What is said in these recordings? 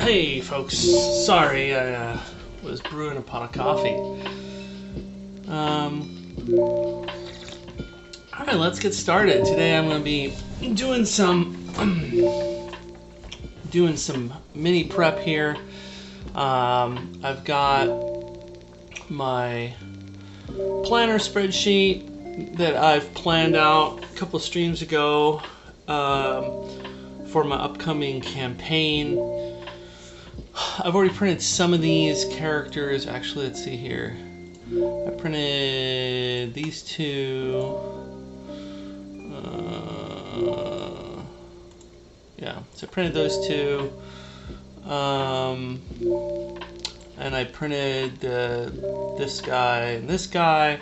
Hey folks, sorry I was brewing a pot of coffee. Alright, let's get started. Today I'm going to be doing some mini prep here. I've got my planner spreadsheet that I've planned out a couple of streams ago for my upcoming campaign. I've already printed some of these characters. Actually, let's see here. I printed these two. Yeah, so I printed those two. And I printed this guy and this guy.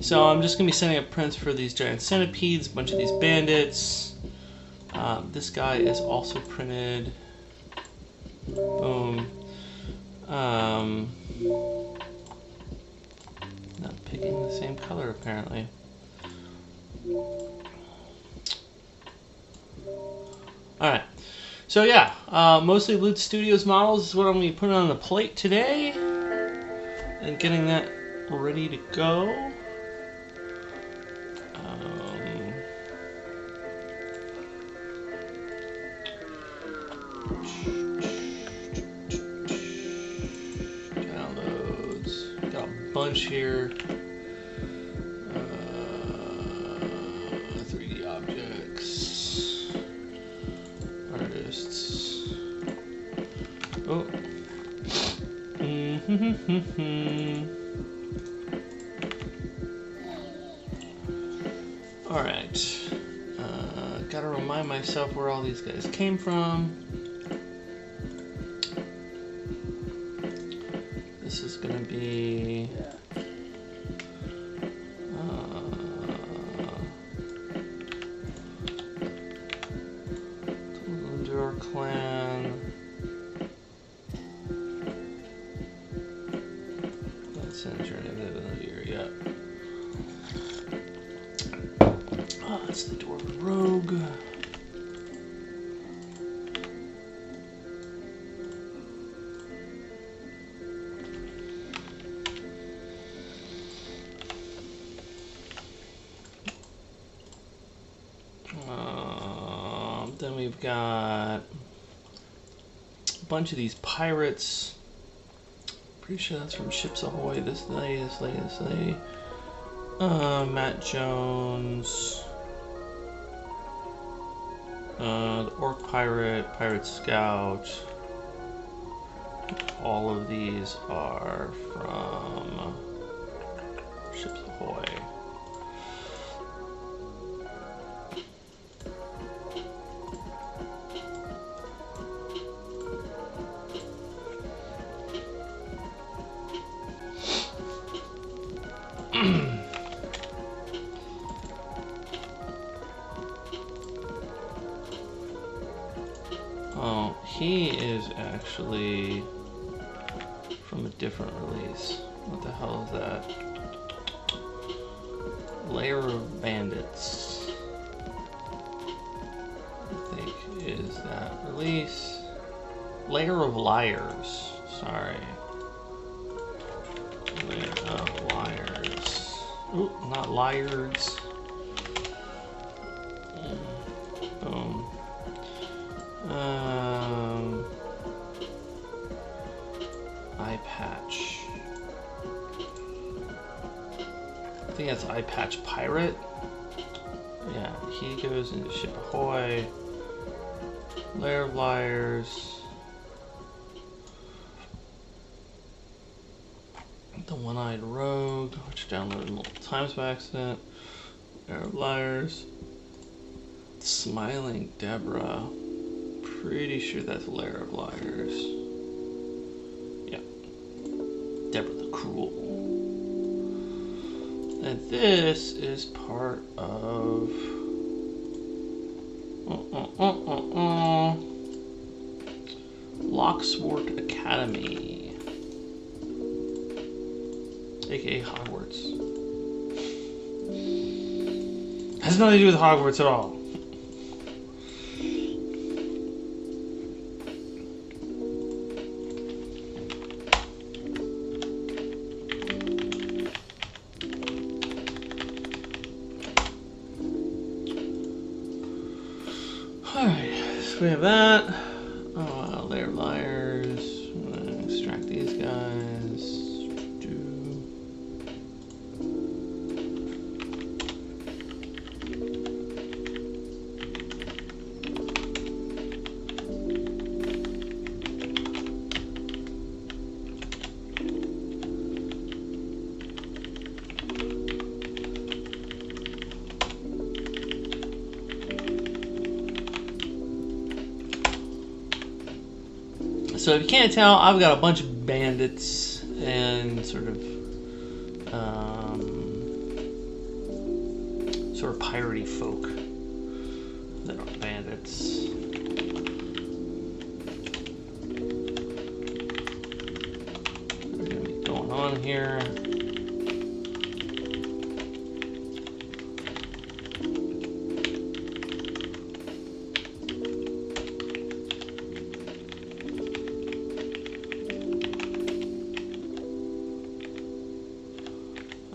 So I'm just going to be sending up prints for these giant centipedes, a bunch of these bandits. This guy is also printed. Boom. Not picking the same color apparently. Alright. So yeah, mostly Loot Studios models is what I'm going to be putting on the plate today. And getting that ready to go. Bunch here. 3D objects. Artists. Oh. Alright. Gotta remind myself where all these guys came from. This is gonna be our clan. That's in here yet. Oh, it's the Dwarven Rogue. Then we've got a bunch of these pirates. Pretty sure that's from Ships Ahoy. This lady. Matt Jones. The Orc Pirate, Pirate Scout. All of these are from Ships Ahoy. Oh, he is actually from a different release. What the hell is that? Lair of Bandits, I think is that release. Lair of Liars, sorry. Lair of Liars. Ooh, not liars. Boom. Eye patch. I think that's Eye Patch Pirate. Yeah, he goes into Ship Ahoy. Lair of Liars. The One-Eyed Rogue, which I downloaded multiple times by accident. Lair of Liars. Smiling Deborah. Pretty sure that's Lair of Liars. Yeah. Deborah the Cruel. And this is part of Lockswort Academy, aka Hogwarts. Has nothing to do with Hogwarts at all. Alright, so we have that. Oh, layer of layers. I'm gonna extract these guys. So if you can't tell, I've got a bunch of bandits and sort of piratey folk that are bandits. What's gonna be going on here?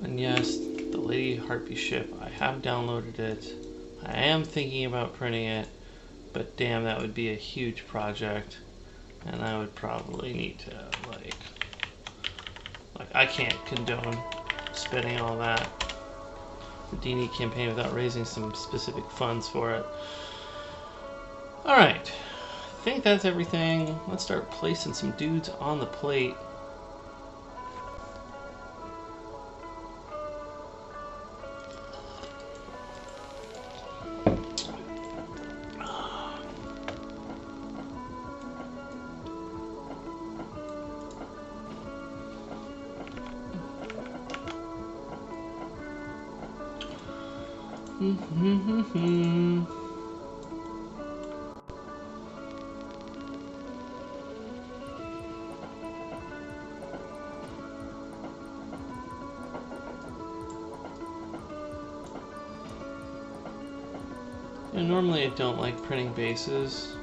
And yes, the Lady Harpy ship, I have downloaded it. I am thinking about printing it, but damn, that would be a huge project. And I would probably need to, like I can't condone spending all that for D&D campaign without raising some specific funds for it. Alright, I think that's everything. Let's start placing some dudes on the plate. Normally I don't like printing bases.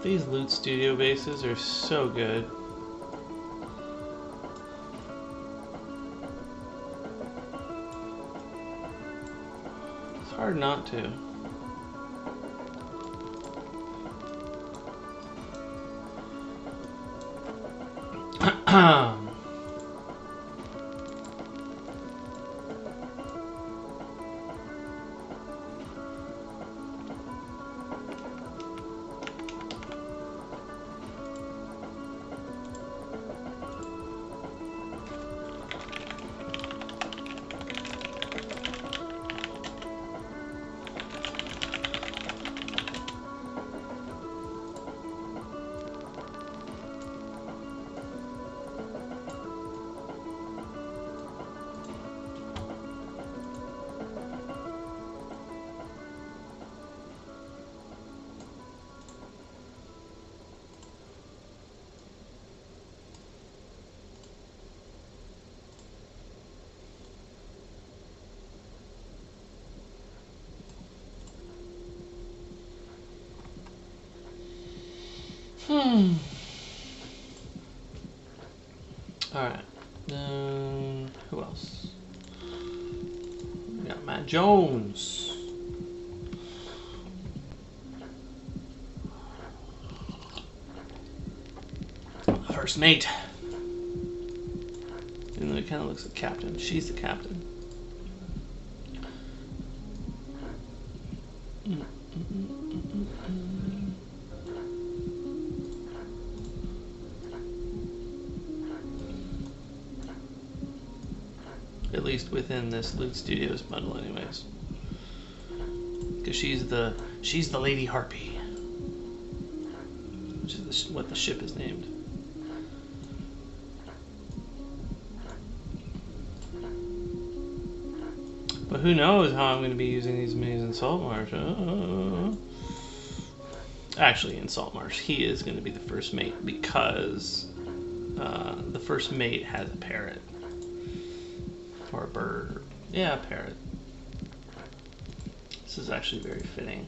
These Loot Studio bases are so good. It's hard not to. Alright. Who else? We got Matt Jones. First mate. Even though he kind of looks like captain. She's the captain. At least within this Loot Studios bundle anyways. Because she's the Lady Harpy. Which is what the ship is named. But who knows how I'm going to be using these minis in Saltmarsh. Actually, in Saltmarsh, he is going to be the first mate because the first mate has a parrot. Or a bird. Yeah, a parrot. This is actually very fitting.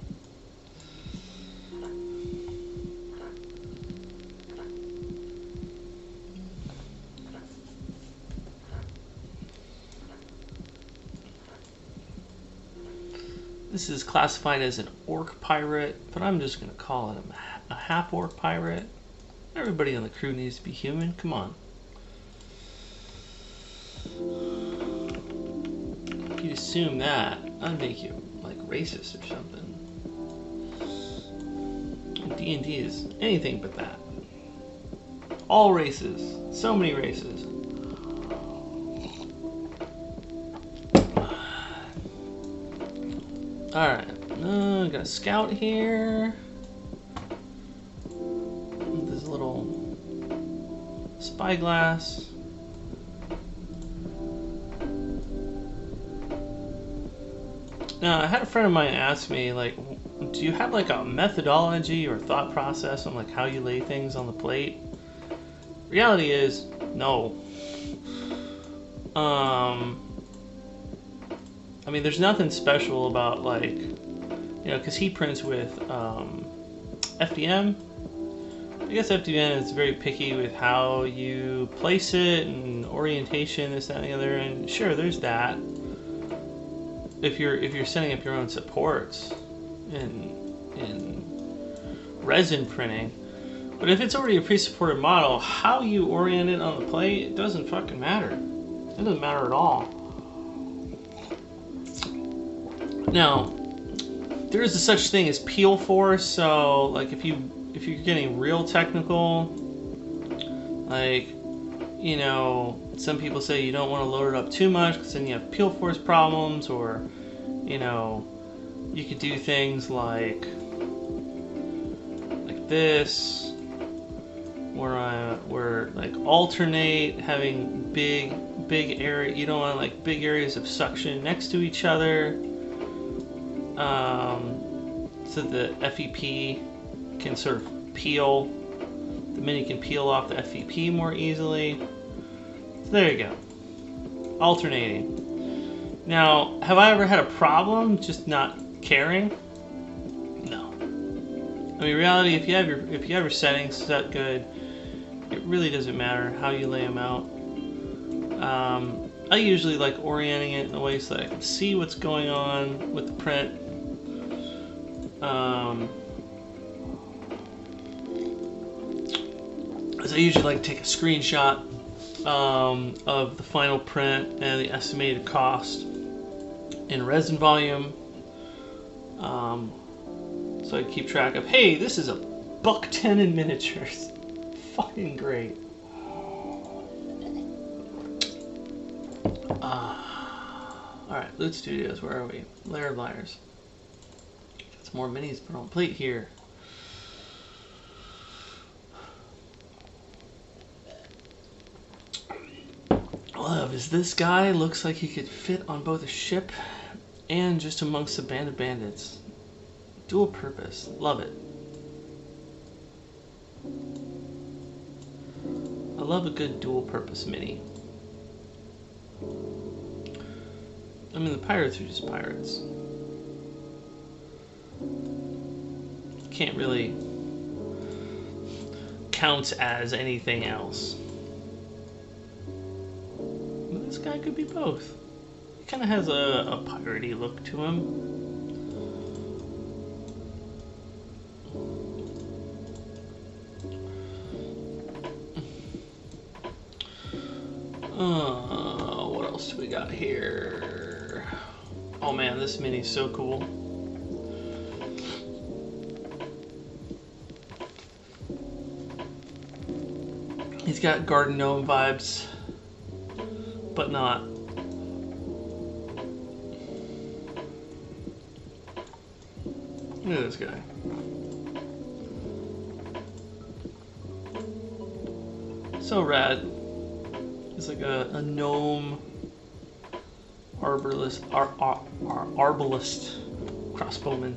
This is classified as an orc pirate, but I'm just going to call it a half-orc pirate. Everybody on the crew needs to be human. Come on. If you assume that, I'd make you like racist or something. D&D is anything but that. All races. So many races. Alright. Got a scout here. This little spyglass. Now, I had a friend of mine ask me, like, do you have like a methodology or thought process on like how you lay things on the plate? Reality is, no. I mean, there's nothing special about like, you know, because he prints with FDM. I guess FDM is very picky with how you place it and orientation, this, that, and the other. And sure, there's that. If you're setting up your own supports in resin printing, but if it's already a pre-supported model, how you orient it on the plate, it doesn't fucking matter. It doesn't matter at all. Now, there is a such thing as peel force. So, like, if you're getting real technical, like, you know, some people say you don't want to load it up too much because then you have peel force problems, or, you know, you could do things like this, where like alternate, having big area. You don't want like big areas of suction next to each other, so the FEP can sort of peel. The Mini can peel off the FEP more easily. So there you go. Alternating. Now, have I ever had a problem just not caring? No. I mean, reality, if you have your settings set good, it really doesn't matter how you lay them out. I usually like orienting it in a way so that I can see what's going on with the print. So I usually like to take a screenshot of the final print and the estimated cost in resin volume, so I keep track of, hey, this is $1.10 in miniatures. Fucking great. Alright, Loot Studios, where are we? Lair of Liars. Got some more minis put on plate here. Love is this guy. Looks like he could fit on both a ship and just amongst a band of bandits. Dual purpose. Love it. I love a good dual purpose mini. I mean, the pirates are just pirates. Can't really count as anything else. But this guy could be both. He kind of has a piratey look to him. What else do we got here? Oh man, this mini's so cool. He's got Garden Gnome vibes, but not. Look at this guy. So rad. It's like a gnome arbalist crossbowman.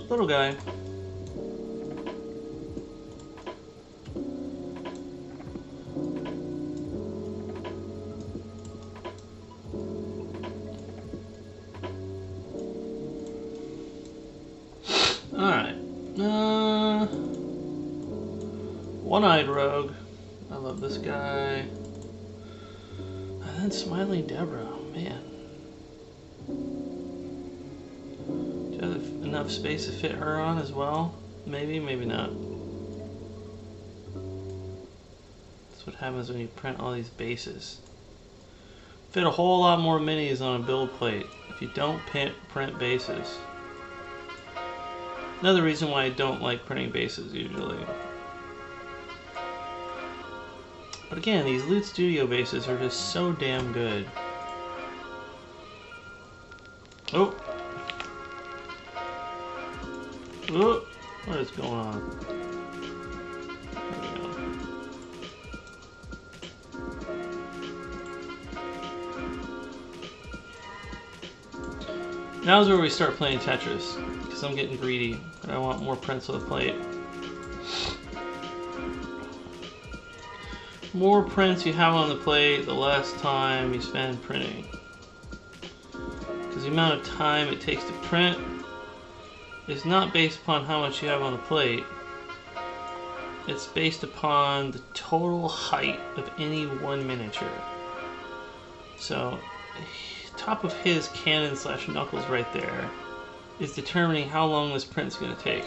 Little guy. Alright. One-Eyed Rogue. I love this guy. And then Smiling Deborah. Man. Do you have enough space to fit her on as well? Maybe, maybe not. That's what happens when you print all these bases. Fit a whole lot more minis on a build plate if you don't print bases. Another reason why I don't like printing bases usually. But again, these Loot Studio bases are just so damn good. Oh! Oh! What is going on? There we go. Now's where we start playing Tetris, because I'm getting greedy and I want more prints on the plate. More prints you have on the plate, the less time you spend printing. Because the amount of time it takes to print is not based upon how much you have on the plate. It's based upon the total height of any one miniature. So, top of his cannon / knuckles right there is determining how long this print's going to take.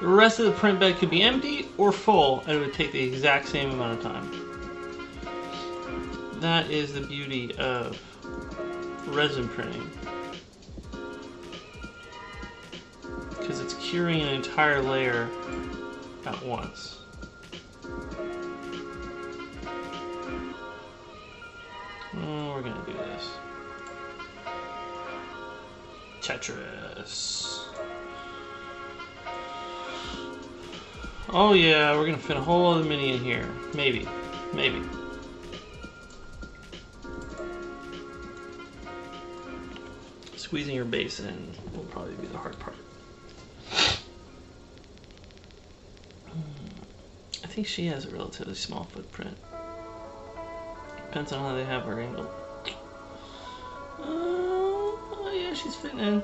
The rest of the print bed could be empty or full, and it would take the exact same amount of time. That is the beauty of resin printing. Because it's curing an entire layer at once. Oh, we're gonna do this. Tetris. Oh yeah, we're gonna fit a whole other mini in here. Maybe. Maybe. Squeezing your base in will probably be the hard part. I think she has a relatively small footprint. Depends on how they have her angled. Oh yeah, she's fitting in.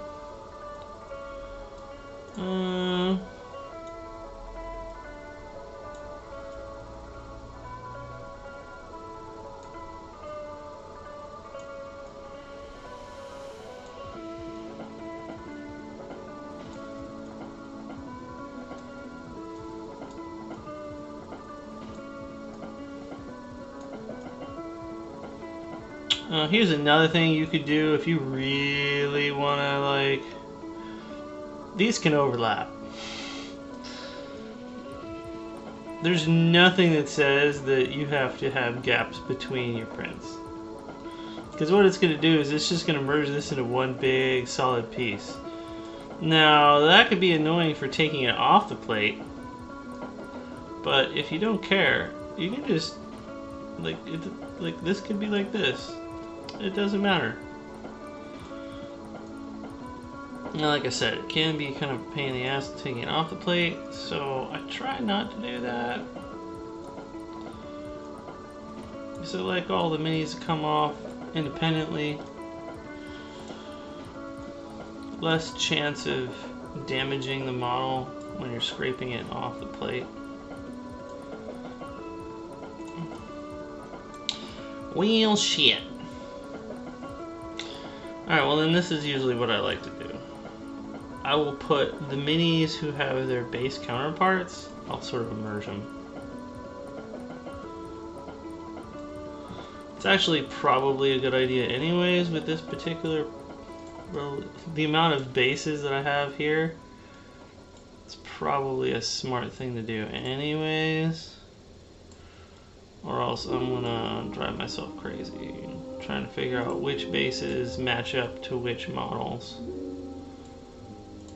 Here's another thing you could do if you really want to, like... These can overlap. There's nothing that says that you have to have gaps between your prints. Because what it's going to do is it's just going to merge this into one big solid piece. Now, that could be annoying for taking it off the plate. But if you don't care, you can just... Like this could be like this. It doesn't matter. Now, like I said, it can be kind of a pain in the ass taking it off the plate, so I try not to do that. So, like all the minis come off independently. Less chance of damaging the model when you're scraping it off the plate. Well, shit. Alright, well then this is usually what I like to do. I will put the minis who have their base counterparts, I'll sort of immerse them. It's actually probably a good idea anyways with this particular, well, the amount of bases that I have here. It's probably a smart thing to do anyways. Or else I'm gonna drive myself crazy trying to figure out which bases match up to which models.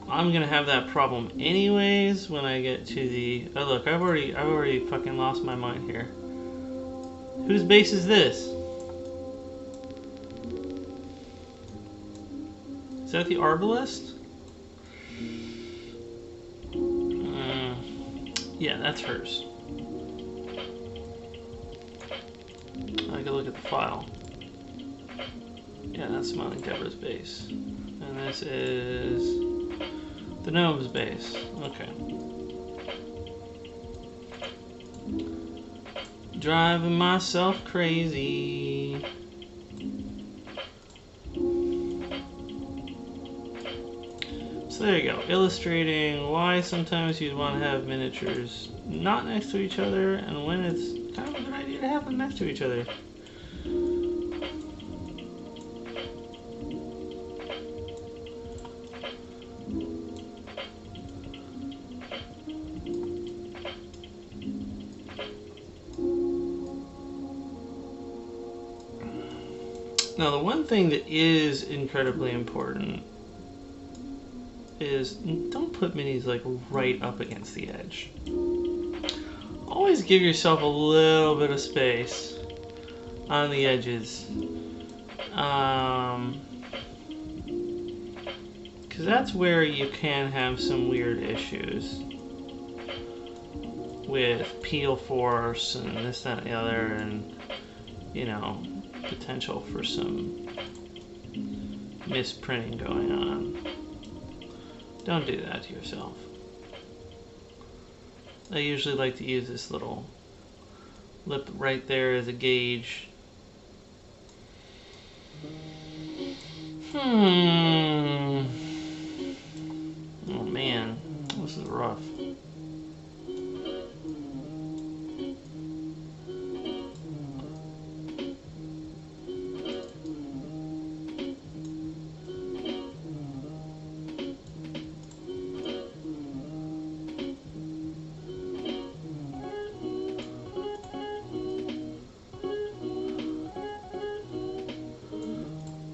I'm gonna have that problem anyways when I get to the... Oh look, I've already fucking lost my mind here. Whose base is this? Is that the Arbalest? Yeah, that's hers. I can look at the file. Yeah, that's Smiling Deborah's base. And this is The gnome's base. Okay. Driving myself crazy. So there you go. Illustrating why sometimes you'd want to have miniatures not next to each other and when it's kind of a good idea to have them next to each other. Now, the one thing that is incredibly important is don't put minis like right up against the edge. Always give yourself a little bit of space on the edges. Because that's where you can have some weird issues with peel force and this, that, and the other, and, you know, potential for some misprinting going on. Don't do that to yourself. I usually like to use this little lip right there as a gauge. Oh man, this is rough.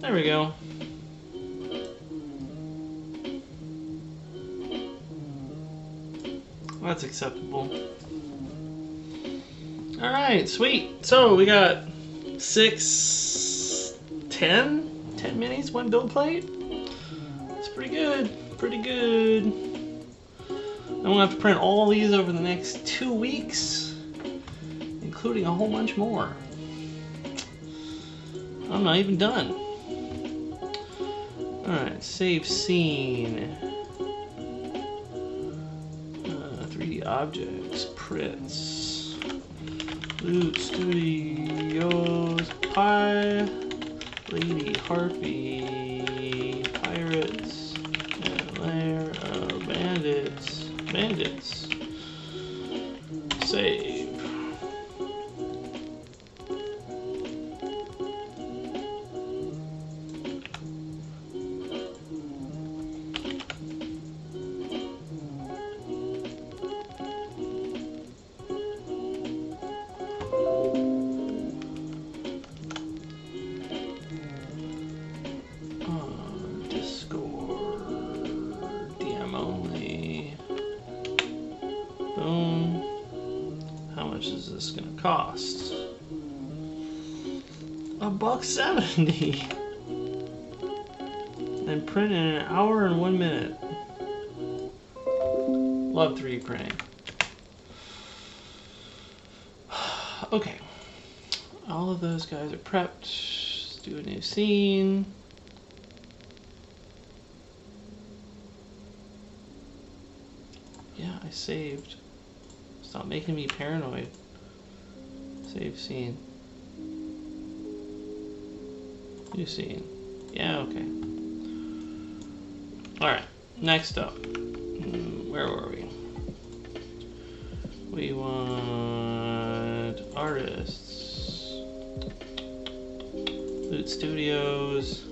There we go. That's acceptable. Alright, sweet. So we got 10 minis, one build plate. It's pretty good. Pretty good. I'm gonna have to print all these over the next 2 weeks, including a whole bunch more. I'm not even done. Alright, save scene. 3D objects, prints. Loot Studios, Pie, Lady Harpy, Pirates, and Lair of Bandits. Bandits. Save. Is this gonna cost? $1.70 and print in an hour and 1 minute. Love 3D printing. Okay, all of those guys are prepped. Let's do a new scene. Yeah, I saved. Stop making me paranoid. Save scene. New scene. Yeah, okay. Alright, next up. Where were we? We want artists. Loot Studios.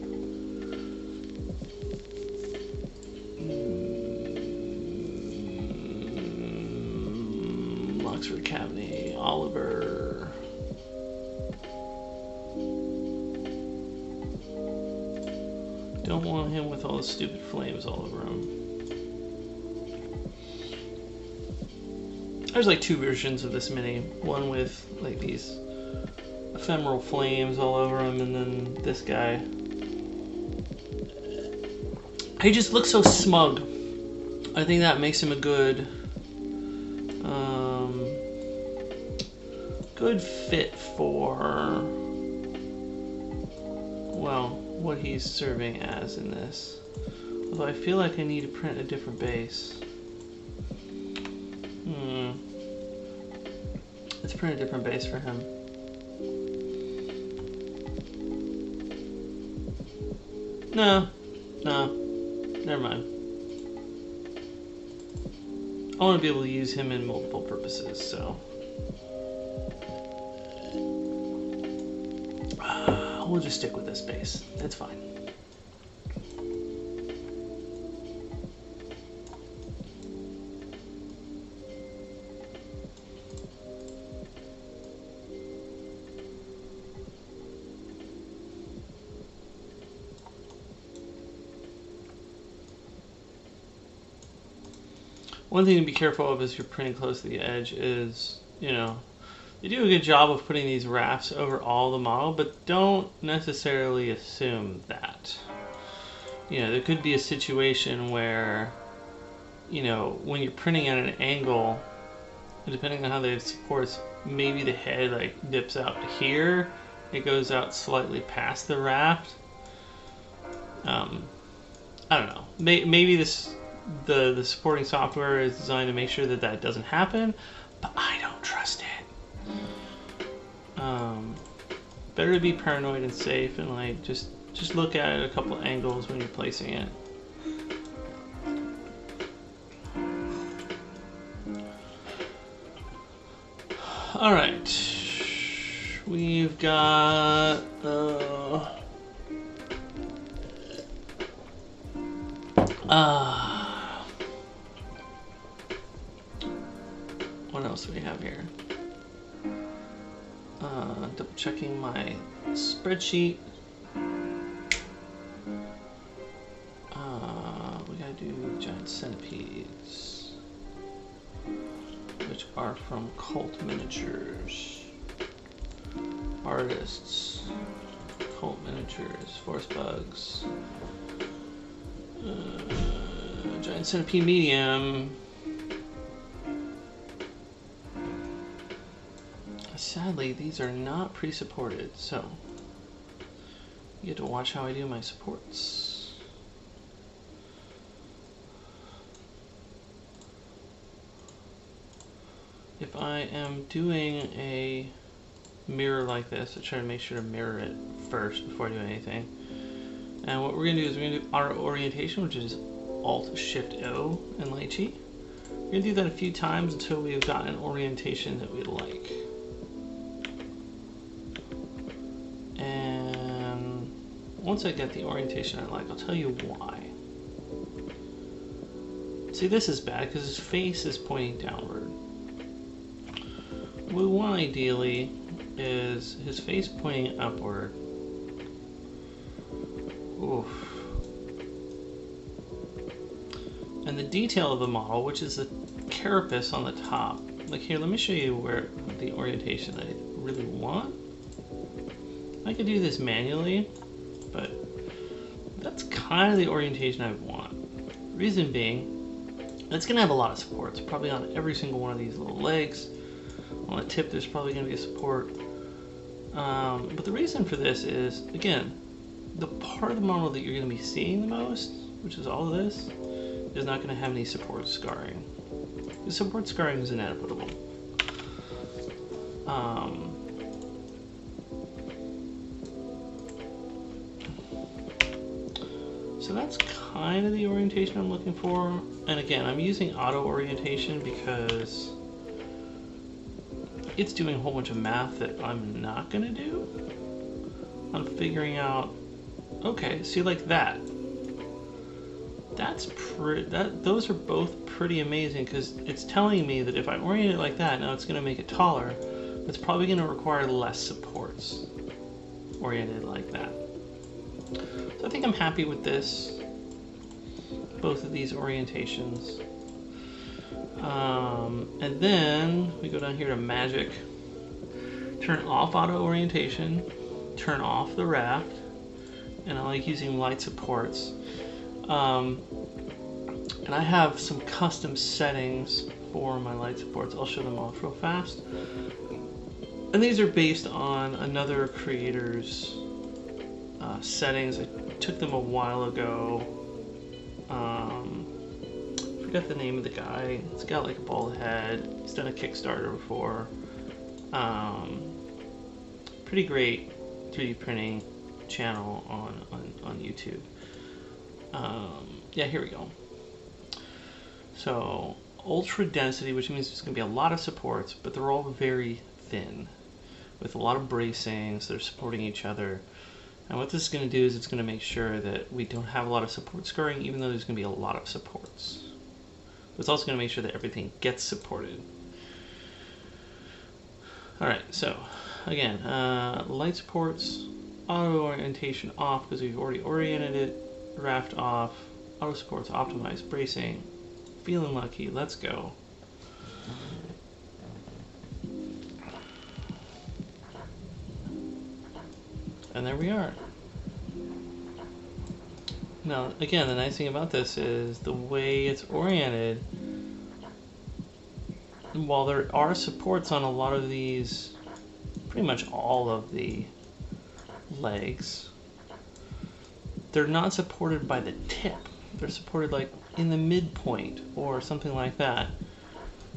Oxford Cabinet, Oliver. Don't want him with all the stupid flames all over him. There's like 2 versions of this mini. One with like these ephemeral flames all over him, and then this guy. He just looks so smug. I think that makes him a good good fit for, well, what he's serving as in this. Although I feel like I need to print a different base. Let's print a different base for him. No, never mind. I want to be able to use him in multiple purposes, so. We'll just stick with this base. It's fine. One thing to be careful of as you're printing close to the edge is, you know, you do a good job of putting these rafts over all the model, but don't necessarily assume that. You know, there could be a situation where, you know, when you're printing at an angle, depending on how they have supports, maybe the head like dips out to here, it goes out slightly past the raft. I don't know. Maybe the supporting software is designed to make sure that that doesn't happen, but I don't trust it. Better to be paranoid and safe, and like just look at it a couple angles when you're placing it. All right, we've got what else do we have here? Double checking my spreadsheet. We gotta do giant centipedes, which are from Cult Miniatures. Artists, Cult Miniatures, Force Bugs, giant centipede medium. Sadly, these are not pre-supported, so you get to watch how I do my supports. If I am doing a mirror like this, I try to make sure to mirror it first before I do anything. And what we're going to do is we're going to do auto orientation, which is Alt-Shift-O in Lychee. We're going to do that a few times until we've got an orientation that we like. And once I get the orientation I like, I'll tell you why. See, this is bad because his face is pointing downward. What we want ideally is his face pointing upward. Oof. And the detail of the model, which is the carapace on the top. Like here, let me show you where the orientation that I really want. I could do this manually, but that's kind of the orientation I want. Reason being, it's going to have a lot of supports, probably on every single one of these little legs. On the tip, there's probably going to be a support. But the reason for this is, again, the part of the model that you're going to be seeing the most, which is all of this, is not going to have any support scarring. The support scarring is inevitable. So that's kind of the orientation I'm looking for. And again, I'm using auto orientation because it's doing a whole bunch of math that I'm not going to do. I'm figuring out, okay, see, like that. Those are both pretty amazing because it's telling me that if I orient it like that, now it's going to make it taller, but it's probably going to require less supports oriented like that. So I think I'm happy with this, both of these orientations. And then we go down here to Magic, turn off auto orientation, turn off the raft, and I like using light supports. And I have some custom settings for my light supports. I'll show them off real fast. And these are based on another creator's settings. I took them a while ago forgot the name of the guy. He's got like a bald head. He's done a Kickstarter before. Pretty great 3D printing channel on YouTube. Yeah, here we go. So ultra density, which means there's going to be a lot of supports, but they're all very thin with a lot of bracings. They're supporting each other. And what this is going to do is it's going to make sure that we don't have a lot of support scoring, even though there's going to be a lot of supports. But it's also going to make sure that everything gets supported. Alright, so again, light supports, auto orientation off because we've already oriented it, raft off, auto supports optimized, bracing, feeling lucky, let's go. And there we are. Now, again, the nice thing about this is the way it's oriented. While there are supports on a lot of these, pretty much all of the legs, they're not supported by the tip. They're supported like in the midpoint or something like that,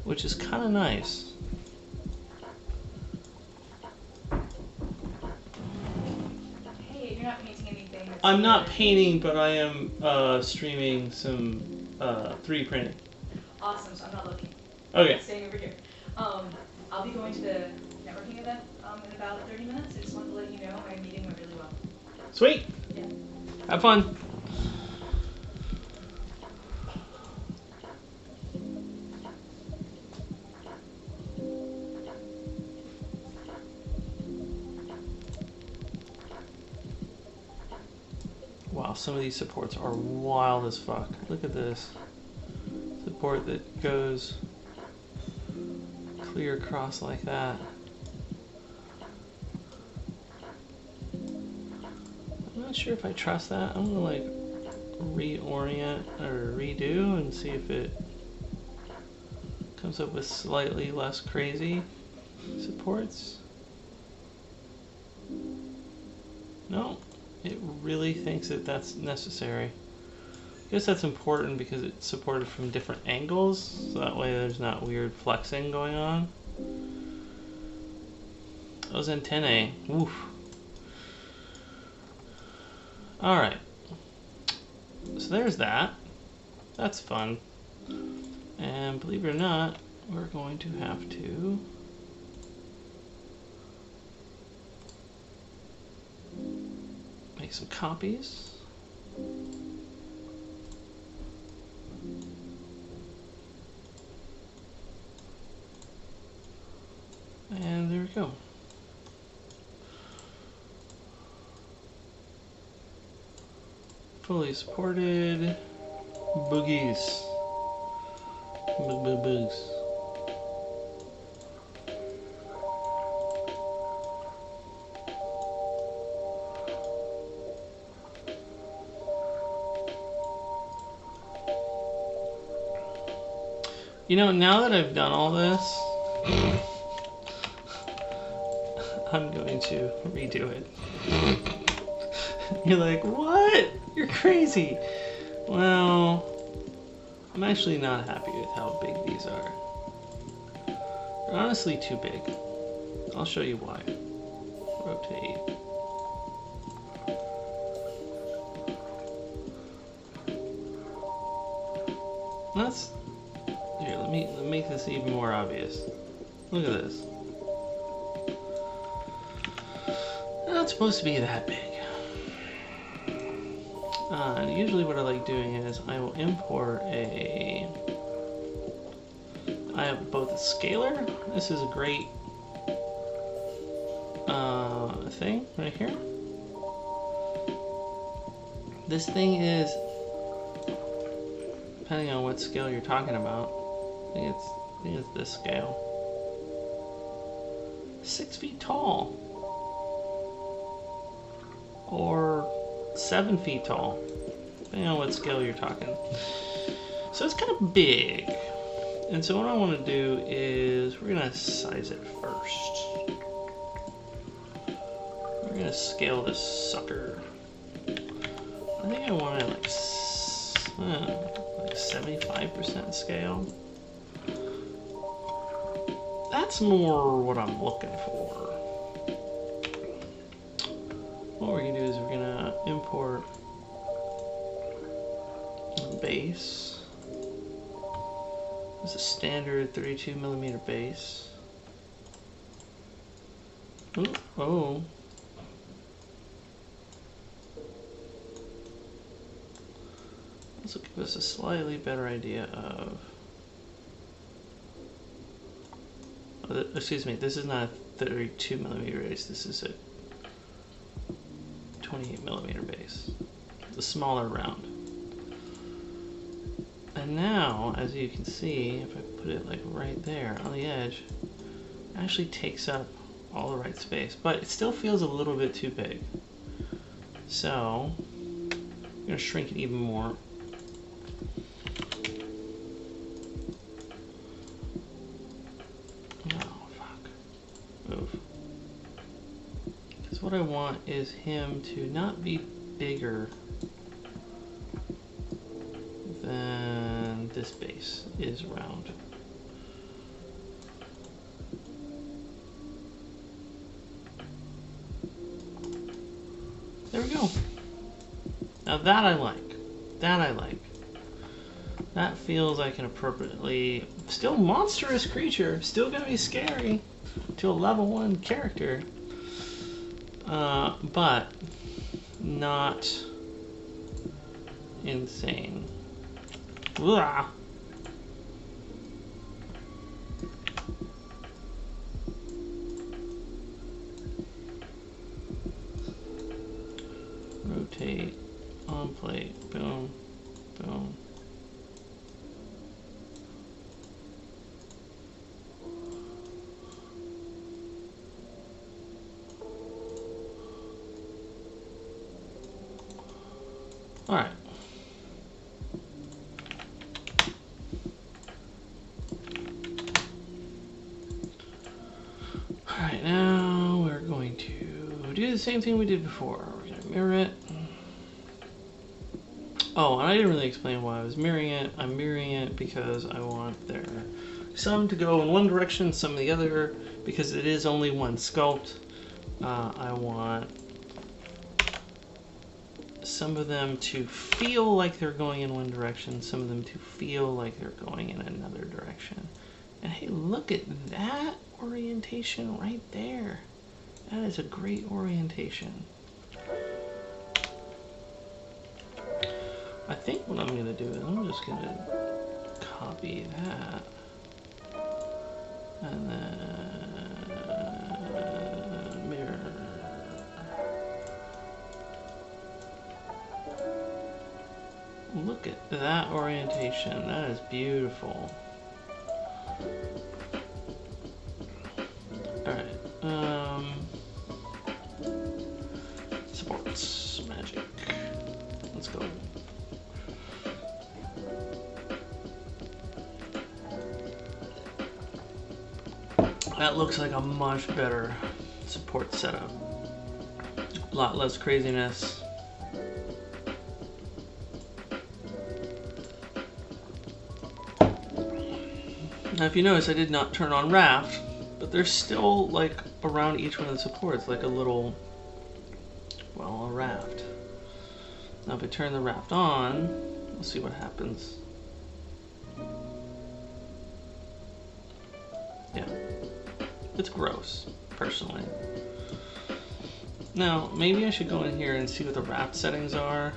which is kind of nice. I'm not painting, but I am streaming some 3D printing. Awesome, so I'm not looking. Okay. I'm staying over here. I'll be going to the networking event in about 30 minutes. I just wanted to let you know my meeting went really well. Sweet. Yeah. Have fun. Wow, some of these supports are wild as fuck. Look at this. Support that goes clear across like that. I'm not sure if I trust that. I'm gonna like reorient or redo and see if it comes up with slightly less crazy supports. No. It really thinks that that's necessary. I guess that's important because it's supported from different angles, so that way there's not weird flexing going on. Those antennae, woof. Alright. So there's that. That's fun. And believe it or not, we're going to have to make some copies. And there we go. Fully supported boogies. Boogs. You know, now that I've done all this, I'm going to redo it. You're like, what? You're crazy. Well, I'm actually not happy with how big these are. They're honestly too big. I'll show you why. Rotate. That's... Here, let me make this even more obvious. Look at this. They're not supposed to be that big. And usually what I like doing is I will import I have both a scaler. This is a great thing right here. This thing is, depending on what scale you're talking about, I think it's this scale. 6 feet tall. Or 7 feet tall. Depending on what scale you're talking. So it's kind of big. And so what I want to do is we're going to size it first. We're going to scale this sucker. I think I want it like 75% scale. That's more what I'm looking for. What we're gonna do is we're gonna import the base. It's a standard 32mm base. Ooh, oh. This will give us a slightly better idea of. Excuse me, this is not a 32mm base, this is a 28mm base. The smaller round. And now, as you can see, if I put it like right there on the edge, it actually takes up all the right space, but it still feels a little bit too big. So, I'm gonna shrink it even more. What I want is him to not be bigger than this base is round. There we go. Now that I like. That I like. That feels like an appropriately still monstrous creature, still gonna be scary to a level 1 character. But not insane. Ugh. Rotate, on plate, boom, boom. All right. All right, now we're going to do the same thing we did before. We're going to mirror it. Oh, and I didn't really explain why I was mirroring it. I'm mirroring it because I want there some to go in one direction, some in the other, because it is only one sculpt. I want some of them to feel like they're going in one direction, some of them to feel like they're going in another direction. And hey, look at that orientation right there. That is a great orientation. I think what I'm gonna do is I'm just gonna copy that and then mirror. Look at that orientation. That is beautiful. Alright. Supports. Magic. Let's go. That looks like a much better support setup. A lot less craziness. Now if you notice, I did not turn on raft, but there's still like around each one of the supports like a little, well, a raft. Now if I turn the raft on, we'll see what happens. Yeah, it's gross, personally. Now, maybe I should go in here and see what the raft settings are.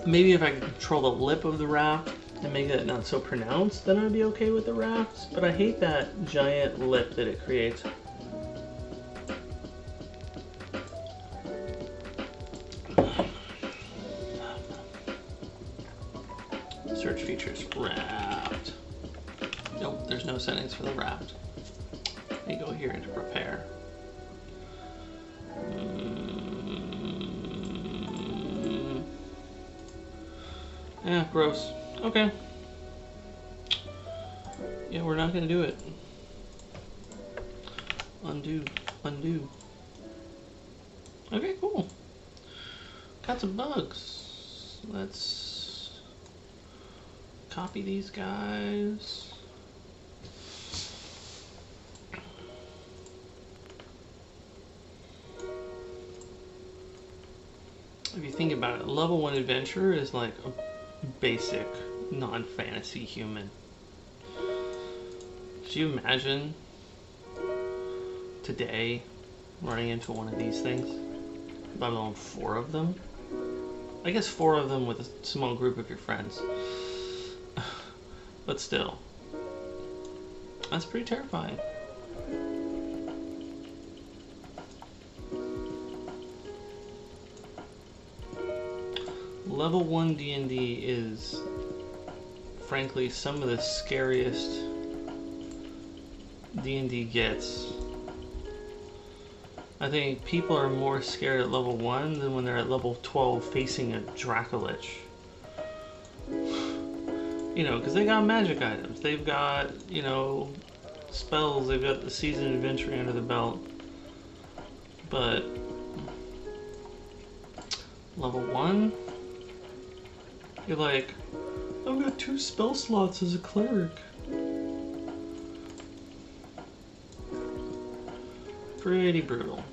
Maybe if I could control the lip of the raft and make it not so pronounced, then I'd be okay with the rafts. But I hate that giant lip that it creates. Search features, raft. Nope, there's no settings for the raft. Let me go here into prepare. Yeah, gross. Okay. Yeah, we're not gonna do it. Undo. Undo. Okay, cool. got some bugs. Let's copy these guys. If you think about it, level 1 adventure is like a basic non-fantasy human. Could you imagine today running into one of these things? Let alone 4 of them? I guess 4 of them with a small group of your friends. But still. That's pretty terrifying. Level 1 D&D is, frankly, some of the scariest D&D gets. I think people are more scared at level 1 than when they're at level 12 facing a Dracolich. You know, because they got magic items. They've got, you know, spells. They've got the seasoned adventuring under the belt. But level 1? You're like, I've got 2 spell slots as a cleric. Pretty brutal.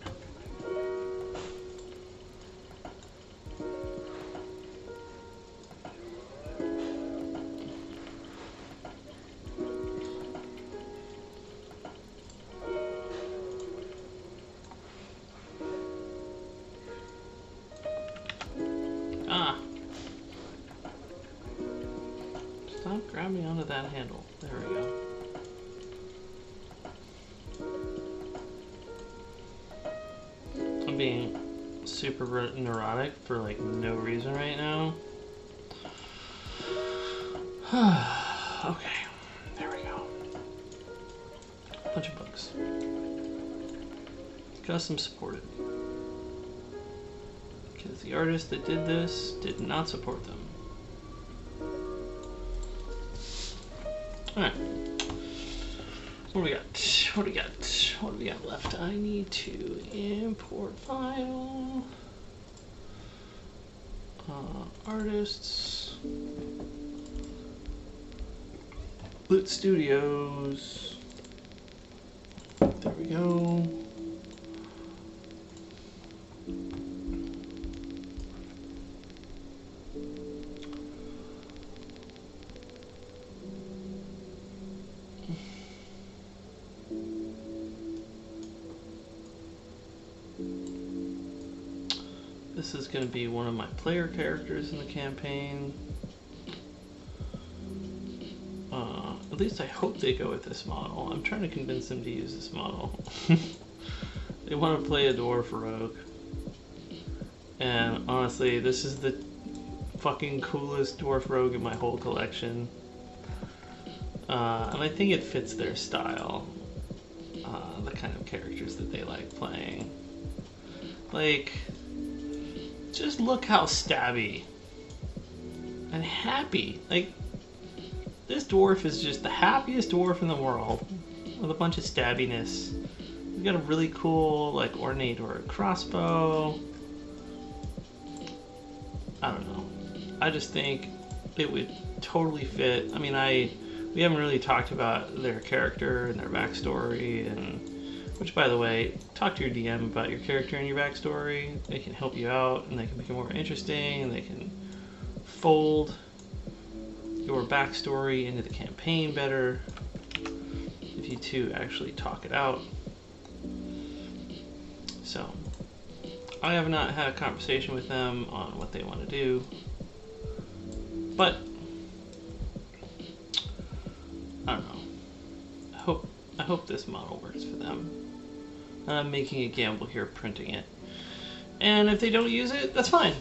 Stop grabbing onto that handle. There we go. I'm being super neurotic for like no reason right now. Okay, there we go. Bunch of books. Custom supported. Because the artist that did this did not support them. Alright. What do we got? What do we got? What do we got left? I need to import file. Artists. Lit Studios. There we go. This is going to be one of my player characters in the campaign. At least I hope they go with this model. I'm trying to convince them to use this model. They want to play a dwarf rogue. And honestly, this is the fucking coolest dwarf rogue in my whole collection. And I think it fits their style. The kind of characters that they like playing. Like, just look how stabby and happy. Like, this dwarf is just the happiest dwarf in the world with a bunch of stabbiness. We've got a really cool, like, ornate or crossbow. I don't know. I just think it would totally fit. I mean, we haven't really talked about their character and their backstory, and which, by the way, talk to your DM about your character and your backstory. They can help you out, and they can make it more interesting, and they can fold your backstory into the campaign better if you two actually talk it out. So, I have not had a conversation with them on what they want to do, but I don't know. I hope this model works for them. I'm making a gamble here printing it. And if they don't use it, that's fine.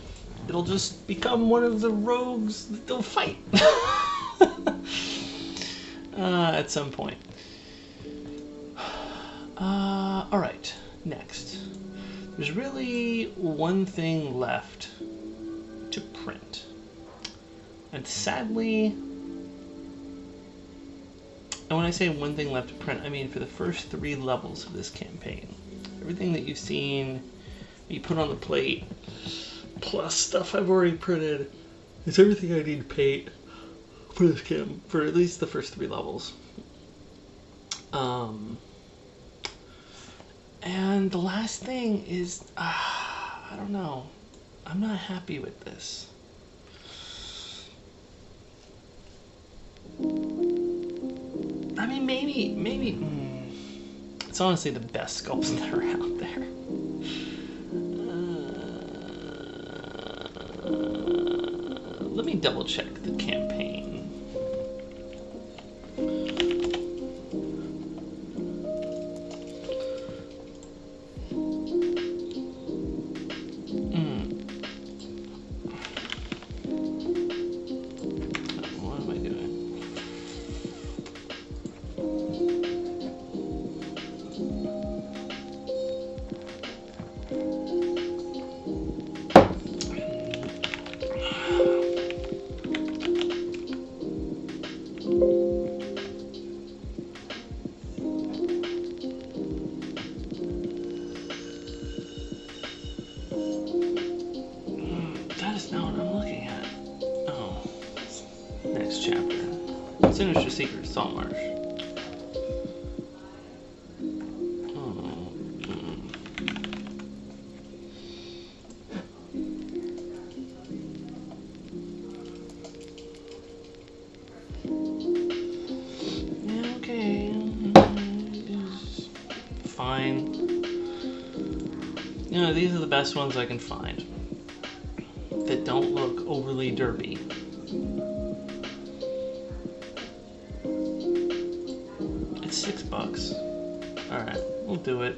It'll just become one of the rogues that they'll fight. At some point. Alright, next. There's really one thing left to print. And sadly, and when I say one thing left to print, I mean for the first 3 levels of this campaign. Everything that you've seen, you put on the plate, plus stuff I've already printed. It's everything I need to paint for this game for at least the first 3 levels. And the last thing is, I don't know. I'm not happy with this. I mean, maybe. It's honestly the best sculpts that are out there. Let me double check the campaign. That is not what I'm looking at. Oh, next chapter. Sinister Secret, Saltmarsh. Yeah, okay. Fine. You know, these are the best ones I can find that don't look overly derpy. It's $6. Alright, we'll do it.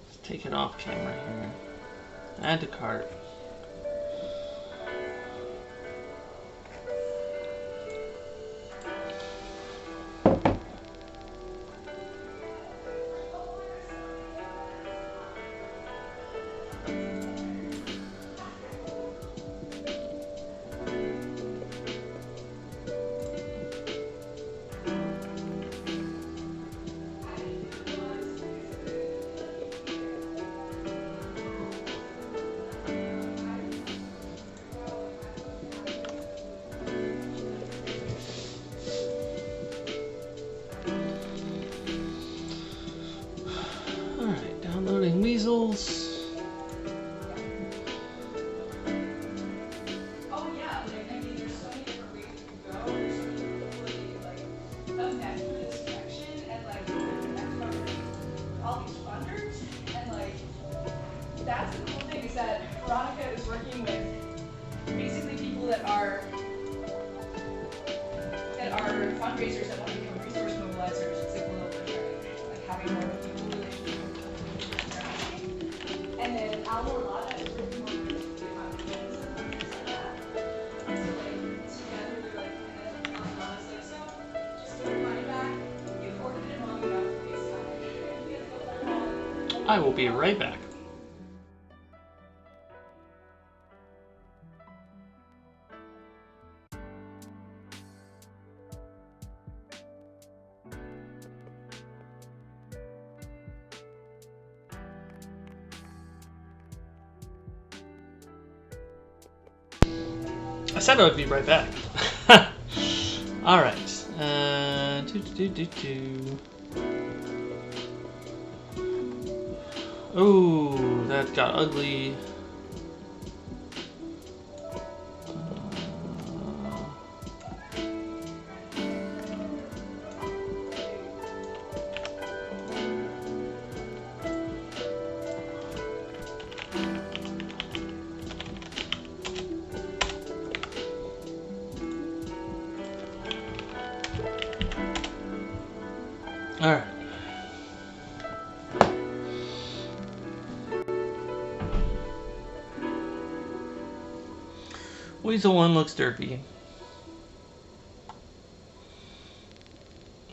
Let's take it off camera here. Add to cart. Alright, downloading measles. Oh yeah, like I mean, there's so many different ways you can go. There's so many really like events for this section, and like all these funders, and like that's the cool thing is that Veronica is working with basically people that are fundraisers that want to become resource mobilizers. It's like a little bit like having more people relationship. And then Alma Lada is working on the funds and things like that. So like together they're like kind of Lada's like, so just give your money back. You've hoarded it long enough for these times. We have to go for a I will be right back. I said I would be right back. Alright. Oh, that got ugly. Alright. Weasel 1 looks derpy.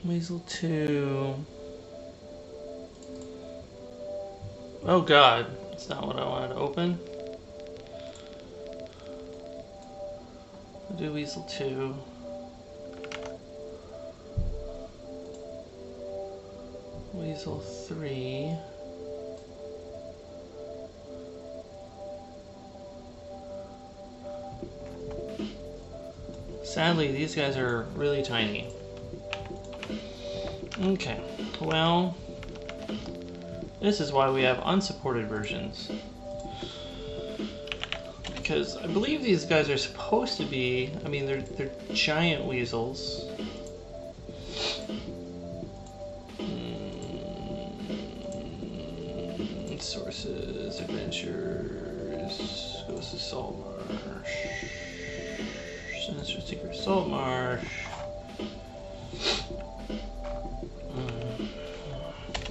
Weasel 2. Oh god, that's not what I wanted to open. I'll do Weasel 2. Weasel 3. Sadly, these guys are really tiny. Okay, well, this is why we have unsupported versions. Because I believe these guys are supposed to be, I mean, they're giant weasels. Sources, adventures, goes to Saltmarsh. Sinister Secret Saltmarsh.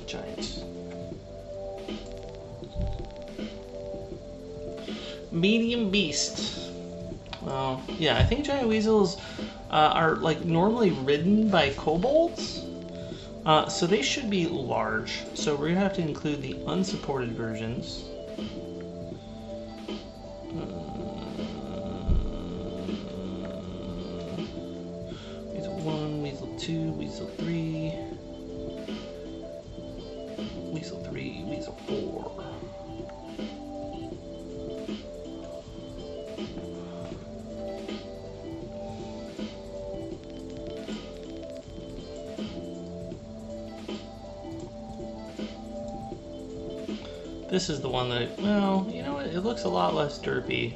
Giants. Medium beast. Well, yeah, I think giant weasels are like normally ridden by kobolds. So they should be large. So we're gonna have to include the unsupported versions. Weasel 1, Weasel 2, Weasel 3, Weasel 3, Weasel 4. This is the one that, well, you know what, it looks a lot less derpy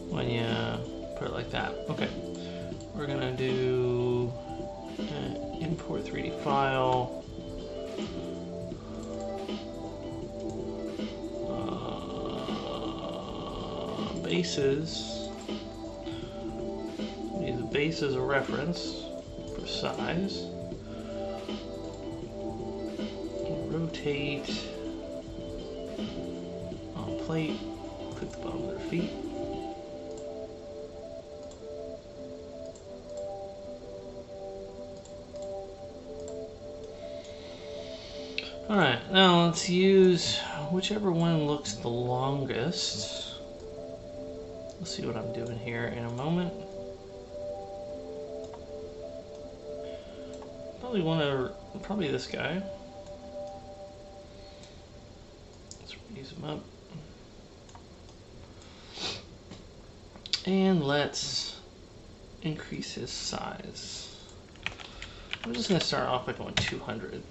when you put it like that. Okay, we're gonna do import 3D file. Bases. We use the base as a reference for size. Rotate. Plate, put the bottom of their feet. Alright, now let's use whichever one looks the longest. Let's see what I'm doing here in a moment. Probably this guy. Let's raise him up. And let's increase his size. I'm just going to start off by going 200.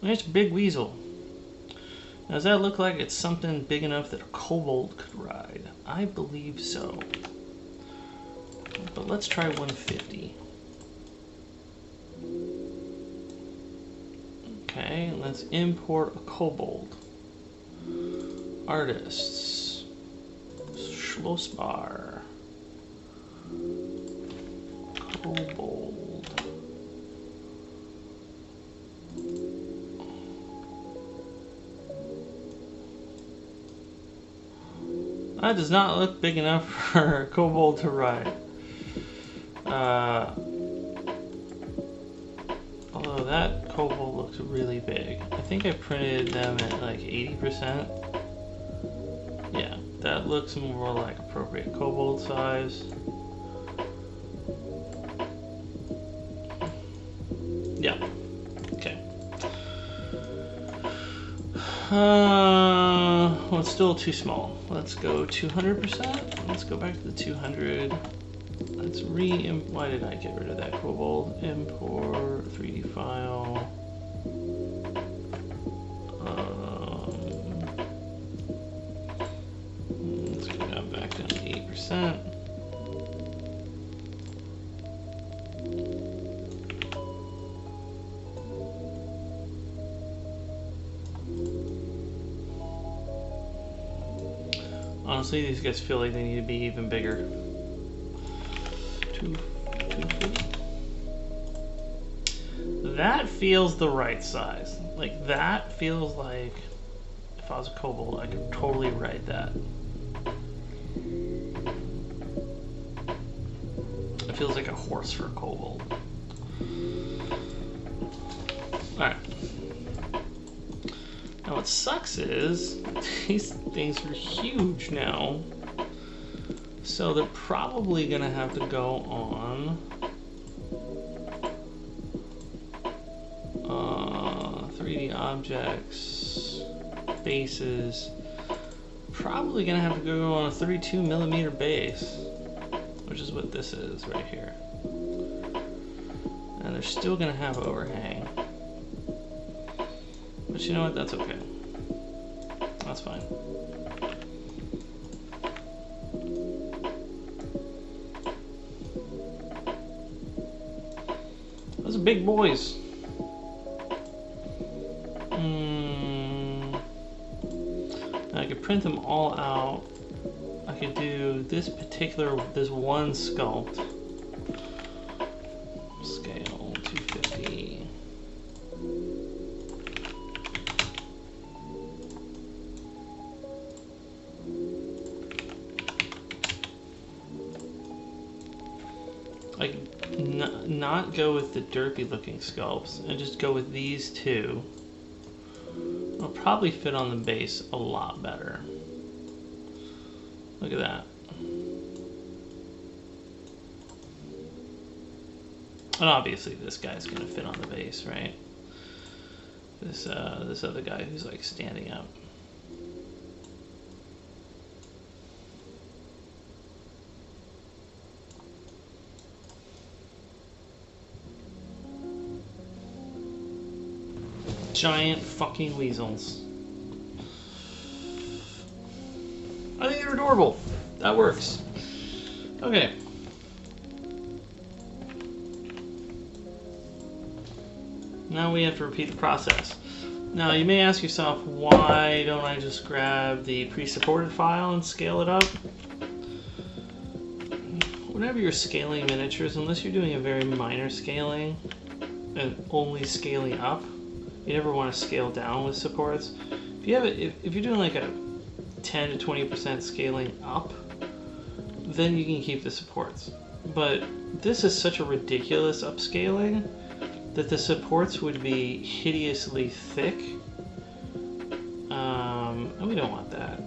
Nice big weasel. Now, does that look like it's something big enough that a kobold could ride? I believe so. But let's try 150. Okay, let's import a kobold. Artists. Schlossbar. Kobold. That does not look big enough for a kobold to ride. Although that kobold looks really big. I think I printed them at like 80%. Yeah, that looks more like appropriate kobold size. Yeah, okay. Well, it's still too small. Let's go 200%. Let's go back to the 200. Let's why did I get rid of that kobold? Import 3D file. Let's go back down to 8%. Honestly, these guys feel like they need to be even bigger. 250. That feels the right size. Like, that feels like if I was a kobold, I could totally ride that. It feels like a horse for a kobold. Alright. Now what sucks is these things are huge now. So they're probably gonna have to go on 3D objects, bases, probably gonna have to go on a 32mm base, which is what this is right here. And they're still gonna have overhang. But you know what, that's okay. That's fine. Those are big boys. I could print them all out. I could do this one sculpt. Scale 250. I could not go with the derpy looking sculpts and just go with these two. It'll probably fit on the base a lot better. Look at that. And obviously this guy's gonna fit on the base, right? This other guy who's like standing up. Giant fucking weasels. I think they're adorable. That works. Okay. Now we have to repeat the process. Now you may ask yourself, why don't I just grab the pre-supported file and scale it up? Whenever you're scaling miniatures, unless you're doing a very minor scaling and only scaling up, you never want to scale down with supports. If you have if you're doing like a 10 to 20% scaling up, then you can keep the supports. But this is such a ridiculous upscaling that the supports would be hideously thick, and we don't want that.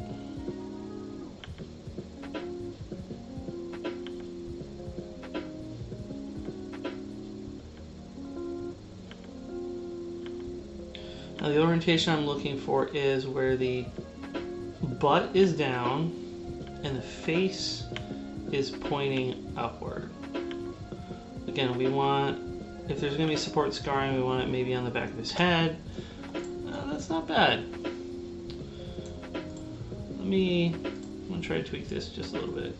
Now the orientation I'm looking for is where the butt is down and the face is pointing upward. Again, we want, if there's going to be support scarring, we want it maybe on the back of his head. That's not bad. I'm going to try to tweak this just a little bit.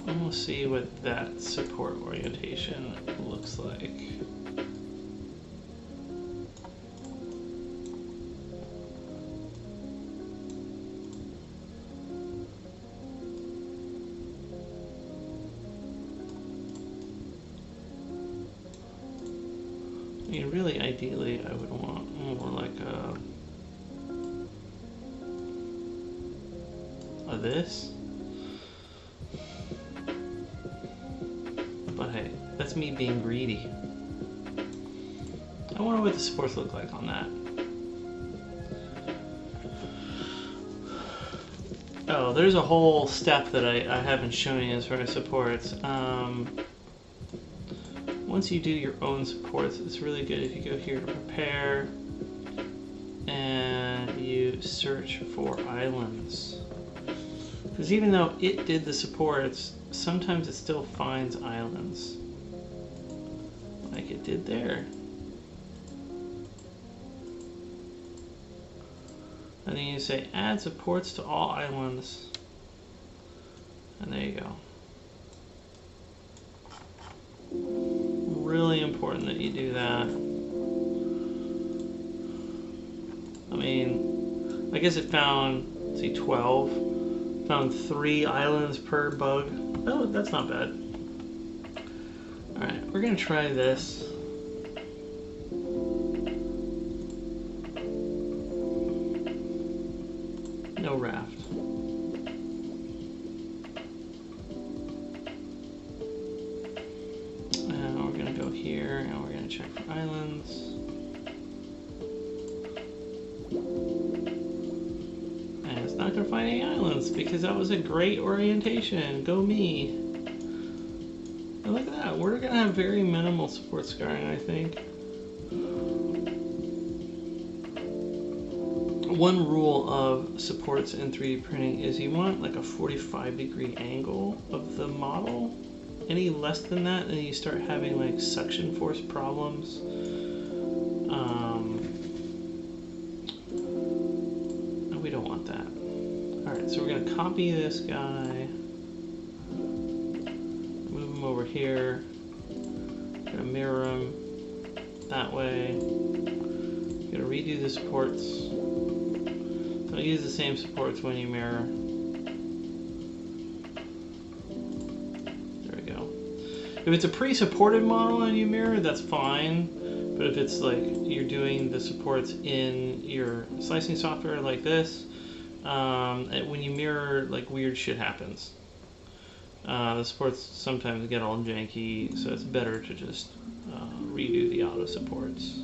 And we'll see what that support orientation looks like. I mean, really, ideally, I would want more like a this. But hey, that's me being greedy. I wonder what the supports look like on that. Oh, there's a whole step that I haven't shown you as far as supports. Once you do your own supports, it's really good if you go here to prepare and you search for islands. Because even though it did the supports, sometimes it still finds islands. Like it did there. And then you say add supports to all islands. And there you go. Really important that you do that. I mean, I guess it found, let's see, 12. Found 3 islands per bug. Oh, that's not bad. Alright, we're gonna try this. No raft. Here, and we're going to check for islands. And it's not going to find any islands because that was a great orientation. Go me. And look at that. We're going to have very minimal support scarring, I think. one rule of supports in 3D printing is you want like a 45-degree angle of the model. Any less than that, and you start having like suction force problems. We don't want that. Alright, so we're going to copy this guy, move him over here, going to mirror him that way. Going to redo the supports. Don't use the same supports when you mirror. There we go. If it's a pre-supported model and you mirror, that's fine. But if it's like you're doing the supports in your slicing software like this, when you mirror, like weird shit happens. The supports sometimes get all janky, so it's better to just redo the auto supports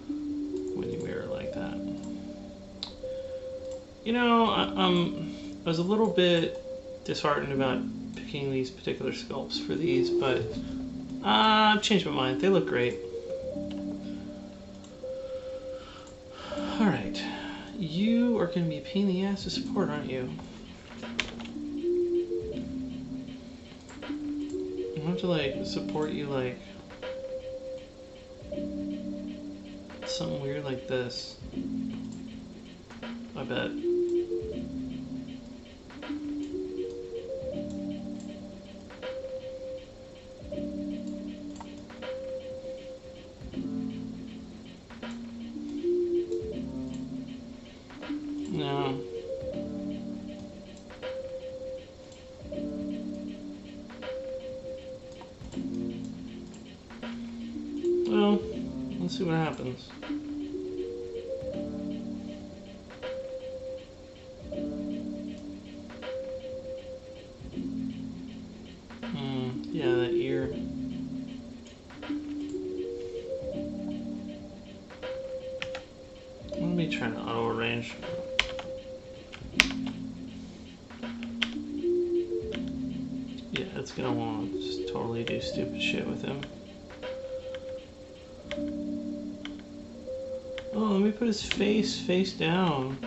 when you mirror like that. You know, I was a little bit disheartened about picking these particular sculpts for these, but I've changed my mind. They look great. Alright, you are going to be a pain in the ass to support, aren't you? I have to like support you like something weird like this. I bet. No. Well, let's see what happens. Yeah, that ear. Let me try to auto arrange. Yeah, it's gonna want to just totally do stupid shit with him. Oh, let me put his face down.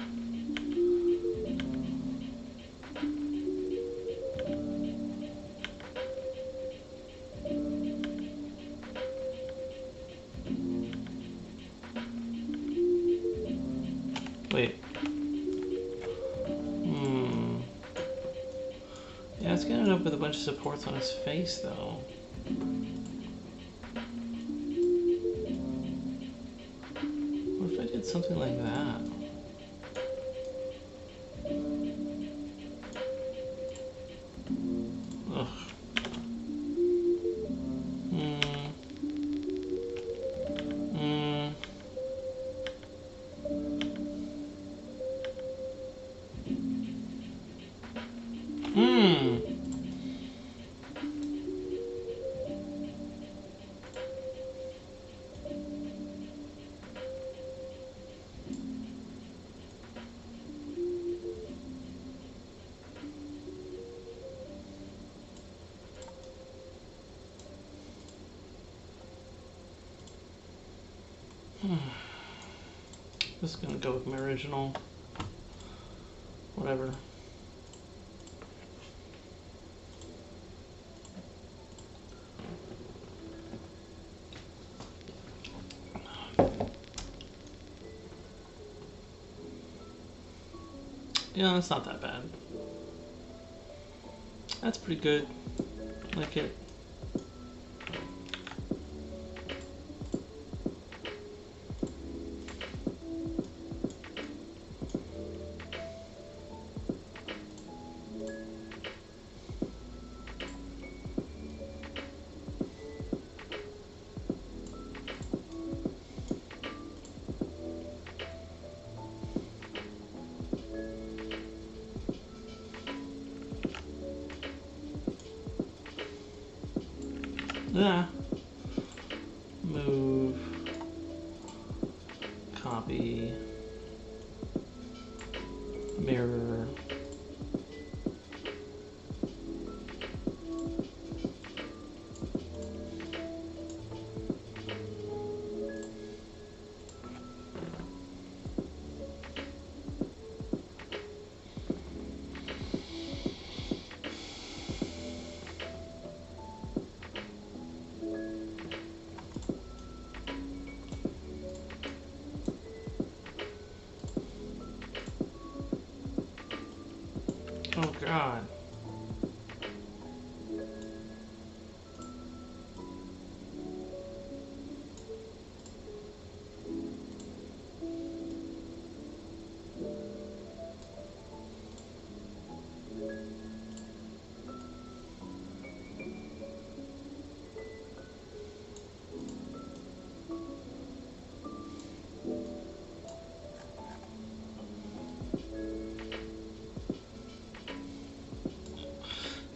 Wait. Yeah, it's gonna end up with a bunch of supports on his face, though. What if I did something like that? Ugh. Just gonna go with my original. Whatever. Yeah, that's not that bad. That's pretty good. I like it. Yeah. Move. Copy. Mirror. God.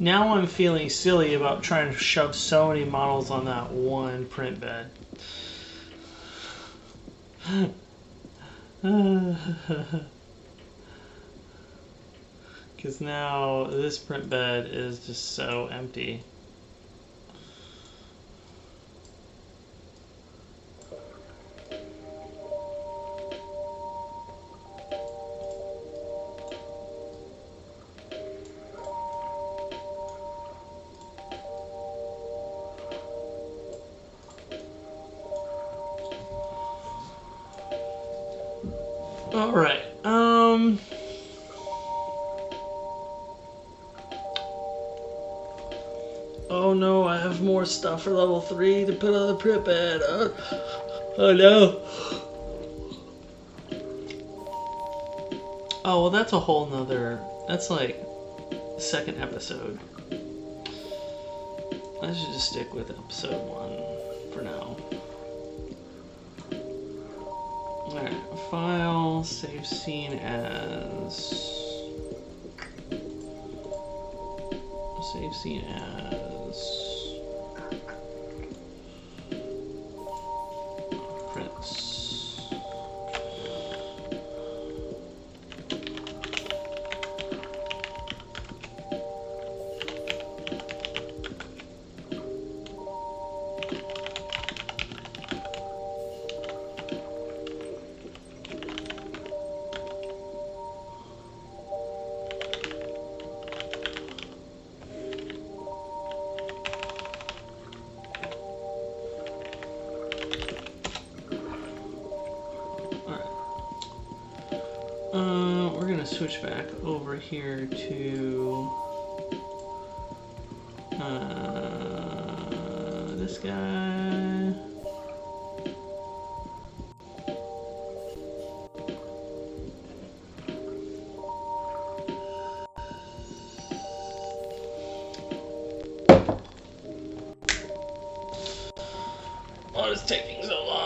Now I'm feeling silly about trying to shove so many models on that one print bed. Because now this print bed is just so empty. All right. Oh no, I have more stuff for level 3 to put on the print bed. Oh no. Oh, well, that's a whole nother. That's like second episode. I should just stick with episode 1 for now. Alright, file, save scene as. Save scene as. Prints. We're gonna switch back over here to this guy. What is taking so long?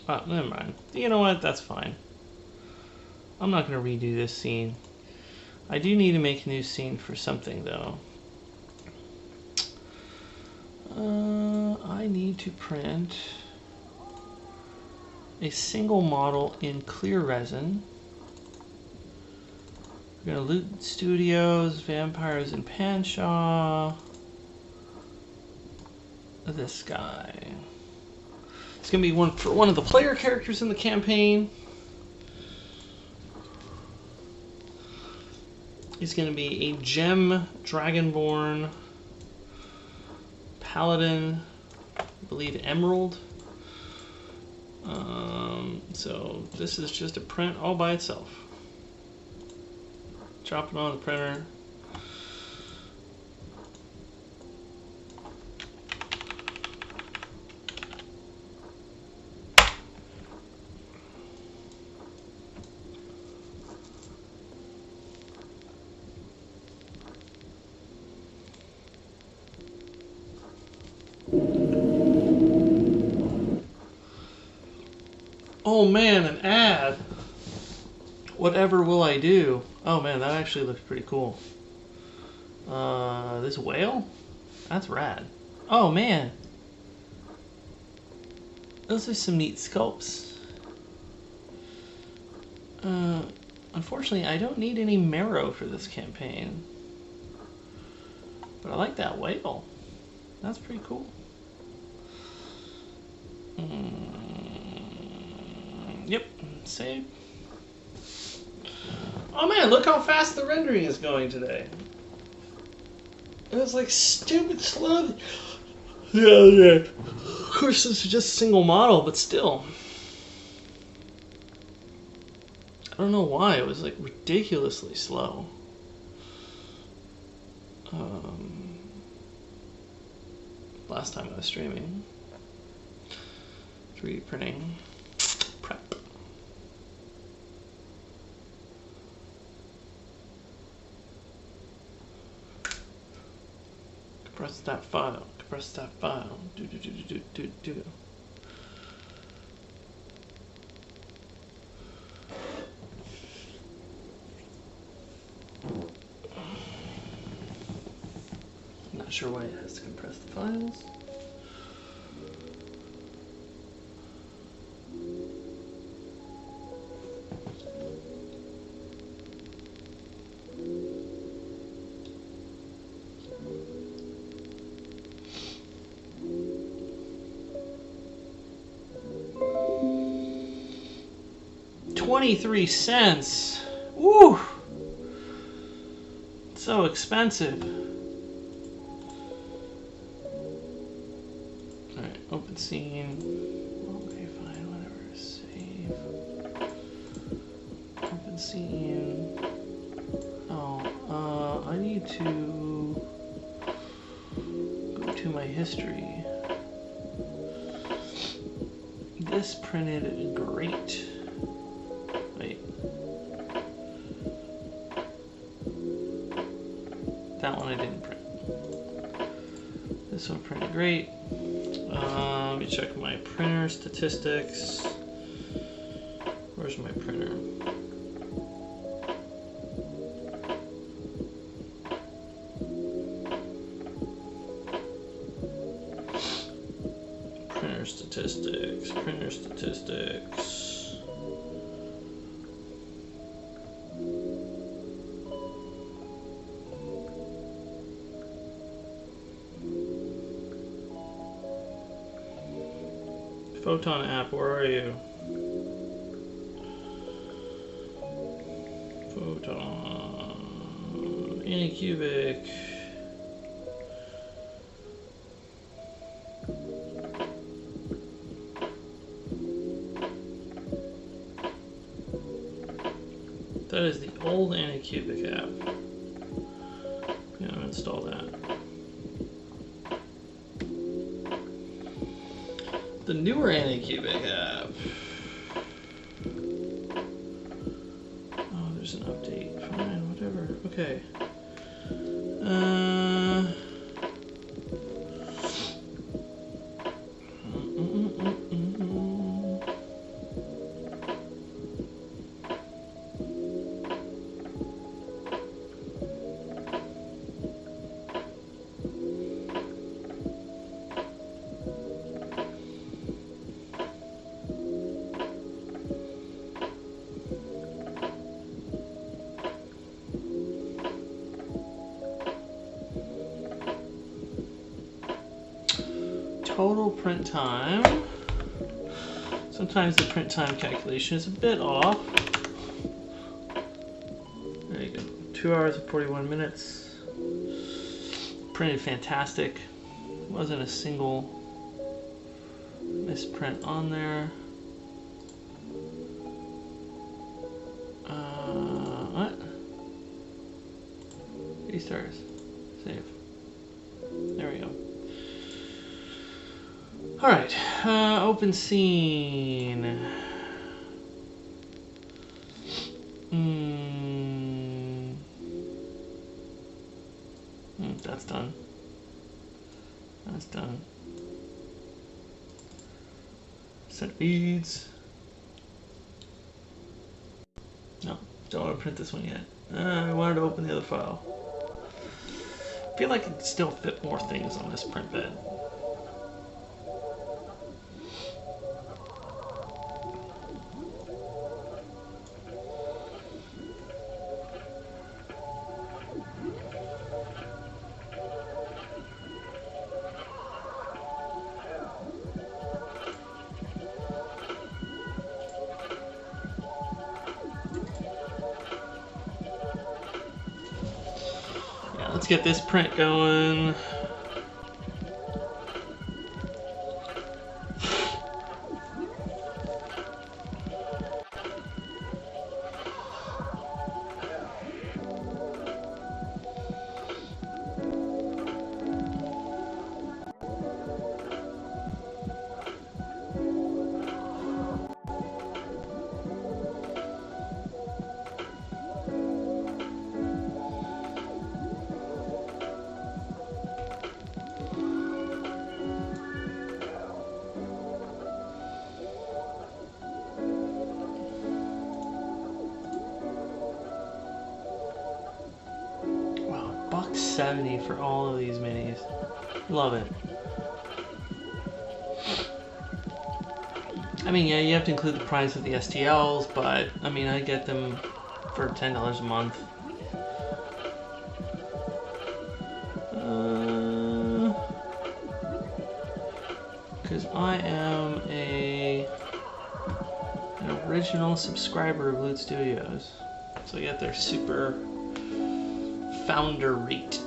Oh, never mind. You know what? That's fine. I'm not going to redo this scene. I do need to make a new scene for something, though. I need to print a single model in clear resin. We're going to loot studios, vampires, and Panshaw. This guy. It's going to be one for one of the player characters in the campaign. He's going to be a gem dragonborn paladin, I believe emerald. So this is just a print all by itself. Drop it on the printer. Oh man, an ad. Whatever will I do? Oh man, that actually looks pretty cool. This whale? That's rad. Oh man. Those are some neat sculpts. Unfortunately, I don't need any marrow for this campaign. But I like that whale. That's pretty cool. Yep, save. Oh man, look how fast the rendering is going today. It was like stupid slow. Yeah. Of course, this is just a single model, but still. I don't know why, it was like ridiculously slow. Last time I was streaming. 3D printing prep. Compress that file. Compress that file. Do. Not sure why it has to compress the files. $0.23. Woo! So expensive. Alright, open scene. Okay, fine, whatever. Save. Open scene. Oh, I need to go to my history. This printed great. Wait. That one I didn't print. This one printed great. Let me check my printer statistics. Where's my printer? Printer statistics, printer statistics. Photon app, where are you? Photon, Anycubic. That is the old Anycubic app. Yeah, I'm gonna install that. The newer Anycubic app. Oh, there's an update. Fine, whatever. Okay. Total print time. Sometimes the print time calculation is a bit off. There you go. 2 hours and 41 minutes. Printed fantastic. Wasn't a single misprint on there. What? 80 stars. Save. There we go. Alright, open scene. That's done. That's done. Set feeds. No, don't want to print this one yet. I wanted to open the other file. I feel like I could still fit more things on this print bed. Yeah, let's get this print going. $1.70 for all of these minis. Love it. I mean, yeah, you have to include the price of the STLs, but I mean, I get them for $10 a month. Because I am an original subscriber of Loot Studios, so I get their super founder rate.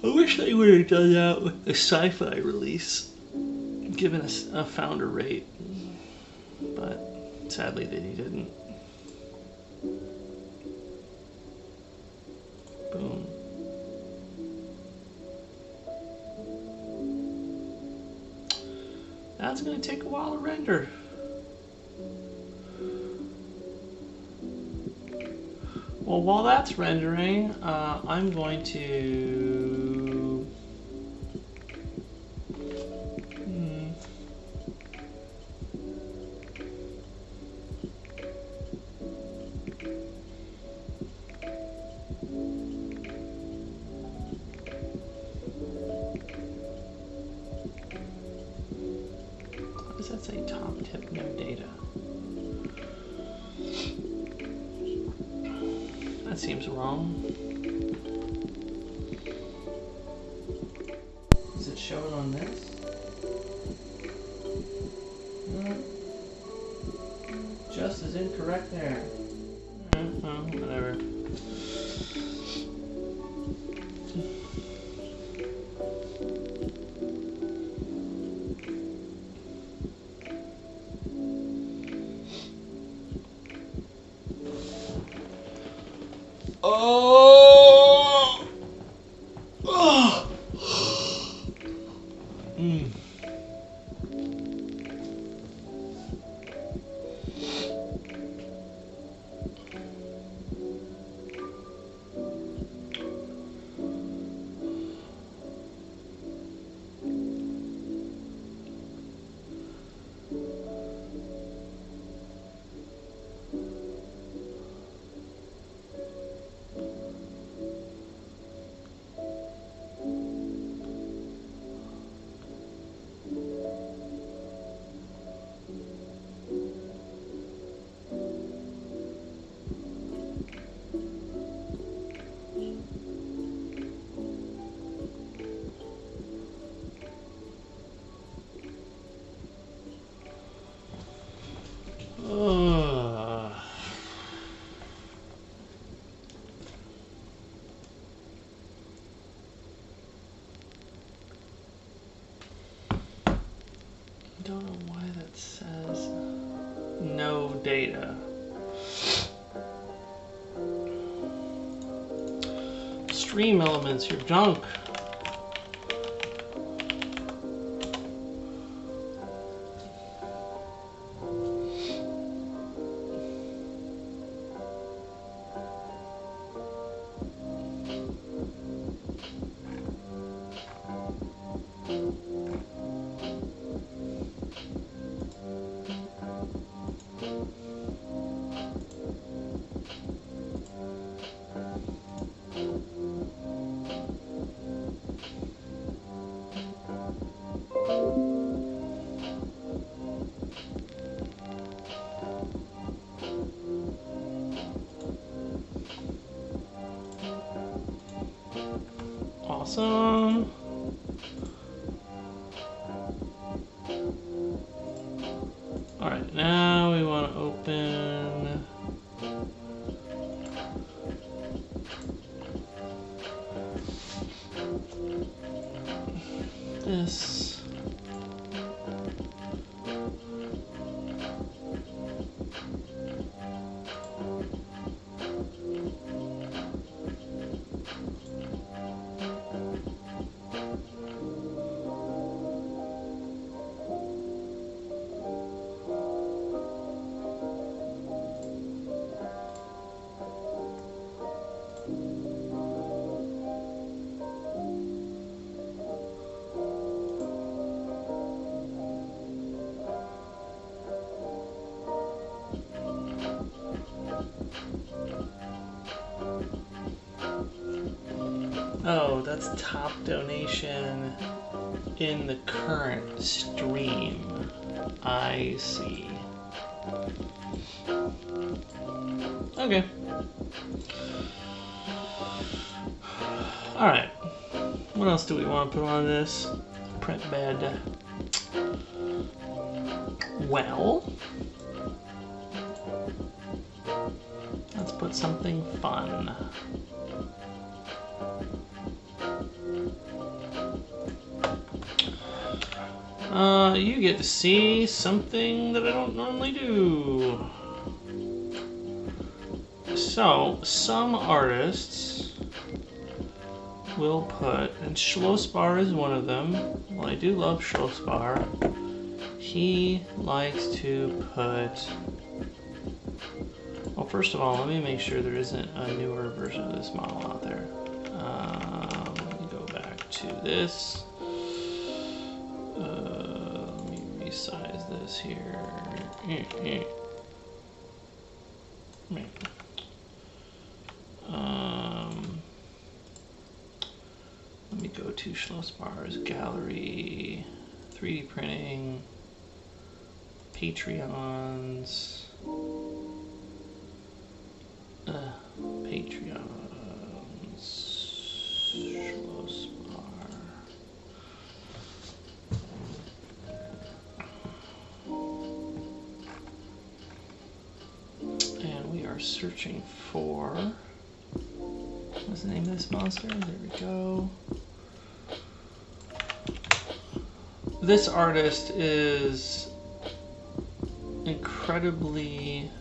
I wish they would have done that with the sci-fi release, given us a founder rate, but sadly they didn't. Boom. That's going to take a while to render. Well, while that's rendering, I'm going to... What does that say? Top tip, no data. That seems wrong. Is it showing on this? No. Just as incorrect there. Oh, whatever. Oh! Oh! I don't know why that says no data. Stream elements, your junk. Awesome. All right, now now we want to open this. Oh, that's top donation in the current stream. I see. Okay. Alright. What else do we want to put on this print bed? Well, let's put something fun. You get to see something that I don't normally do. So, some artists will put, and Schlossbar is one of them. Well, I do love Schlossbar. He likes to put... Well, first of all, let me make sure there isn't a newer version of this model out there. Let me go back to this. Let me resize this here. Let me go to Schlossbar's gallery, 3D printing, Patreons, Schlossbar. And we are searching for, what's the name of this monster? There we go. This artist is incredibly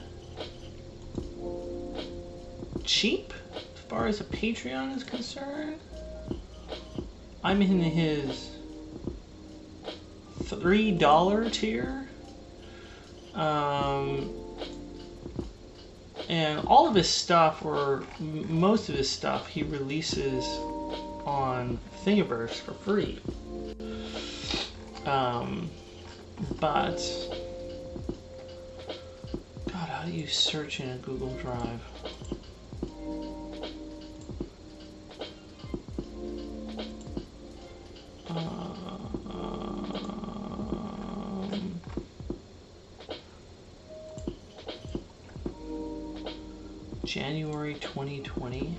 cheap as far as a Patreon is concerned. I'm in his $3 tier. And all of his stuff, or most of his stuff, he releases on Thingiverse for free. But, God, how do you search in a Google Drive? January 2020.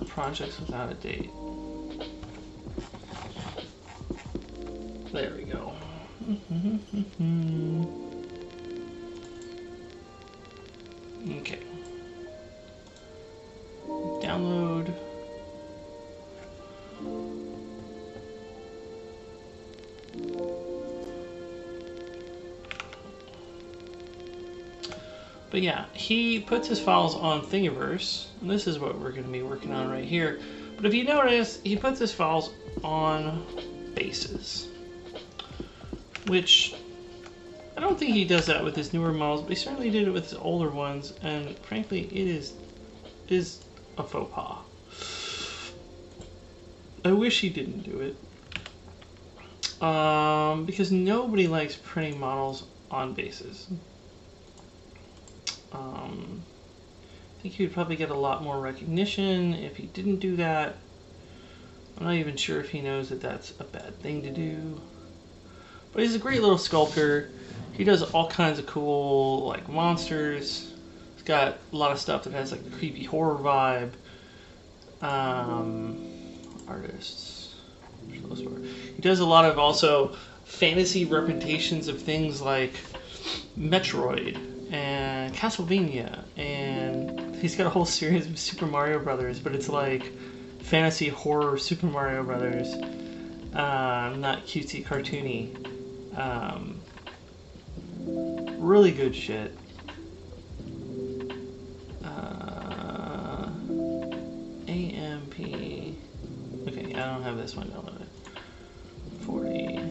Projects without a date. There we go. Okay. Download. But yeah, he puts his files on Thingiverse, and this is what we're going to be working on right here. But if you notice, he puts his files on bases, which I don't think he does that with his newer models, but he certainly did it with his older ones, and frankly, it is a faux pas. I wish he didn't do it, because nobody likes printing models on bases. I think he would probably get a lot more recognition if he didn't do that. I'm not even sure if he knows that that's a bad thing to do. But he's a great little sculptor. He does all kinds of cool, like, monsters. He's got a lot of stuff that has, like, the creepy horror vibe. Our artists. He does a lot of also fantasy representations of things like Metroid and Castlevania, and he's got a whole series of Super Mario Brothers, but it's like fantasy horror Super Mario Brothers, not cutesy cartoony. Really good shit. AMP. Okay, I don't have this one downloaded. 40.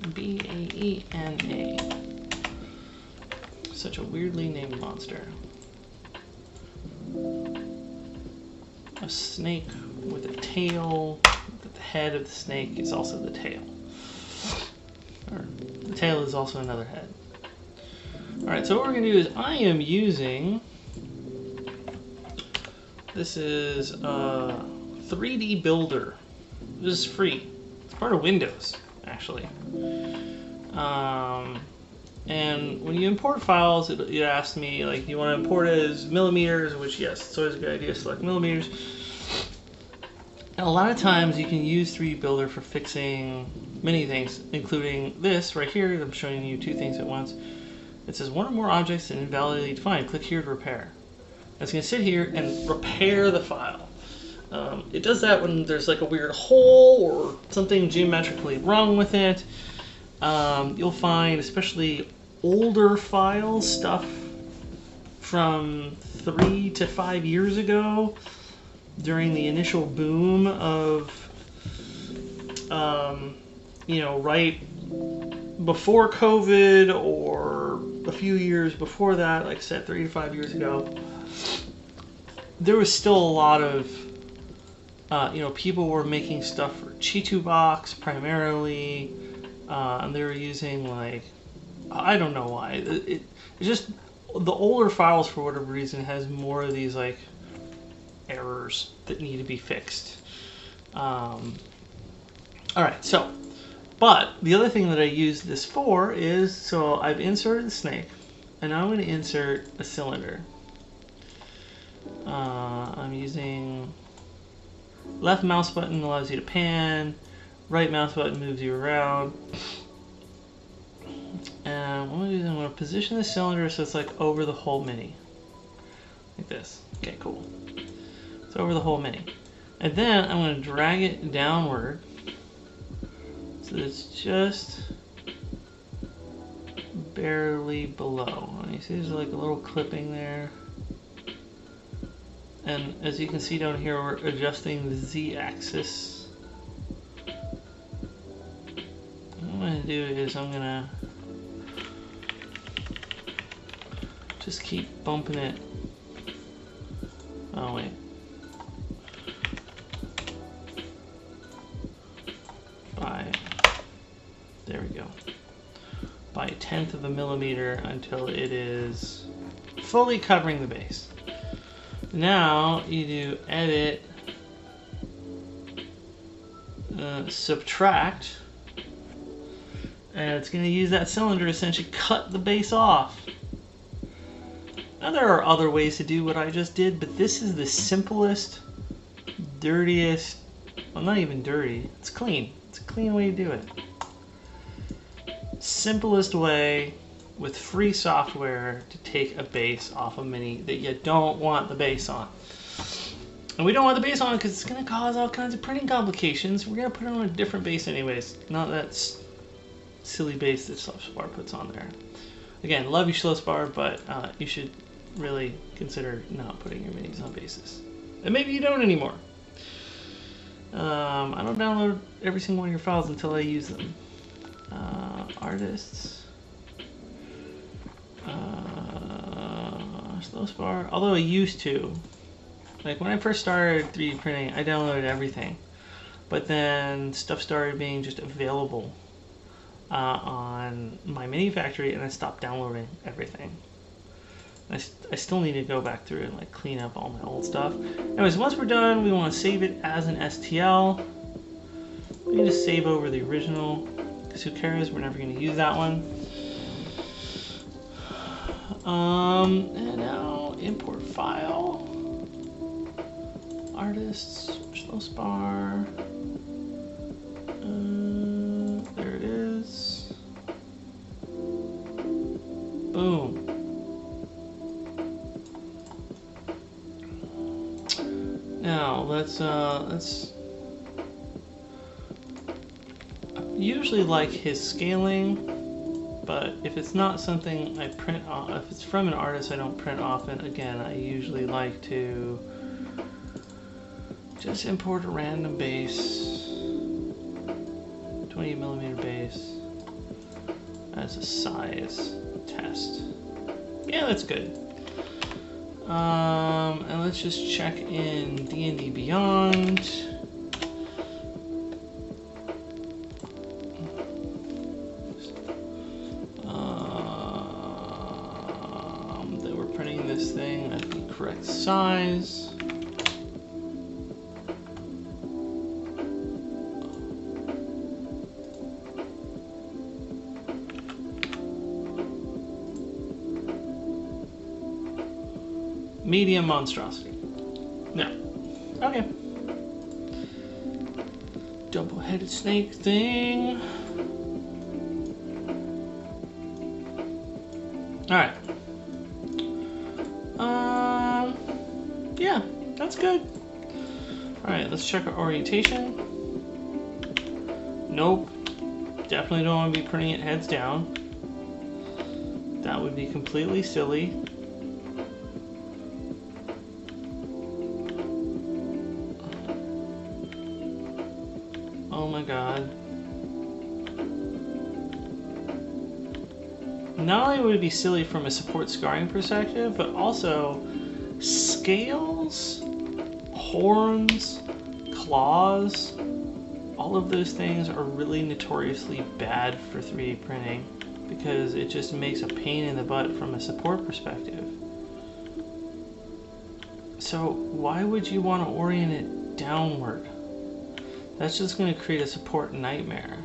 BAENA. Such a weirdly named monster. A snake with a tail. The head of the snake is also the tail. Or the tail is also another head. Alright, so what we're going to do is I am using... This is a 3D Builder. This is free. It's part of Windows, actually. And when you import files, it asks me, like, you want to import it as millimeters, which, yes, it's always a good idea to select millimeters. And a lot of times you can use 3D Builder for fixing many things, including this right here. I'm showing you two things at once. It says one or more objects are invalidly defined. Click here to repair. It's going to sit here and repair the file. It does that when there's like a weird hole or something geometrically wrong with it. You'll find, especially older files, stuff from 3 to 5 years ago, during the initial boom of, right before COVID or a few years before that, like I said, 3 to 5 years ago, there was still a lot of, people were making stuff for Chitubox primarily, and they were using, like, I don't know why. It's just, the older files, for whatever reason, has more of these, like, errors that need to be fixed. Alright, so, but the other thing that I use this for is, so I've inserted the snake, and now I'm going to insert a cylinder. I'm using left mouse button allows you to pan, right mouse button moves you around. And what I'm going to do is I'm going to position the cylinder so it's like over the whole mini. Like this. Okay, cool. It's over the whole mini. And then I'm going to drag it downward so that it's just barely below. And you see there's like a little clipping there. And as you can see down here, we're adjusting the Z-axis. What I'm going to do is I'm going to just keep bumping it. Oh, wait. There we go. By 1/10 of a millimeter until it is fully covering the base. Now you do edit, subtract, and it's going to use that cylinder to essentially cut the base off. Now there are other ways to do what I just did, but this is the simplest, dirtiest, well, not even dirty, it's clean. It's a clean way to do it. Simplest way with free software to take a base off a mini that you don't want the base on. And we don't want the base on because it's going to cause all kinds of printing complications. We're going to put it on a different base anyways, not that silly base that Saltspar puts on there. Again, love you, Saltspar, but you should really consider not putting your minis on bases. And maybe you don't anymore. I don't download every single one of your files until I use them. Artists. Saltspar, although I used to. Like when I first started 3D printing, I downloaded everything. But then stuff started being just available on my mini factory, and I stopped downloading everything. I still need to go back through and like clean up all my old stuff. Anyways, once we're done, we want to save it as an STL. We can just save over the original, because who cares? We're never going to use that one. And now import file. artists, slow spar. There it is. Boom. Now let's I usually like his scaling, but if it's not something I print off, if it's from an artist I don't print often, again, I usually like to just import a random base, 20mm base, as a size test. Yeah, that's good. And let's just check in D&D Beyond. That we're printing this thing at the correct size. Medium monstrosity. No. Okay. Double-headed snake thing. Alright. Yeah, that's good. Alright, let's check our orientation. Nope. Definitely don't want to be printing it heads down. That would be completely silly. Oh my god. Not only would it be silly from a support scarring perspective, but also scales, horns, claws, all of those things are really notoriously bad for 3D printing because it just makes a pain in the butt from a support perspective. So why would you want to orient it downward? That's just going to create a support nightmare.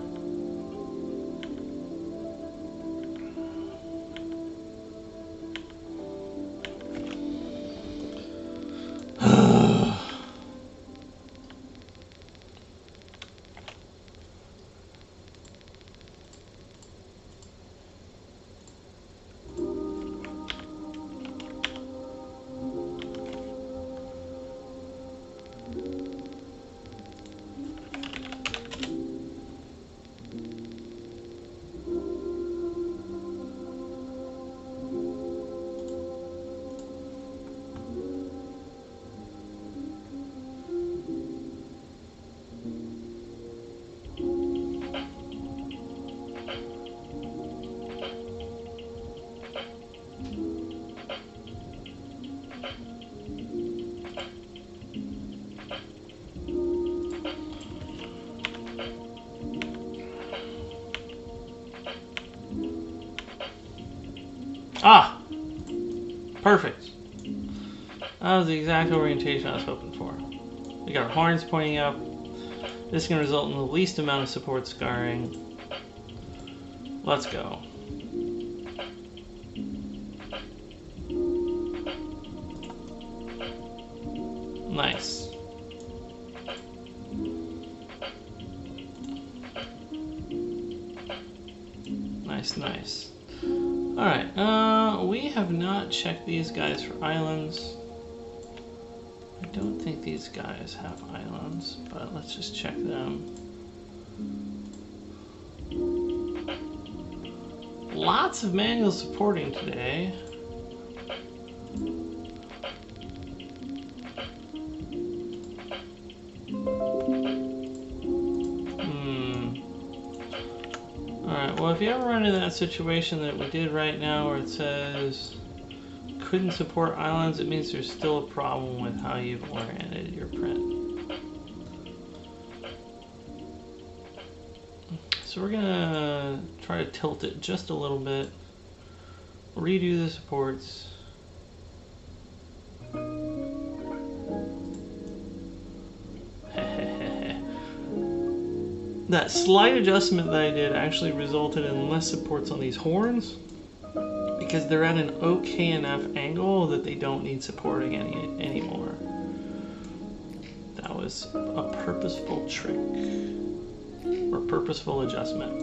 Ah! Perfect. That was the exact orientation I was hoping for. We got our horns pointing up. This is going to result in the least amount of support scarring. Let's go. Nice. Nice, nice. Alright, we have not checked these guys for islands. I don't think these guys have islands, but let's just check them. Lots of manual supporting today. Alright, well if you ever run into that situation that we did right now where it says couldn't support islands, it means there's still a problem with how you've oriented your print. So we're gonna try to tilt it just a little bit, redo the supports. That slight adjustment that I did actually resulted in less supports on these horns because they're at an okay enough angle that they don't need supporting anymore. was a purposeful trick or purposeful adjustment.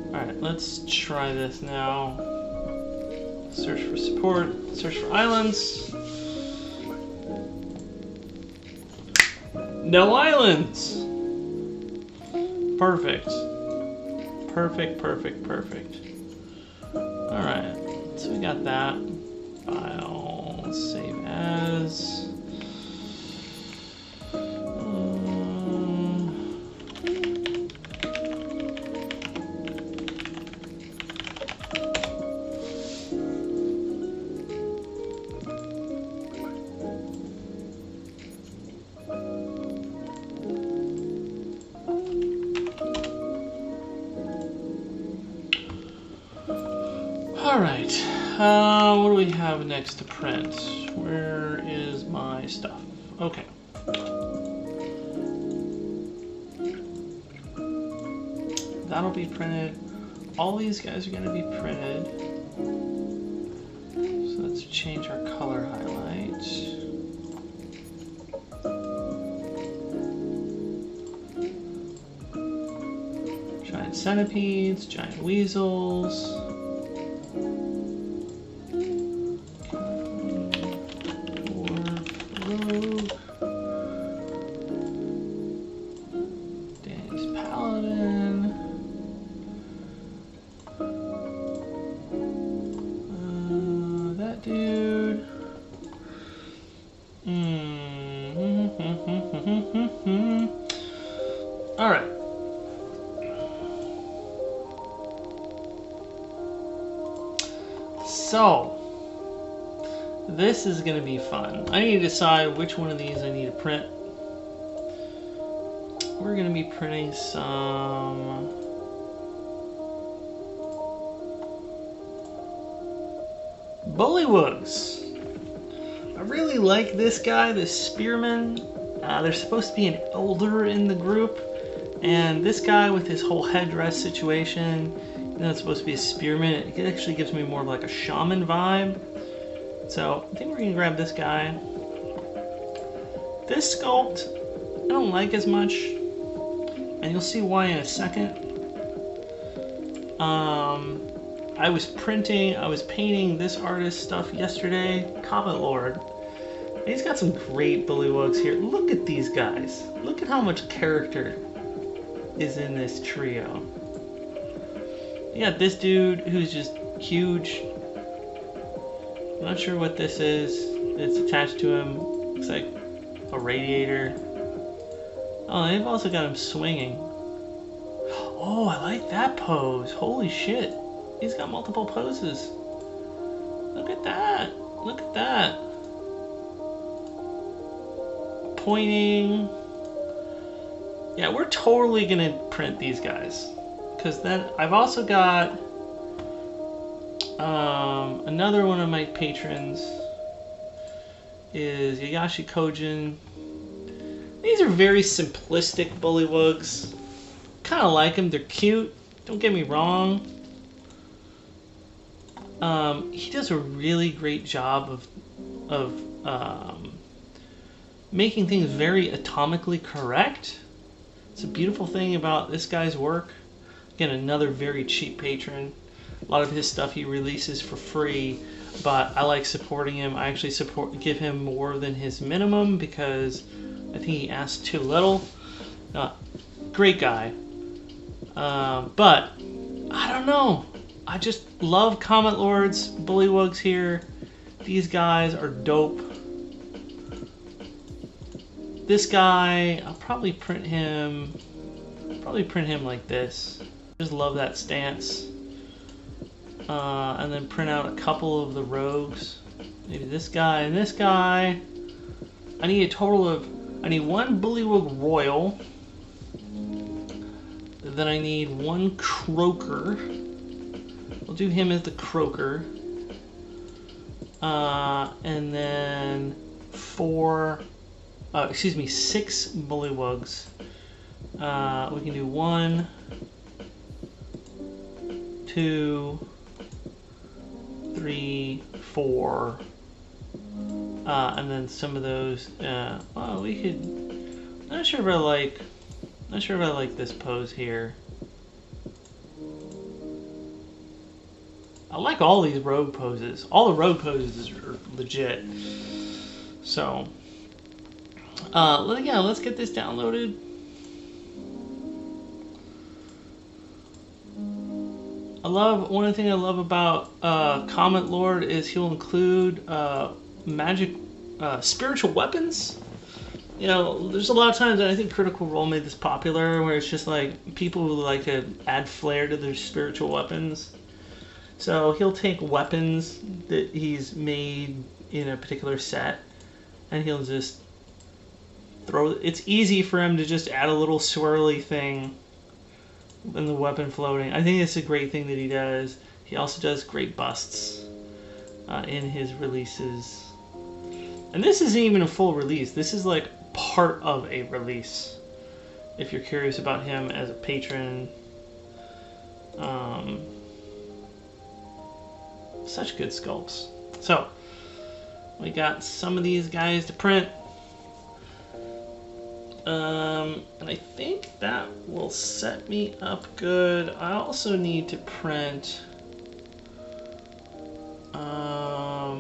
Alright, let's try this now. Search for support, search for islands. No islands! Perfect. Perfect, perfect, perfect. Alright, so we got that. File, save as. Alright, what do we have next to print? Where is my stuff? Okay. That'll be printed. All these guys are going to be printed. So let's change our color highlight. Giant centipedes, giant weasels. Dude. All right. So, this is going to be fun. I need to decide which one of these I need to print. We're going to be printing some bullywugs. I really like this guy, this spearman. There's supposed to be an elder in the group, and this guy with his whole headdress situation, you know, it's supposed to be a spearman. It actually gives me more of like a shaman vibe. So I think we're gonna grab this guy. This sculpt, I don't like as much, and you'll see why in a second. I was painting this artist stuff yesterday, Comet Lord. And he's got some great bullywugs here. Look at these guys. Look at how much character is in this trio. You got this dude who's just huge. I'm not sure what this is. It's attached to him. Looks like a radiator. Oh, they've also got him swinging. Oh, I like that pose. Holy shit. He's got multiple poses. Look at that. Look at that. Pointing. Yeah, we're totally gonna print these guys. Because then I've also got another one of my patrons is Yayashi Kojin. These are very simplistic bullywugs. Kind of like them. They're cute. Don't get me wrong. He does a really great job of making things very atomically correct. It's a beautiful thing about this guy's work. Again, another very cheap patron. A lot of his stuff he releases for free, but I like supporting him. I actually give him more than his minimum because I think he asked too little. Great guy. But I don't know. I just love Comet Lord's bullywugs here. These guys are dope. This guy, I'll probably print him like this. Just love that stance. And then print out a couple of the rogues. Maybe this guy and this guy. I need one bullywug royal. Then I need one croaker. We'll do him as the croaker. And then 6 bullywugs. We can do 1, 2, 3, 4. And then some of those, Not sure if I like this pose here. I like all these rogue poses. All the rogue poses are legit. So, yeah, let's get this downloaded. One of the things I love about Comment Lord is he'll include magic, spiritual weapons. You know, there's a lot of times, and I think Critical Role made this popular, where it's just like people who like to add flair to their spiritual weapons. So he'll take weapons that he's made in a particular set, and he'll just throw. It's easy for him to just add a little swirly thing in the weapon floating. I think it's a great thing that he does. He also does great busts in his releases. And this isn't even a full release. This is like part of a release. If you're curious about him as a patron. Such good sculpts. So, we got some of these guys to print. And I think that will set me up good. I also need to print I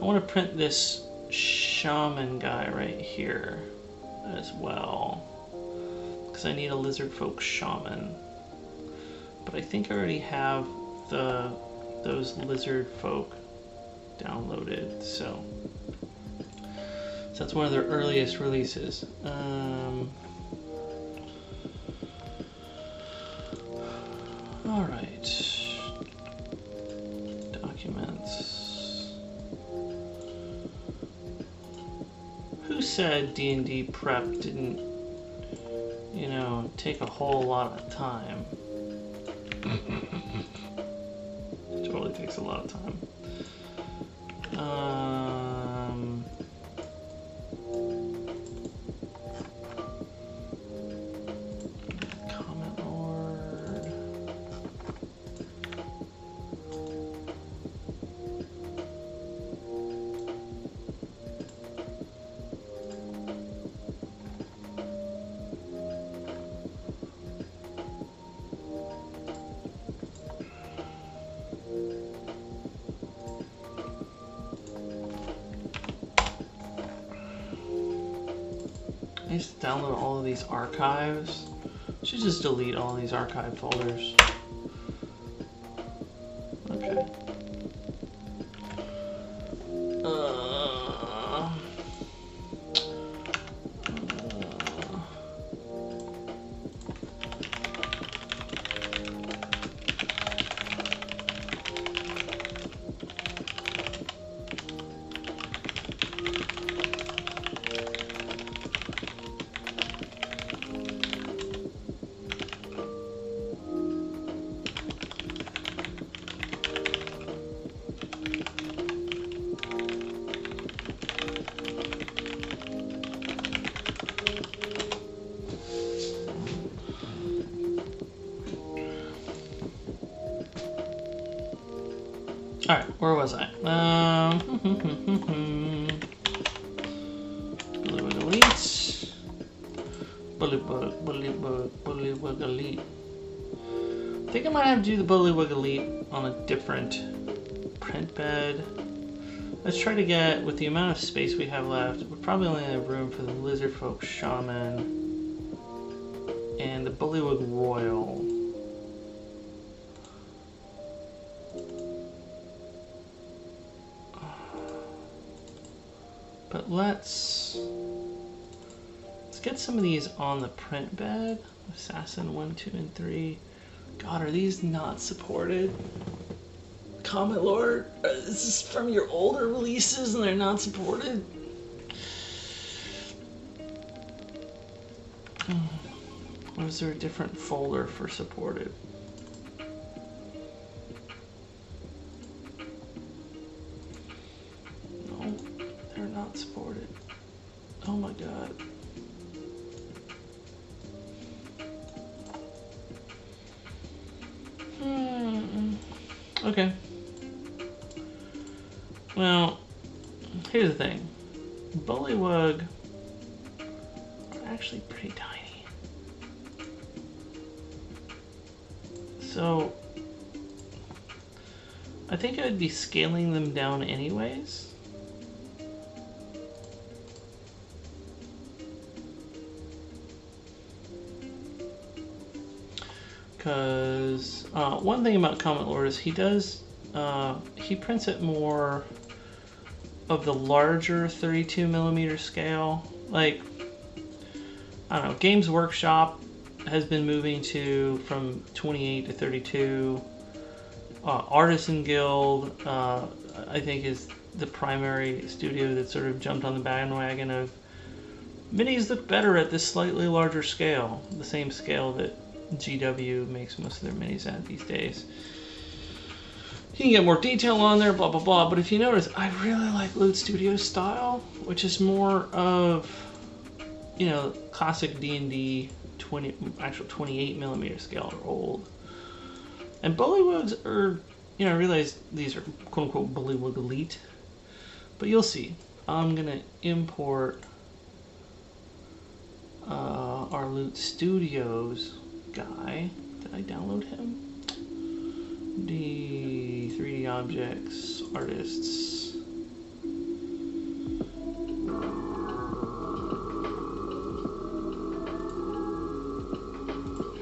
want to print this shaman guy right here as well, because I need a lizard folk shaman. But I think I already have those lizard folk downloaded, so that's one of their earliest releases. All right, documents. Who said D&D prep didn't, you know, take a whole lot of time? It totally takes a lot of time. Comment Lord. I used to download all of these archives. Should just delete all these archive folders. Okay. Alright, where was I? Bullywug Elite. I think I might have to do the Bullywug Elite on a different print bed. Let's try to get, with the amount of space we have left, we probably only have room for the Lizard Folk Shaman and the Bullywug Royal. But let's get some of these on the print bed. Assassin 1, 2, and 3. God, are these not supported? Comment Lord, this is from your older releases and they're not supported? Or is there a different folder for supported? No, they're not supported. Oh my god. Okay. Well, here's the thing. Bullywug actually pretty tiny. So I think I would be scaling them down anyways. Because one thing about Comet Lord is he prints at more of the larger 32mm scale. Like, I don't know, Games Workshop has been moving from 28 to 32. Artisan Guild, I think, is the primary studio that sort of jumped on the bandwagon of minis look better at this slightly larger scale, the same scale that GW makes most of their minis at these days. You can get more detail on there, blah, blah, blah. But if you notice, I really like Loot Studio's style, which is more of, you know, classic D&D 28mm scale or old. And Bullywugs are, you know, I realize these are quote-unquote Bullywug Elite. But you'll see. I'm going to import our Loot Studios guy. Did I download him? The 3D objects, artists.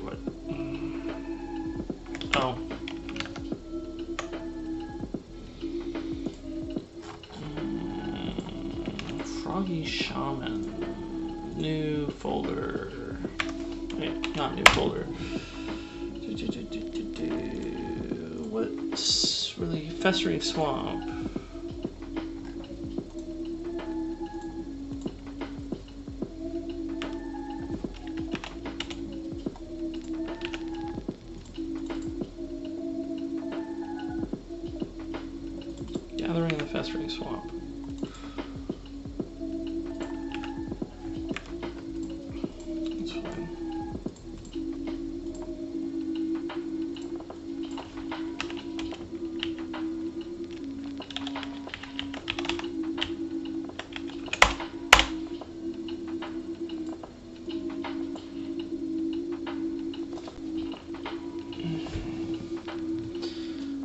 What? Oh. Froggy Shaman. New folder. Wait, not new folder. What's really Festering Swamp? Gathering in the Festering Swamp. That's fine.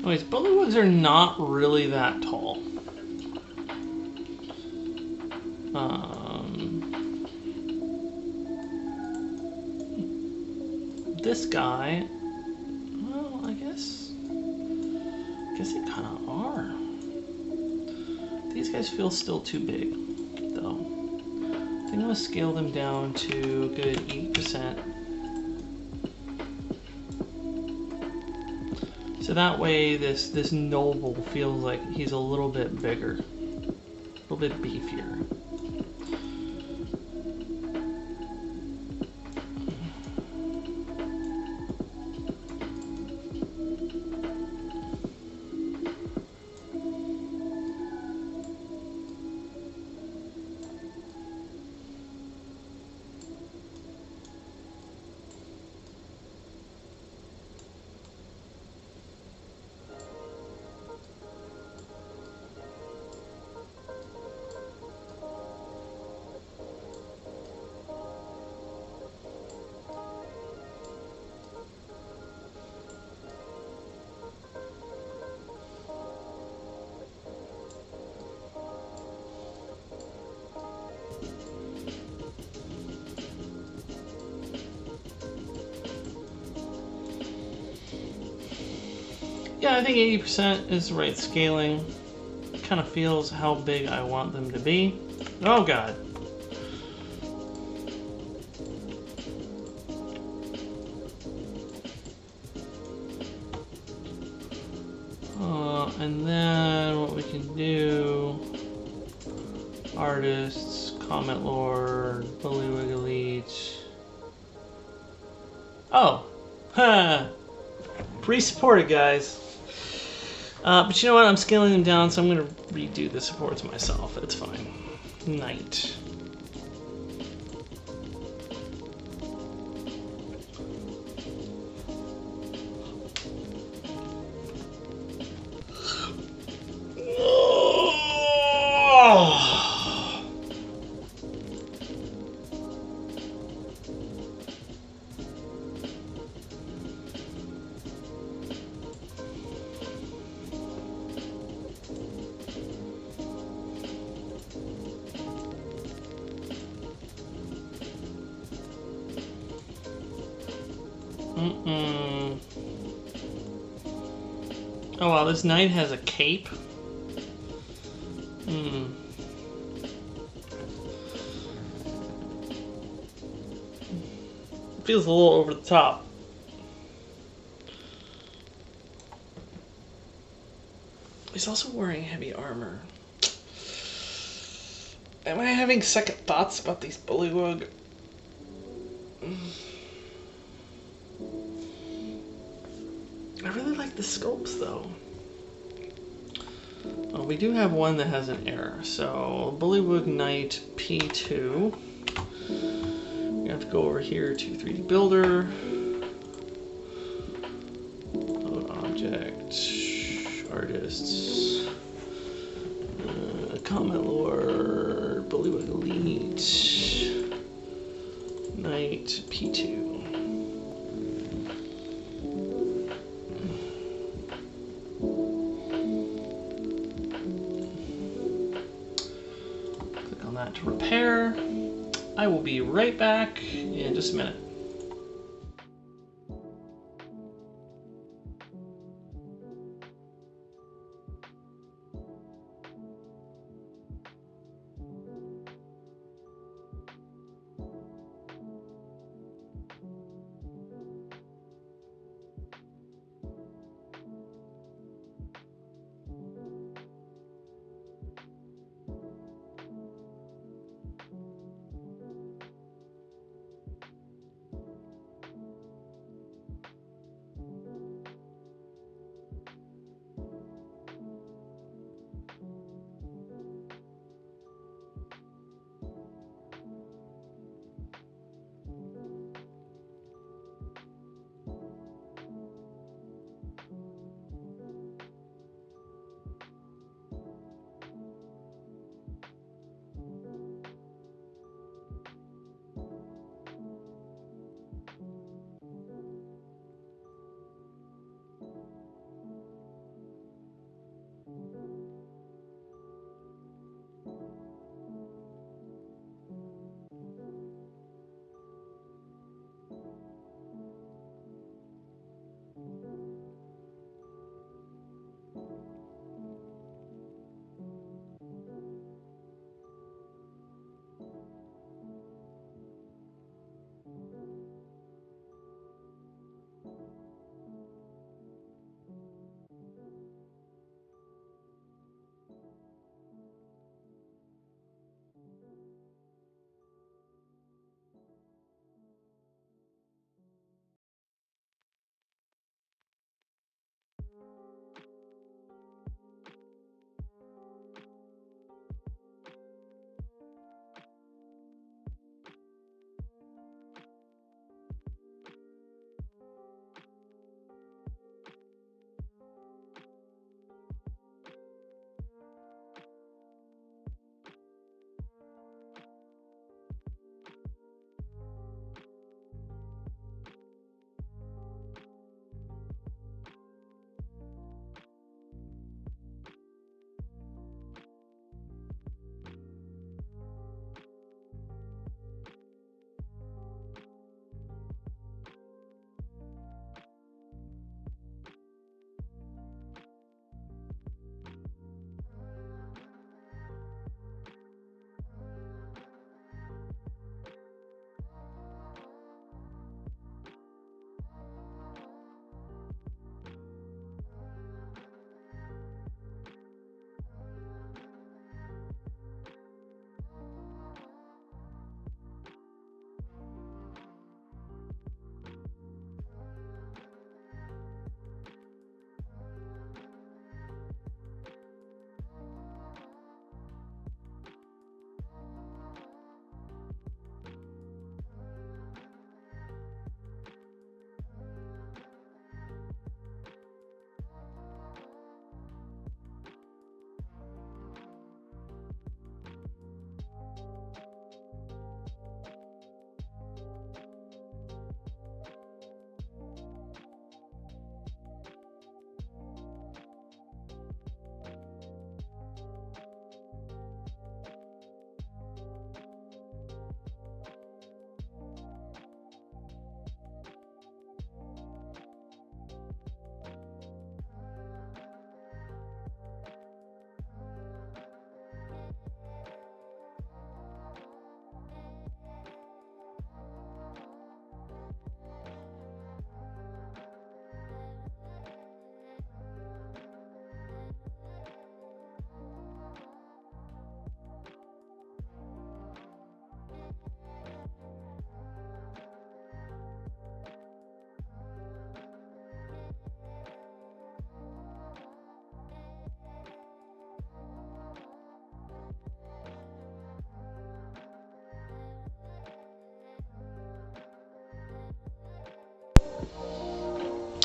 Anyways, Bullywugs are not really that tall. This guy, well, I guess they kind of are. These guys feel still too big, though. I think I'm gonna scale them down to a good 80%. So that way this noble feels like he's a little bit bigger, a little bit beefier. Yeah, I think 80% is the right scaling. Kind of feels how big I want them to be. Oh god. And then what we can do, artists, Comet Lord, Bullywug Elite. Oh, ha! Pre-supported, guys. But you know what? I'm scaling them down, so I'm going to redo the supports myself. It's fine. Knight. Mm-mm. Oh wow, this knight has a cape. Hmm. Feels a little over the top. He's also wearing heavy armor. Am I having second thoughts about these bullywug? I really like the sculpts though. Well, we do have one that has an error. So Bullywug Knight P2. We have to go over here to 3D Builder. Load object. Artists. Comment Lord. Bullywug Elite. Knight P2. That to repair. I will be right back in just a minute.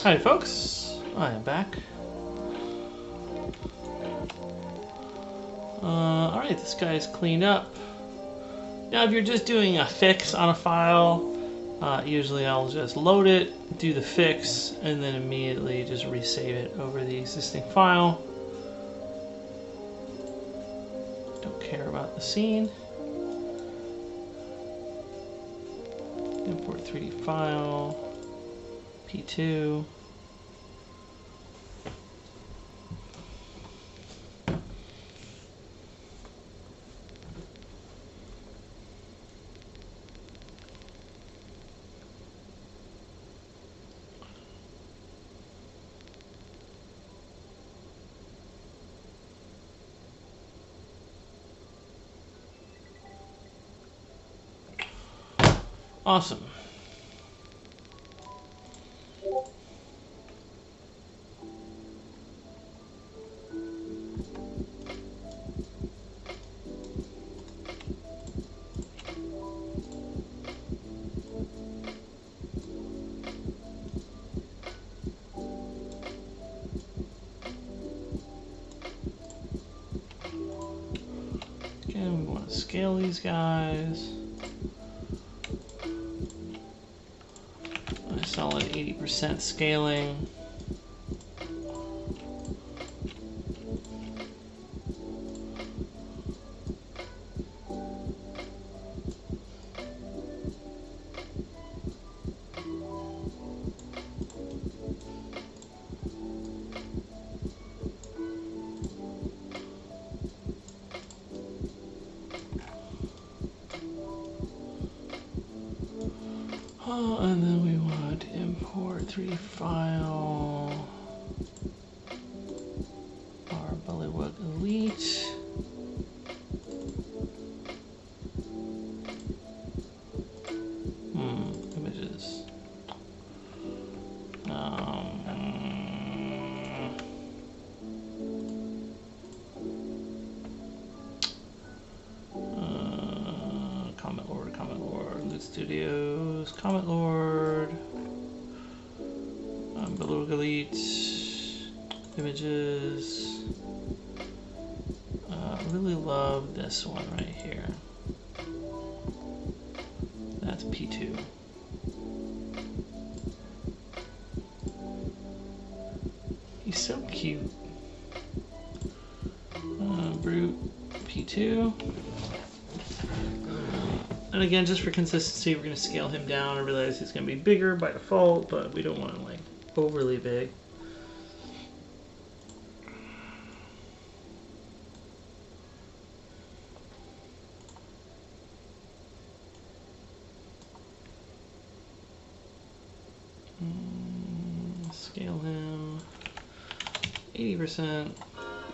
Hi folks, I am back. Alright, this guy is cleaned up. Now if you're just doing a fix on a file, usually I'll just load it, do the fix, and then immediately just resave it over the existing file. Don't care about the scene. Import 3D file, P2. Awesome. Again, we want to scale these guys. A solid 80% scaling. And then we want to import 3D file, our Bollywood Elite. Images. Comment Lord, Loot Studios, Comment Lord, Bollywood Elite, images. I really love this one right here. That's P2. He's so cute. Brute P2. And again, just for consistency, we're going to scale him down. I realize he's going to be bigger by default, but we don't want him like overly big. Scale him 80%.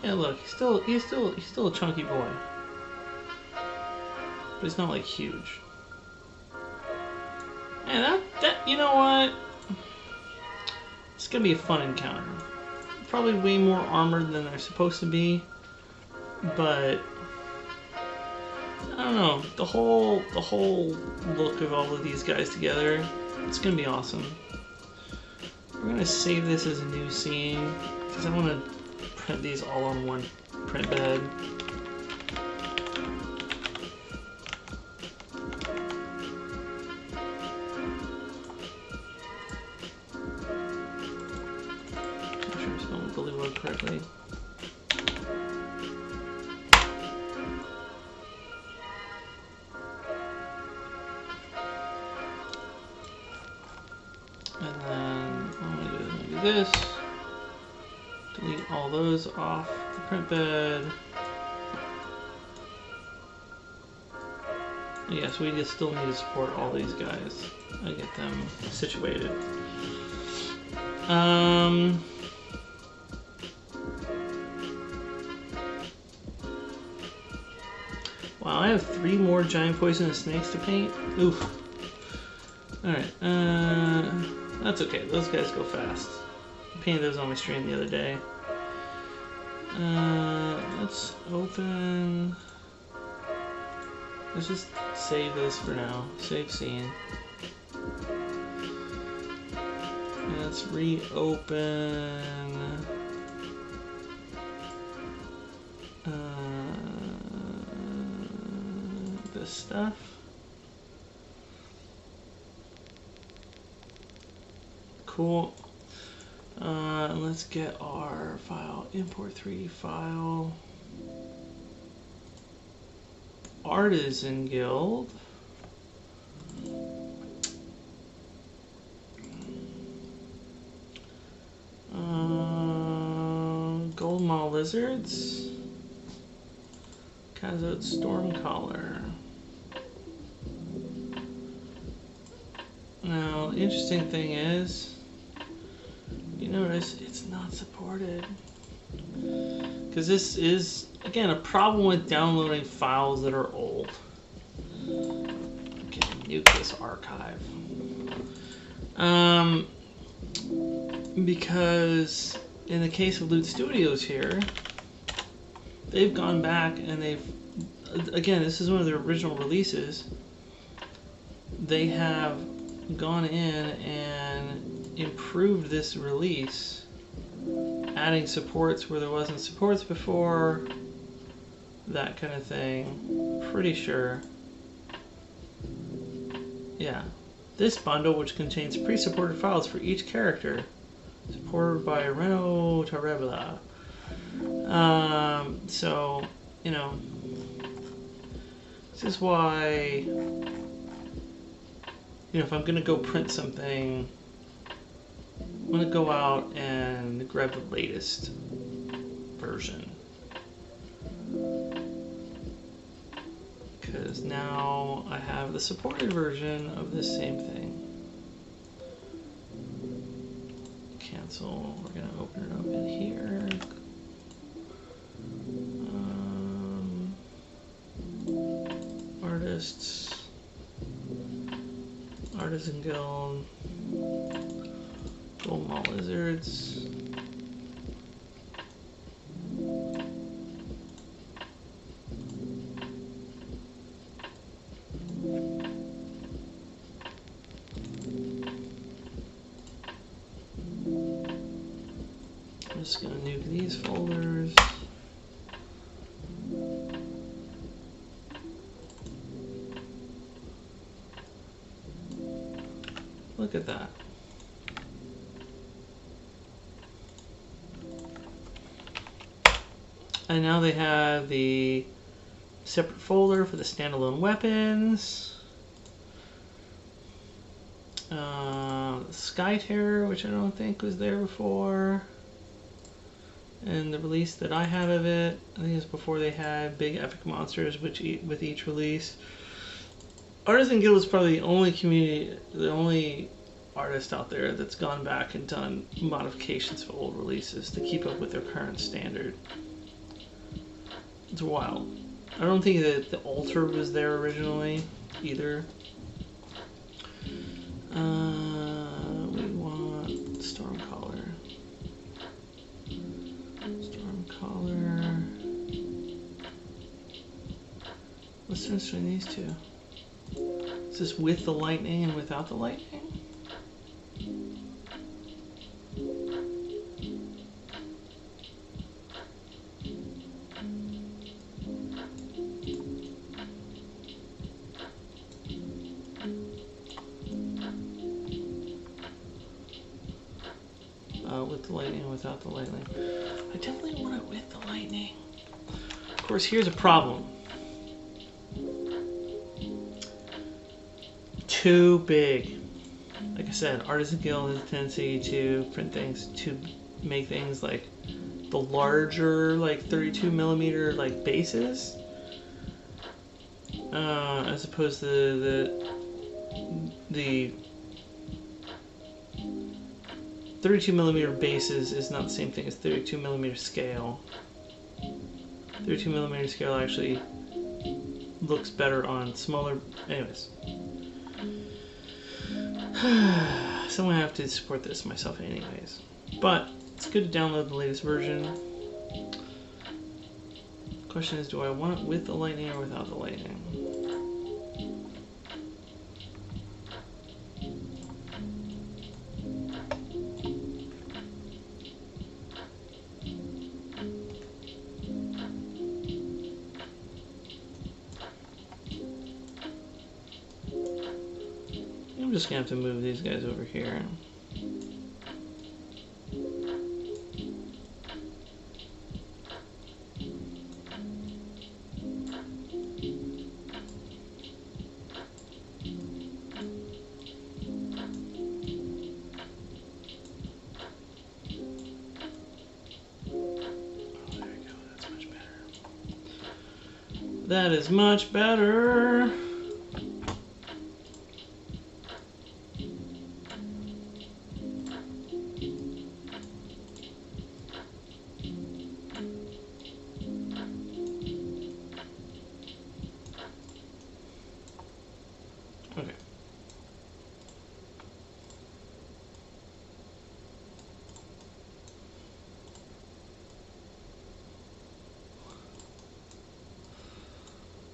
Yeah, look, he's still a chunky boy. But it's not like huge. And that you know what? It's gonna be a fun encounter. Probably way more armored than they're supposed to be, but I don't know. The whole look of all of these guys together, it's gonna be awesome. We're gonna save this as a new scene because I want to print these all on one print bed. Correctly. And then I'm gonna do this. Delete all those off the print bed. Yes, we just still need to support all these guys and get them situated. Wow, I have 3 more giant poisonous snakes to paint. Oof. Alright, that's okay. Those guys go fast. I painted those on my stream the other day. Let's open... Let's just save this for now. Save scene. Let's reopen this stuff. Cool. Let's get our file, import 3D file, Artisan Guild. Gold Maw Lizards, Kazot Stormcaller. Now, the interesting thing is, you notice it's not supported. Because this is, again, a problem with downloading files that are old. Okay, nuke this archive. Because in the case of Loot Studios here, they've gone back and they've, again, this is one of their original releases, they have gone in and improved this release, adding supports where there wasn't supports before, that kind of thing. Pretty sure. Yeah. This bundle, which contains pre-supported files for each character, supported by Reno Tarebla. So, you know, this is why, you know, if I'm going to go print something, I'm going to go out and grab the latest version. Because now I have the supported version of this same thing. Cancel. We're going to open it up in here. Artists. Artisan Guild. Gold Maw Lizards. I'm just going to nuke these folders. Look at that. And now they have the separate folder for the standalone weapons. Sky Terror, which I don't think was there before. And the release that I have of it, I think it's before they had big epic monsters with each release. Artisan Guild is probably the only community, the only artist out there that's gone back and done modifications for old releases to keep up with their current standard. It's wild. I don't think that the altar was there originally either. We want Stormcaller. Stormcaller. What's the difference between these two? Is this with the lightning and without the lightning? With the lightning and without the lightning. I definitely want it with the lightning. Of course, here's a problem. Too big. Like I said, Artisan Guild has a tendency to print things, to make things like the larger, like 32mm like bases, as opposed to the 32mm bases is not the same thing as 32mm scale. 32mm scale actually looks better on smaller. Anyways. So I'm going to have to support this myself anyways. But it's good to download the latest version. The question is, do I want it with the lightning or without the lightning? I'm just gonna have to move these guys over here. That is much better. Okay.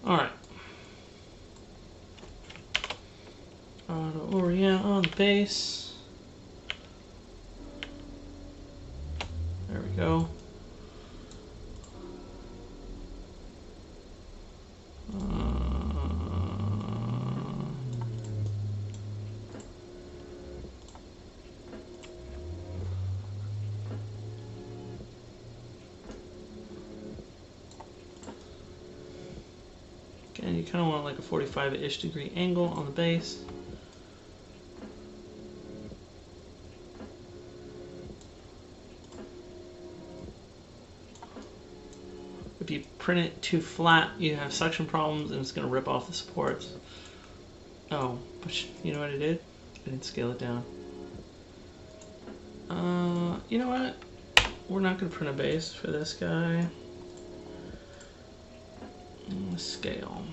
All right. Auto orient on the base. There we go. Again, you kind of want like a 45-ish degree angle on the base. If you print it too flat, you have suction problems and it's going to rip off the supports. Oh, but you know what I did? I didn't scale it down. You know what? We're not going to print a base for this guy. Scale.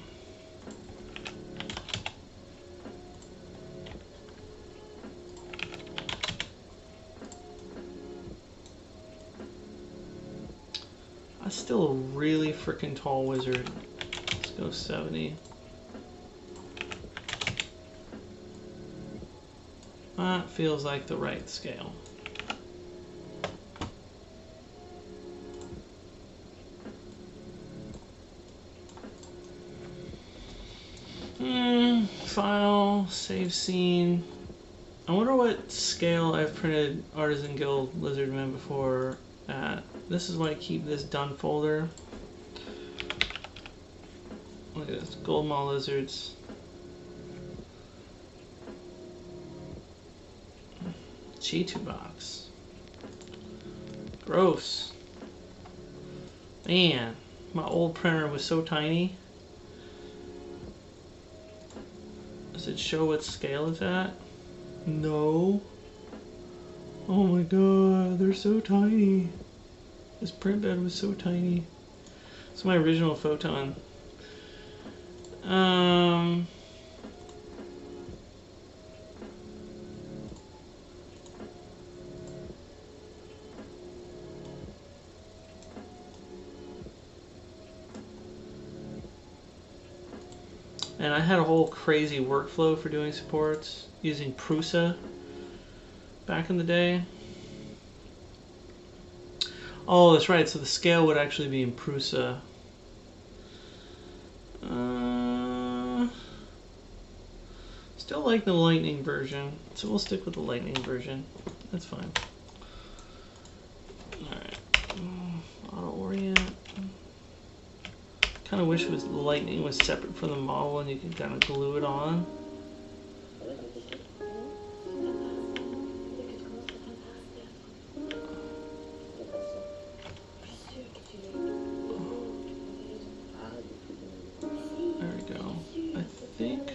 That's still a really freaking tall wizard. Let's go 70. That feels like the right scale. File, save scene. I wonder what scale I've printed Artisan Guild Lizardmen before at. This is why I keep this done folder. Look at this, gold maw lizards. G2 box. Gross. Man, my old printer was so tiny. Does it show what scale it's at? No. Oh my god, they're so tiny. This print bed was so tiny. It's my original photon. And I had a whole crazy workflow for doing supports using Prusa back in the day. Oh, that's right. So the scale would actually be in Prusa. Still like the Lightning version, so we'll stick with the Lightning version. That's fine. Alright. Auto orient. Kind of wish it was Lightning was separate from the model and you could kind of glue it on. There we go. I think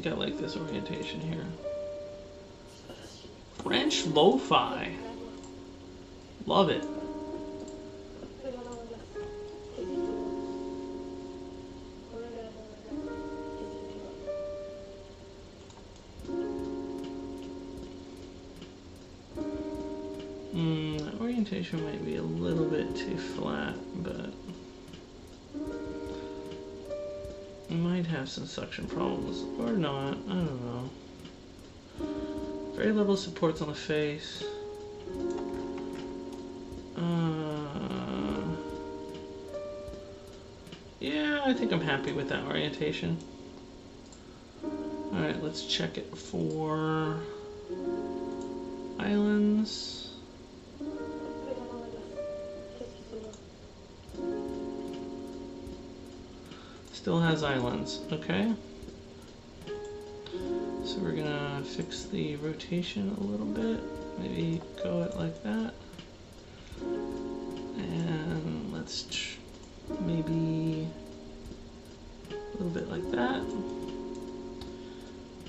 I like this orientation here. French lo-fi. Love it. That orientation might be a little bit too flat, but it might have some suction problems, or not, I don't know. Very little supports on the face. Yeah, I think I'm happy with that orientation. Alright, let's check it for islands. Still has islands, okay. So we're gonna fix the rotation a little bit. Maybe go it like that. And let's maybe a little bit like that.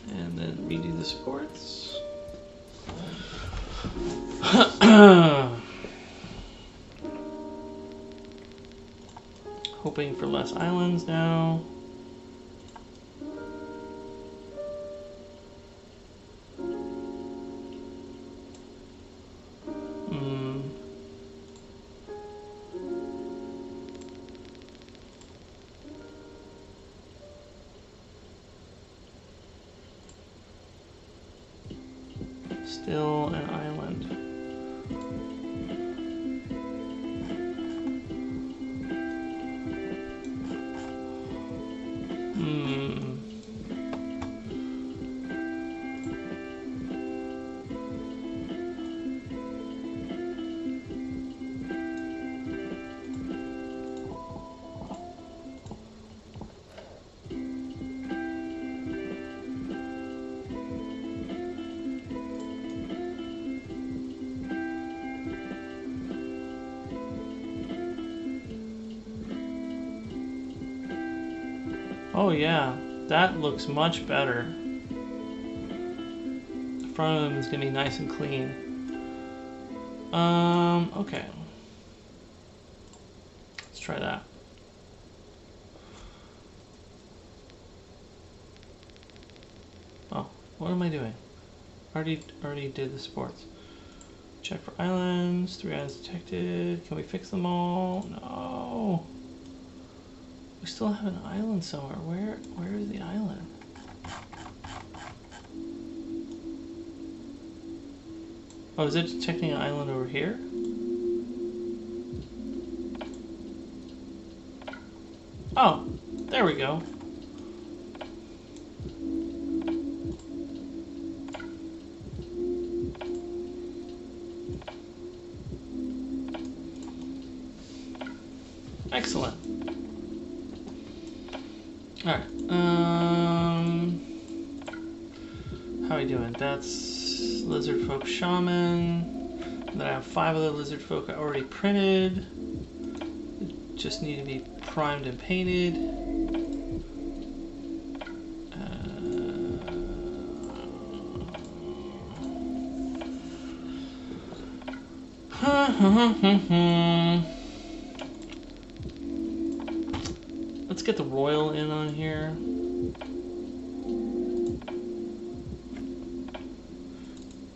And then redo the supports. Hoping for less islands now. Still an island. Oh yeah, that looks much better. The front of them is gonna be nice and clean. Okay. Let's try that. Oh, what am I doing? Already did the sports. Check for islands, 3 islands detected. Can we fix them all? No. We still have an island somewhere. Where is the island? Oh, is it detecting an island over here? Oh, there we go. Excellent. Alright, how are we doing? That's lizard folk shaman. And then I have 5 other lizard folk I already printed. Just need to be primed and painted. Let's get the royal in on here.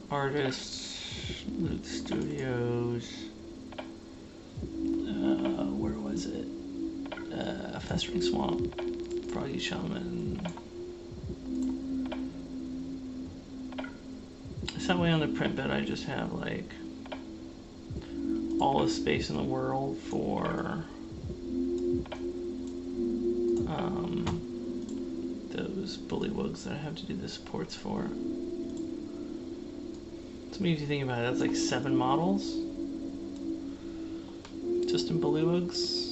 Artists, Loot Studios. Where was it? Festering Swamp, Froggy Shaman. It's that way on the print bed. I just have like all the space in the world for those bullywugs that I have to do the supports for. So maybe if you think about it, that's like 7 models just in bullywugs.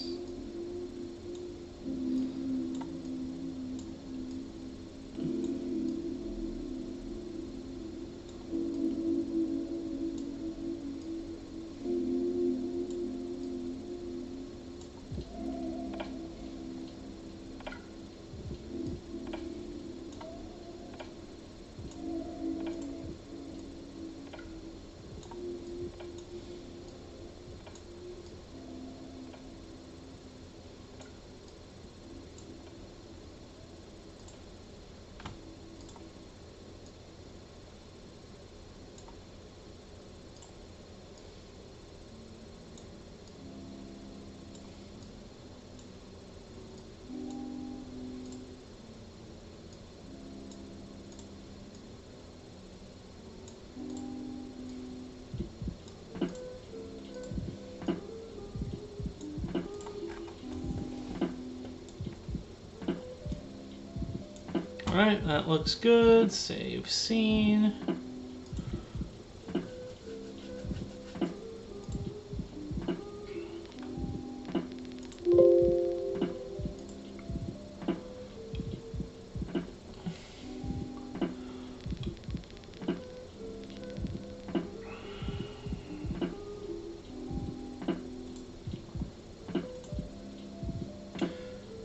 Alright, that looks good. Save scene.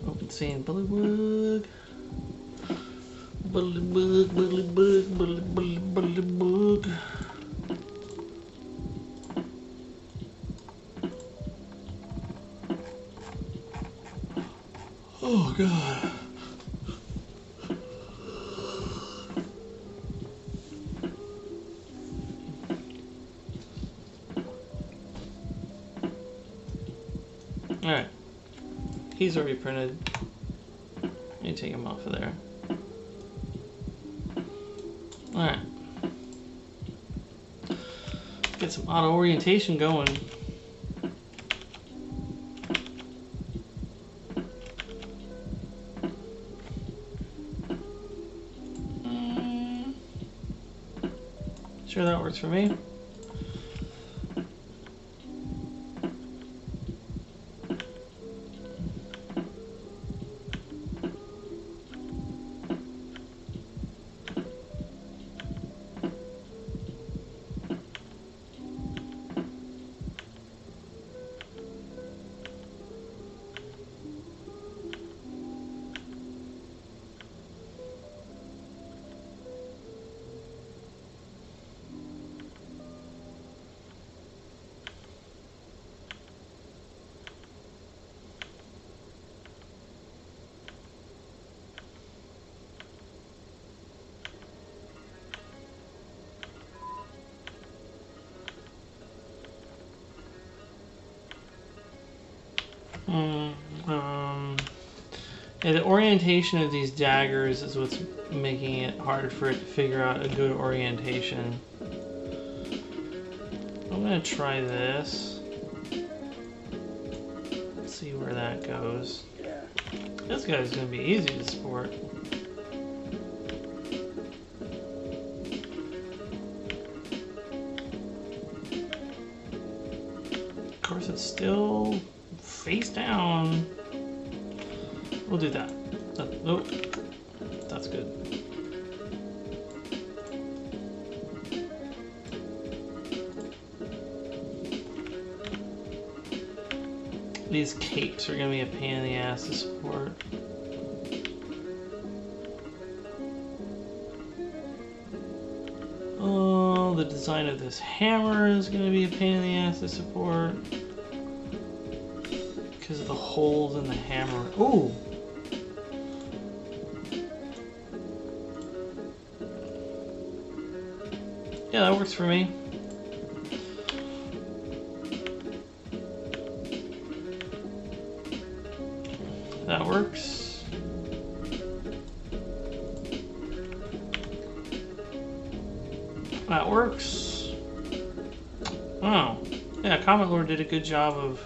Open scene, bullywug. Bullybug, bullybug, bullybug. Oh god. Alright. He's already printed. Let me take him off of there. Alright. Get some auto orientation going. Sure, that works for me. Yeah, the orientation of these daggers is what's making it hard for it to figure out a good orientation. I'm gonna try this. Let's see where that goes. This guy's gonna be easy to support. Of course, it's still face down. We'll do that. Nope. That's good. These capes are going to be a pain in the ass to support. Oh, the design of this hammer is going to be a pain in the ass to support. Because of the holes in the hammer. Ooh! Yeah, that works for me. That works. That works. Wow. Yeah, Comet Lord did a good job of...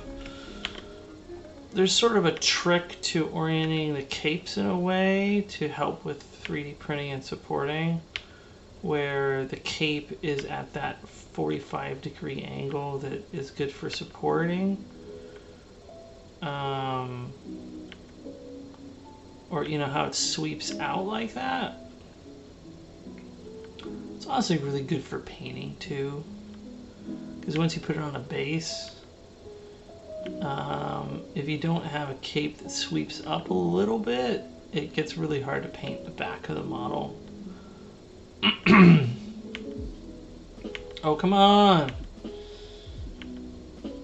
There's sort of a trick to orienting the capes in a way to help with 3D printing and supporting, where the cape is at that 45-degree angle that is good for supporting. Or you know how it sweeps out like that? It's honestly really good for painting too, because once you put it on a base, if you don't have a cape that sweeps up a little bit, it gets really hard to paint the back of the model. Oh, come on!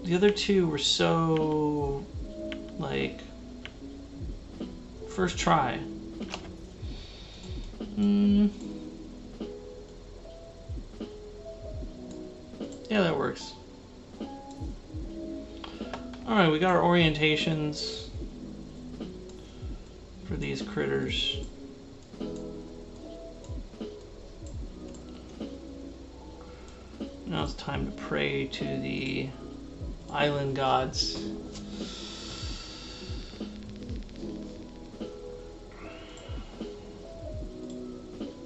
The other two were so, like, first try. Yeah, that works. Alright, we got our orientations for these critters. Now it's time to pray to the island gods.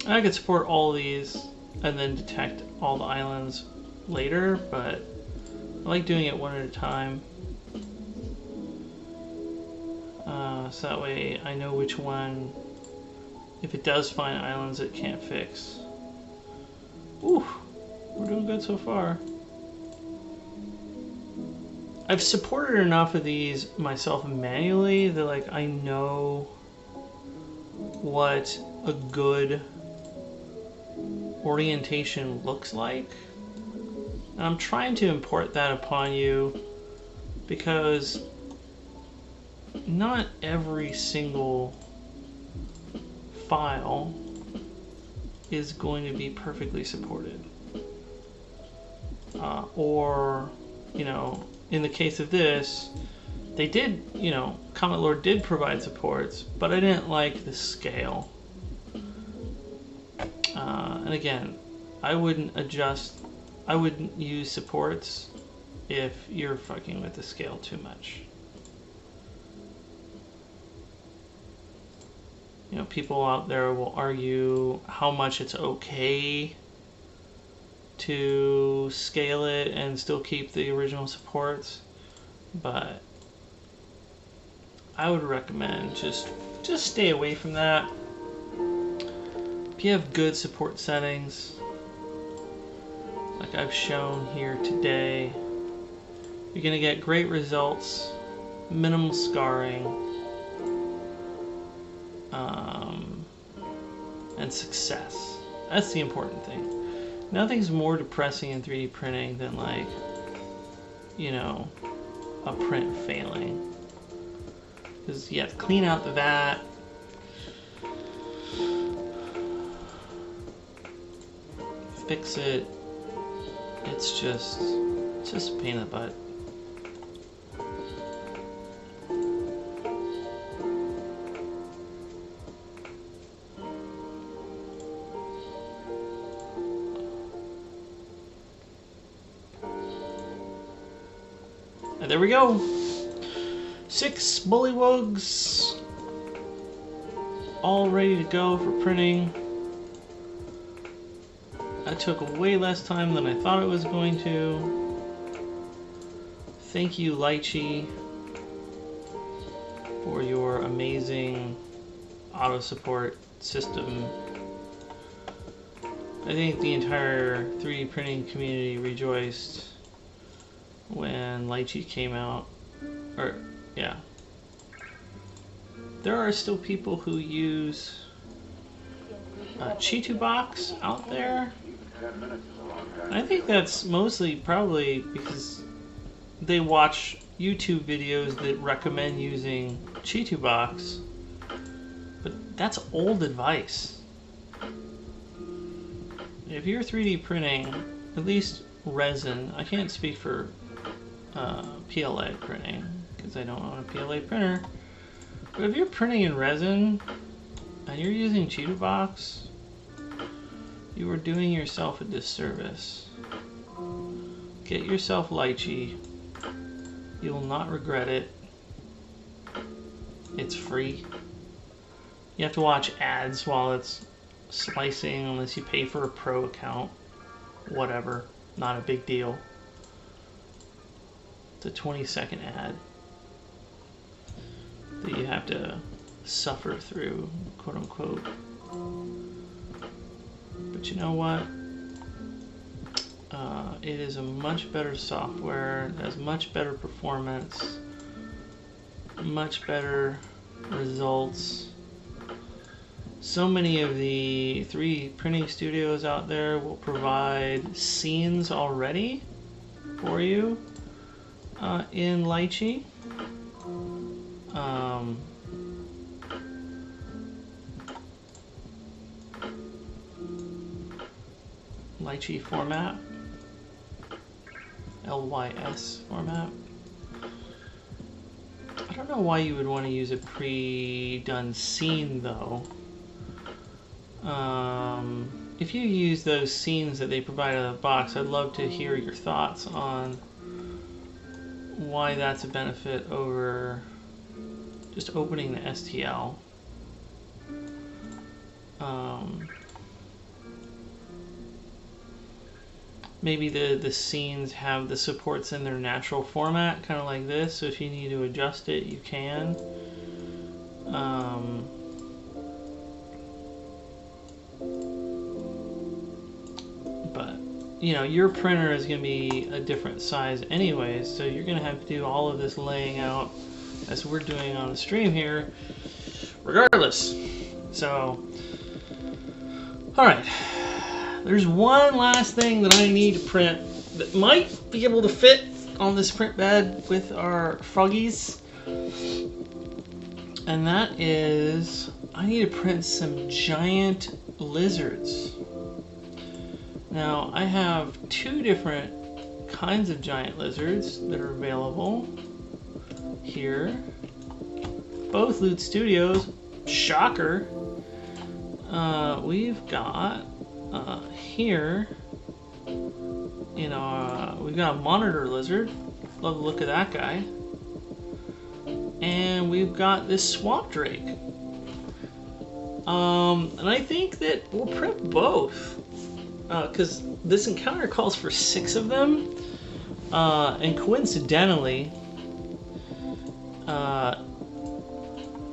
I could support all these and then detect all the islands later, but I like doing it one at a time. So that way I know which one, if it does find islands it can't fix. Ooh, we're doing good so far. I've supported enough of these myself manually that like I know what a good orientation looks like. And I'm trying to import that upon you because not every single file is going to be perfectly supported. Or, you know, in the case of this, they did, you know, Comet Lord did provide supports, but I didn't like the scale. And again, I wouldn't use supports if you're fucking with the scale too much. You know, people out there will argue how much it's okay to scale it and still keep the original supports, but I would recommend just stay away from that. If you have good support settings, like I've shown here today, you're going to get great results, minimal scarring, and success. That's the important thing. Nothing's more depressing in 3D printing than, like, you know, a print failing. Because you have to clean out the vat, fix it. It's just a pain in the butt. And there we go. 6 bullywugs, all ready to go for printing. That took way less time than I thought it was going to. Thank you, Lychee, for your amazing auto support system. I think the entire 3D printing community rejoiced when Lychee came out. Or, yeah. There are still people who use Chitubox out there. I think that's mostly probably because they watch YouTube videos that recommend using Chitubox, but that's old advice. If you're 3D printing, at least resin, I can't speak for PLA printing because I don't own a PLA printer, but if you're printing in resin and you're using Chitubox, you are doing yourself a disservice. Get yourself Lychee. You will not regret it. It's free. You have to watch ads while it's slicing unless you pay for a pro account. Whatever. Not a big deal. It's a 20-second ad that you have to suffer through, quote unquote. But you know what? It is a much better software, it has much better performance, much better results. So many of the 3D printing studios out there will provide scenes already for you in Lychee. Lychee format, LYS format. I don't know why you would want to use a pre-done scene though. If you use those scenes that they provide out of the box, I'd love to hear your thoughts on why that's a benefit over just opening the STL. maybe the scenes have the supports in their natural format, kind of like this. So if you need to adjust it, you can. But you know, your printer is going to be a different size anyways, so you're going to have to do all of this laying out as we're doing on the stream here, regardless. So, all right. There's one last thing that I need to print that might be able to fit on this print bed with our froggies. And that is, I need to print some giant lizards. Now, I have two different kinds of giant lizards that are available here. Both Loot Studios. Shocker. We've got here in our, we've got a monitor lizard. Love the look of that guy. And we've got this swamp drake. And I think that we'll print both. Because this encounter calls for 6 of them. And coincidentally,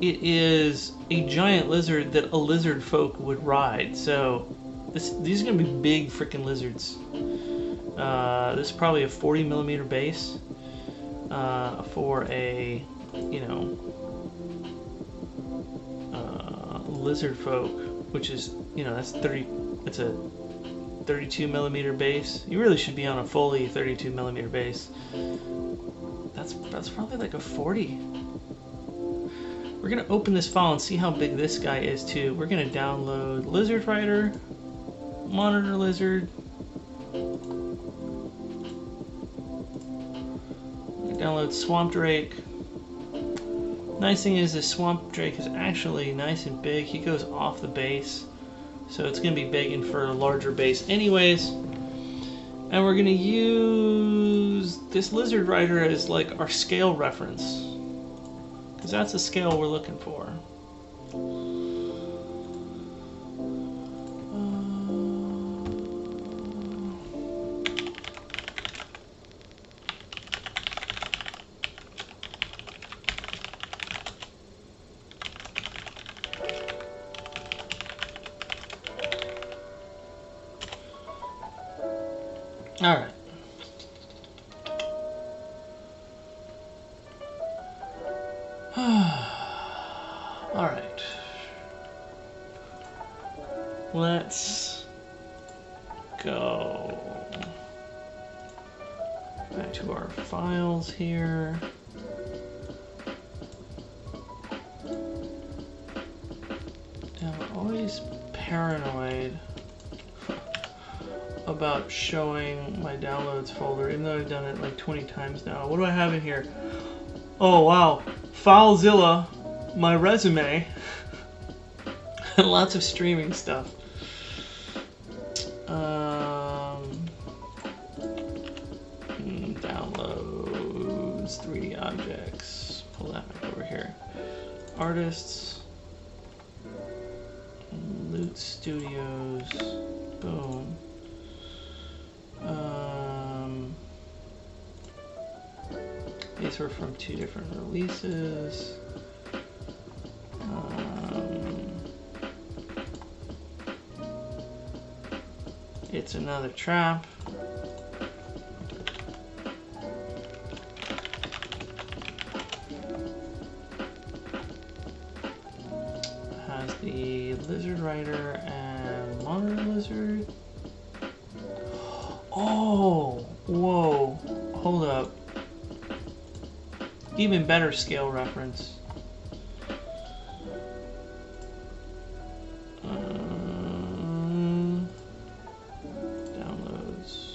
it is a giant lizard that a lizard folk would ride. So these are going to be big freaking lizards. This is probably a 40 millimeter base for a, you know, lizard folk, which is, you know, that's it's a 32 millimeter base. You really should be on a fully 32 millimeter base. That's probably like a 40. We're gonna open this file and see how big this guy is too. We're gonna download Lizard Rider, Monitor Lizard. Download Swamp Drake. Nice thing is this Swamp Drake is actually nice and big. He goes off the base, so it's gonna be begging for a larger base anyways. And we're gonna use this Lizard Rider as like our scale reference, because that's the scale we're looking for. All right. All right. Let's go back to our files here. Now, I'm always paranoid about showing my downloads folder, even though I've done it like 20 times now. What do I have in here? Oh wow, FileZilla, my resume, and lots of streaming stuff. Downloads, 3D objects, pull that back over here. Artists, Loot Studios, boom. These are from 2 different releases. It's another trap. Has the Lizard Rider and Monitor Lizard. Oh, whoa, hold up. Even better scale reference. Downloads.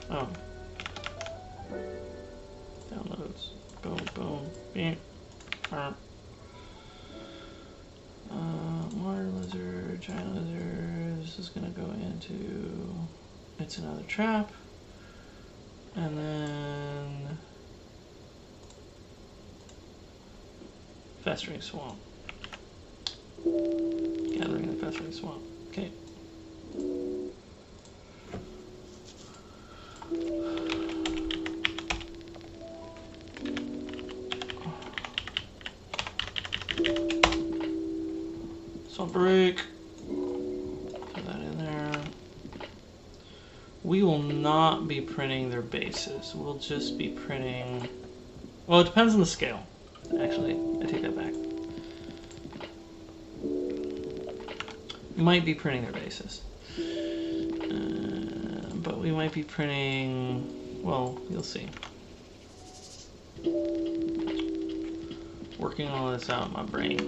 Oh. Downloads. Boom, boom. Beep. Water lizard, giant lizard. This is gonna go into. It's another trap. And then Festering Swamp. Gathering the Festering Swamp. Okay. Salt break. Put that in there. We will not be printing their bases. We'll just be printing... Well, it depends on the scale. Actually, I take that back. We might be printing their bases. But we might be printing... Well, you'll see. Working all this out in my brain.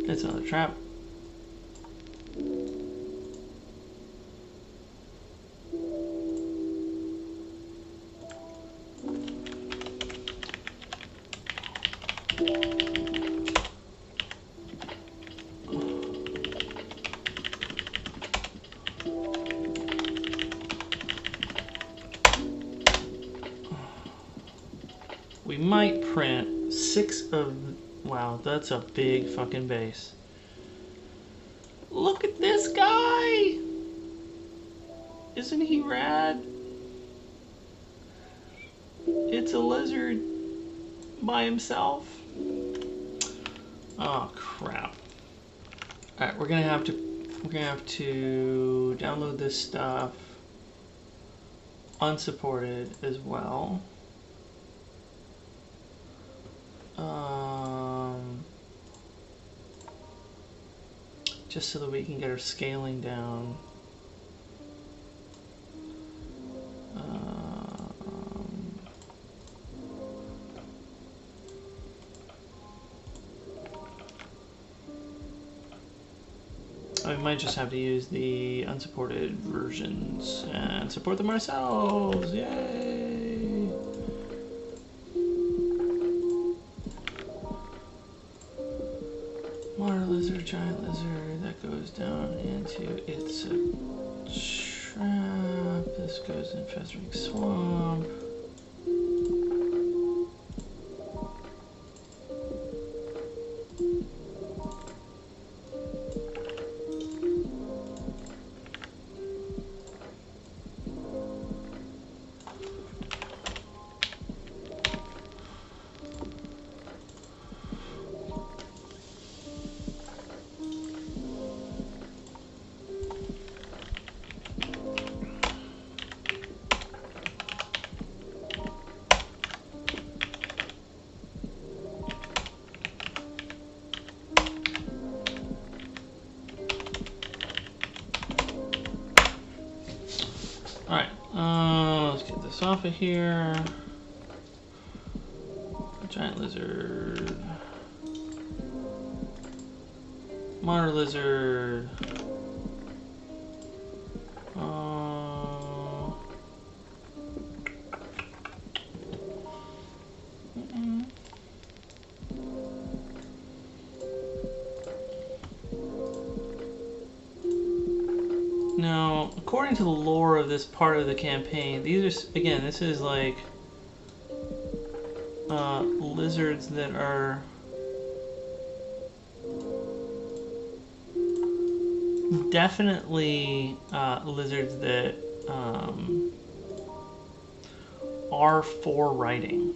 It's another trap. We might print 6 of... Wow, that's a big fucking base. Look at this guy! Isn't he rad? It's a lizard by himself. Oh crap. Alright, we're gonna have to download this stuff unsupported as well. Just so that we can get our scaling down. We might just have to use the unsupported versions and support them ourselves. Yay! Water lizard, giant lizard, that goes down into its trap. This goes in festering swamp. Alright, let's get this off of here. Giant lizard. Monitor lizard. Now, according to the lore of this part of the campaign, these are, again, this is like lizards that are definitely lizards that are for writing.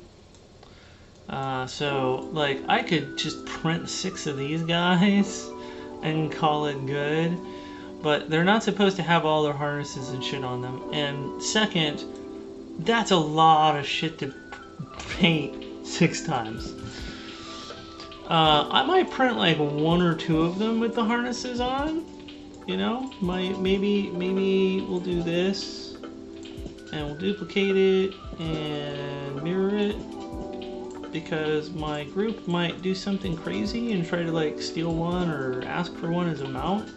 So, like, I could just print 6 of these guys and call it good. But they're not supposed to have all their harnesses and shit on them. And second, that's a lot of shit to paint 6 times. I might print like 1 or 2 of them with the harnesses on. You know, maybe we'll do this, and we'll duplicate it and mirror it, because my group might do something crazy and try to like steal one or ask for one as a mount.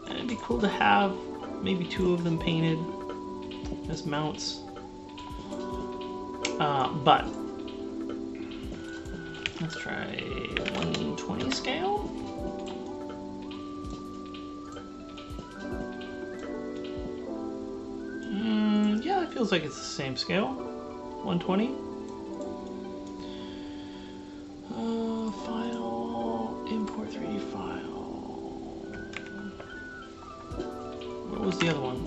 And it'd be cool to have maybe 2 of them painted as mounts. But let's try 120 scale. Yeah, it feels like it's the same scale. 120. File, import 3D file. What was the other one?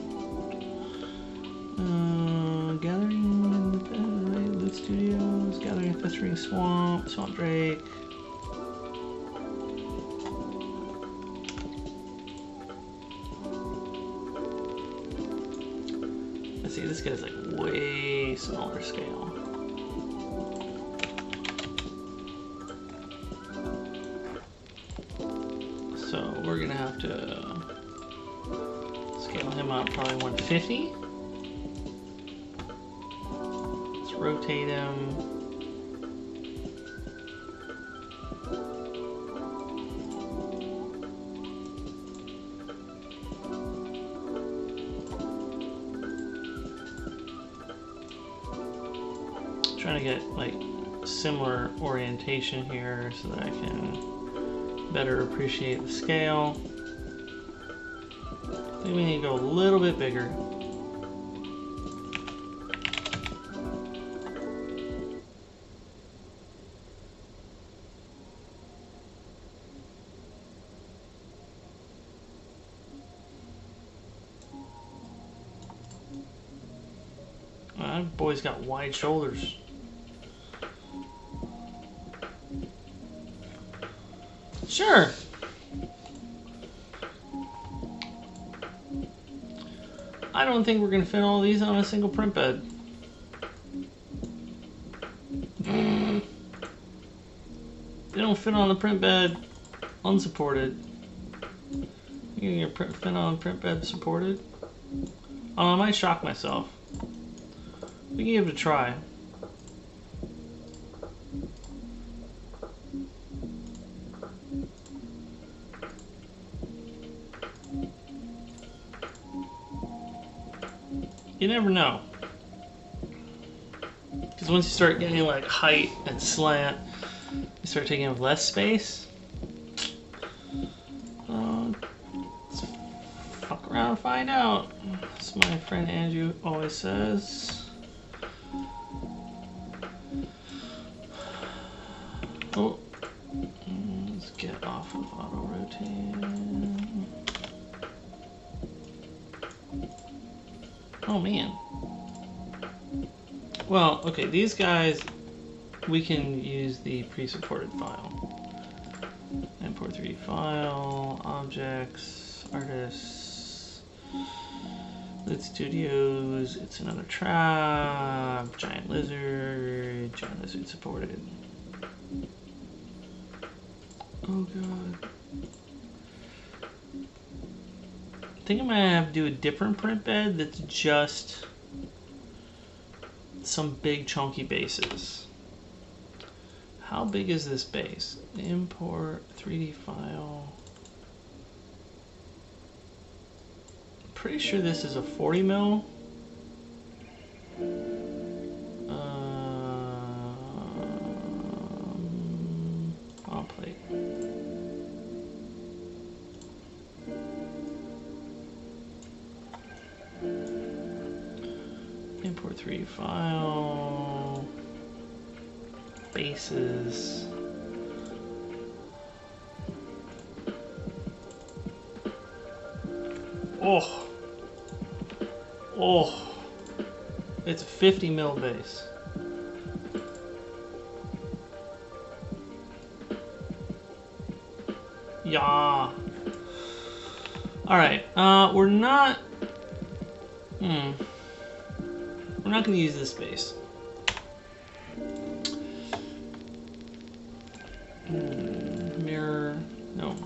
Gathering Independent, Loot Studios, Gathering Festering Swamp, Swamp Drake. Let's see, this guy's like way smaller scale. So we're gonna have to scale him up probably 150. Let's rotate him. Trying to get like similar orientation here so that I can better appreciate the scale. I think we need to go a little bit bigger. That boy's got wide shoulders. Sure. I don't think we're going to fit all these on a single print bed. They don't fit on the print bed unsupported. You can fit on the print bed supported? Oh, I might shock myself. We can give it a try. You never know. Because once you start getting like height and slant, you start taking up less space. Let's fuck around and find out. As my friend Andrew always says. Oh, let's get off of auto rotate. Oh man. Well, okay, these guys, we can use the pre-supported file. Import 3D file, objects, artists, Loot Studios, it's another trap, giant lizard supported. Oh god. I think I might have to do a different print bed that's just some big chunky bases. How big is this base? Import 3D file. Pretty sure this is a 40 mil. File plate. Import 3D file. Bases. Oh. Oh. It's a 50 mil base. Yeah. Alright, we're not... We're not going to use this base. Mirror, no.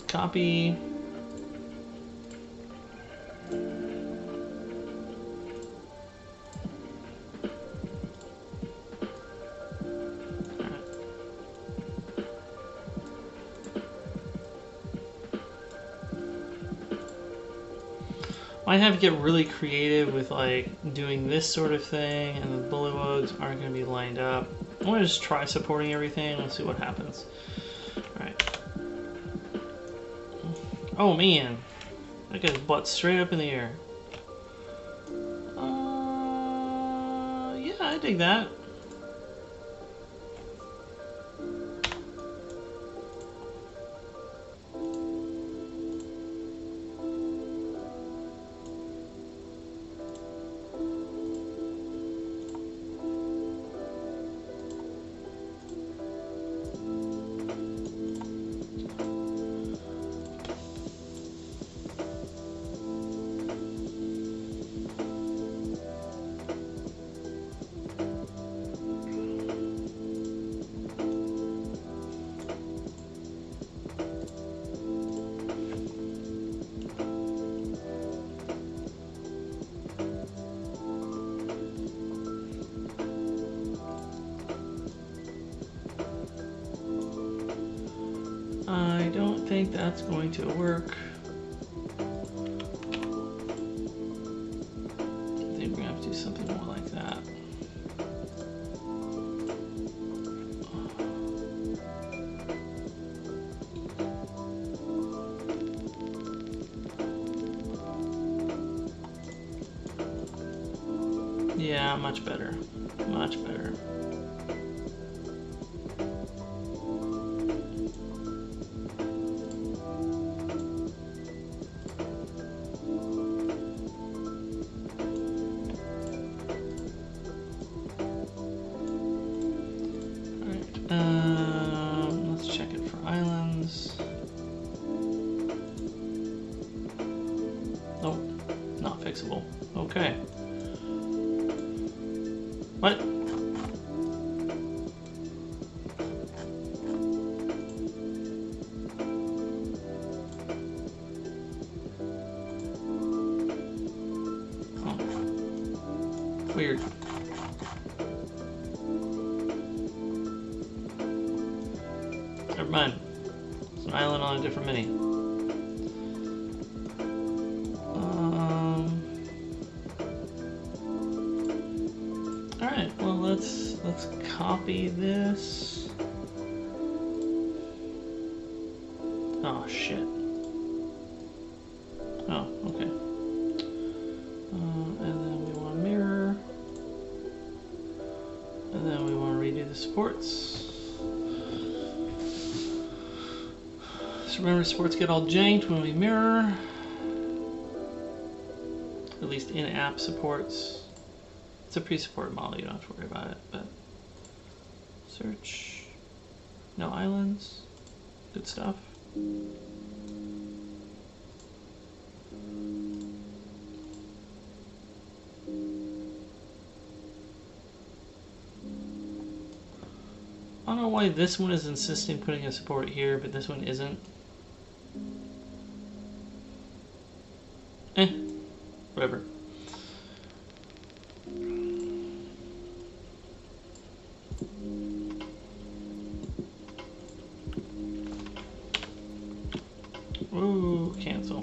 Copy. Might have to get really creative with like doing this sort of thing, and the bullywugs aren't going to be lined up. I'm going to just try supporting everything and see what happens. Alright. Oh man, that guy's butt straight up in the air. Yeah, I dig that. think that's going to work. I think we're gonna have to do something more like that. Yeah, much better. Much better. Let's check it for islands. Nope, not fixable. Okay. What? Oh. Weird. Never mind. It's an island on a different mini. Alright, well let's copy this. Oh shit. Oh, okay. And then we want to mirror. And then we want to redo the supports. So remember, supports get all janked when we mirror. At least in-app supports. It's a pre-supported model, you don't have to worry about it, but search. No islands. Good stuff. I don't know why this one is insisting putting a support here, but this one isn't. Whatever. Ooh, cancel.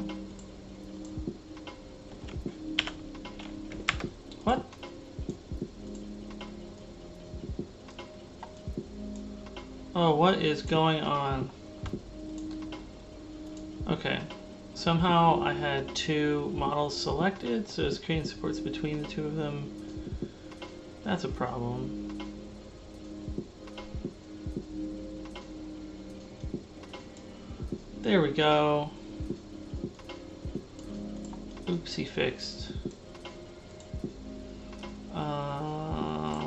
What? Oh, what is going on? Okay. Somehow I had two models selected, so it's creating supports between the two of them. That's a problem. There we go. Oopsie fixed.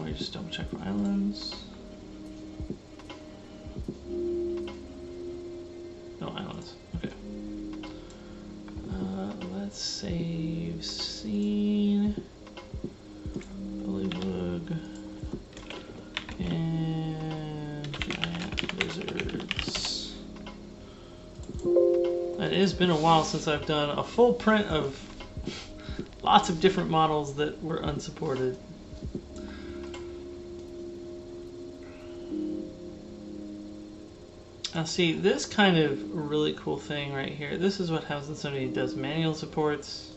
We just double check for islands. No islands. Okay. Let's save scene. Bullywug. And giant lizards. It has been a while since I've done a full print of lots of different models that were unsupported. Now see, this kind of really cool thing right here, this is what happens when somebody does manual supports.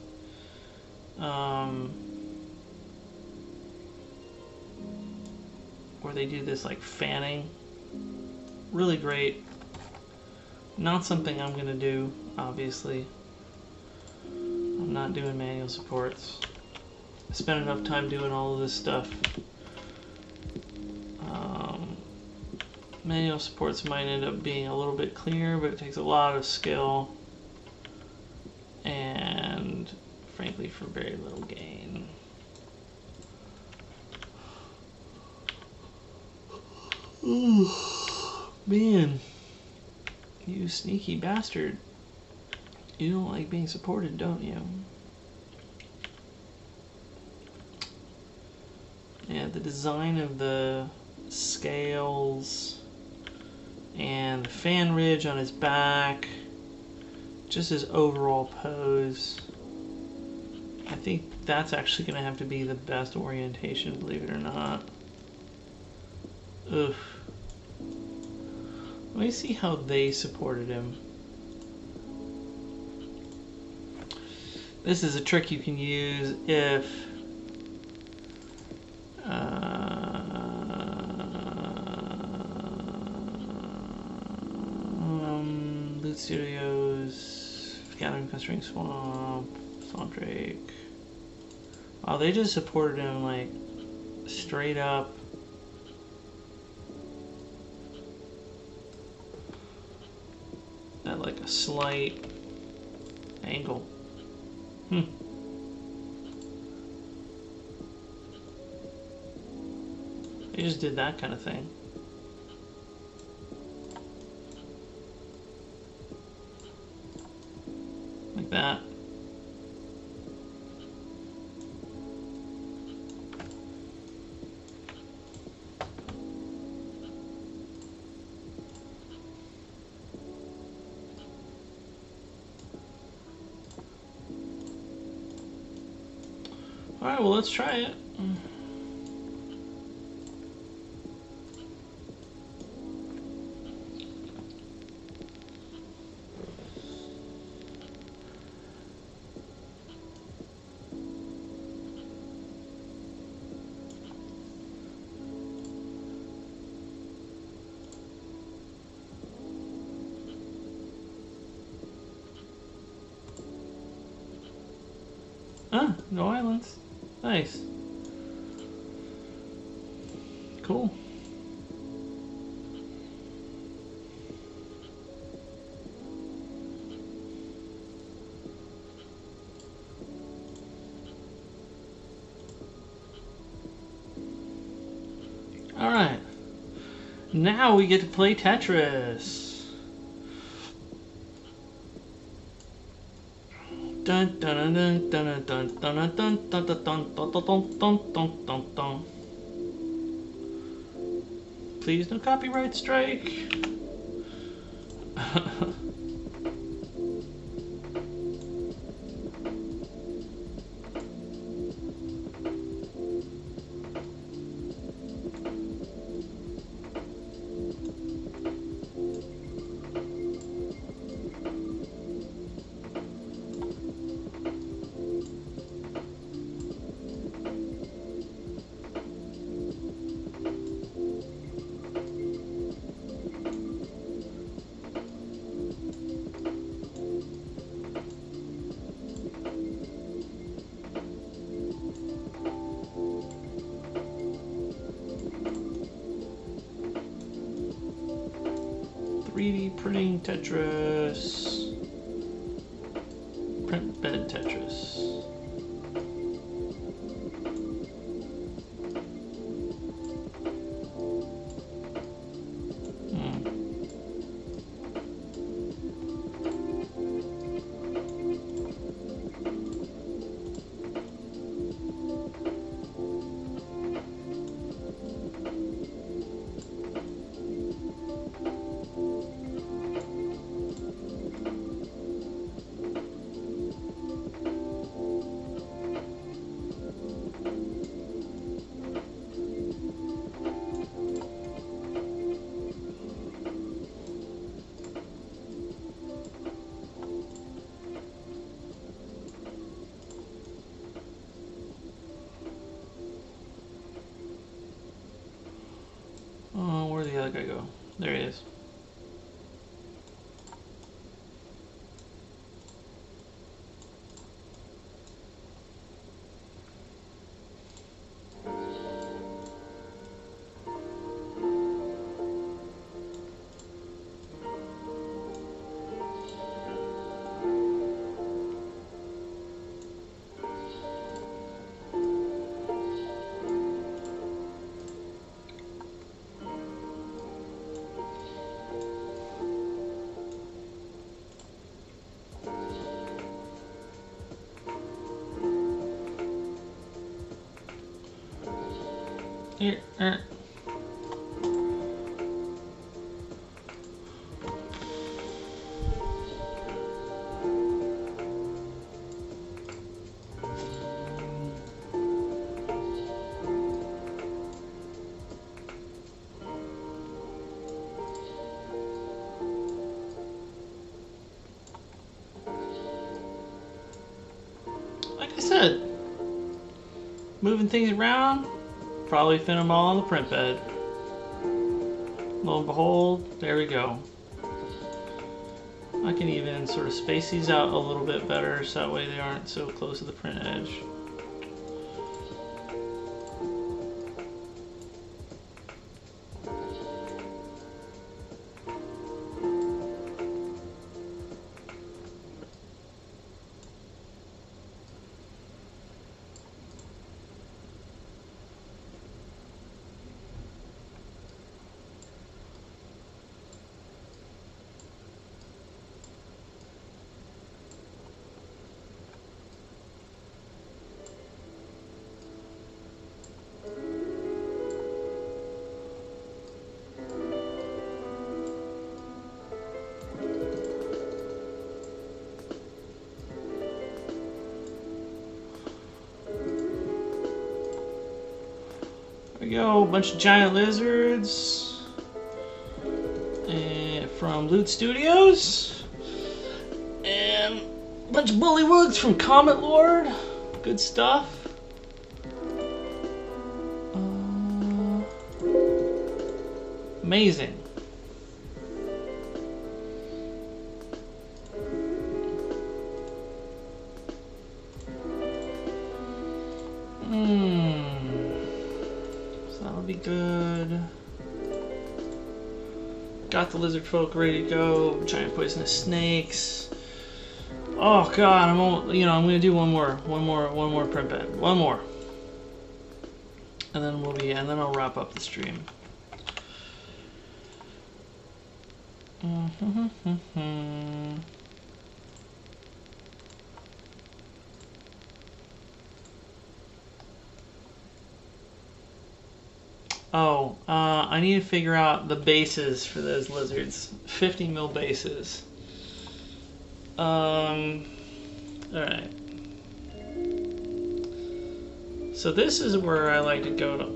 Or they do this like fanning. Really great. Not something I'm gonna do, obviously. I'm not doing manual supports. I spent enough time doing all of this stuff. Manual supports might end up being a little bit cleaner, but it takes a lot of skill. And frankly, for very little gain. Ooh, man. You sneaky bastard. You don't like being supported, don't you? Yeah, the design of the scales and the fan ridge on his back, just his overall pose. I think that's actually going to have to be the best orientation, believe it or not. Ugh. Let me see how they supported him. This is a trick you can use if Loot Studios, Gathering Constraint Swamp, Swamp Drake. Oh, they just supported him like straight up. At like a slight angle. They just did that kind of thing. Like that. Alright, well, let's try it. Ah, no islands. Nice. Cool. Alright. Now we get to play Tetris. Dun dun dun dun dun dun dun dun dun dun dun dun dun dun dun dun. Please, no copyright strike. Printing Tetris. Print bed Tetris. Oh, where'd the other guy go? There he is. Here, I said, moving things around, probably fit them all on the print bed. Lo and behold, there we go. I can even sort of space these out a little bit better so that way they aren't so close to the print edge. There we go, a bunch of giant lizards and from Loot Studios, and a bunch of bullywugs from Comet Lord. Good stuff. Amazing. So that'll be good. Got the lizard folk ready to go. Giant poisonous snakes. Oh god, I'm gonna do one more print bed. One more. And then I'll wrap up the stream. Oh, I need to figure out the bases for those lizards. 50 mil bases. Alright. So this is where I like to go to.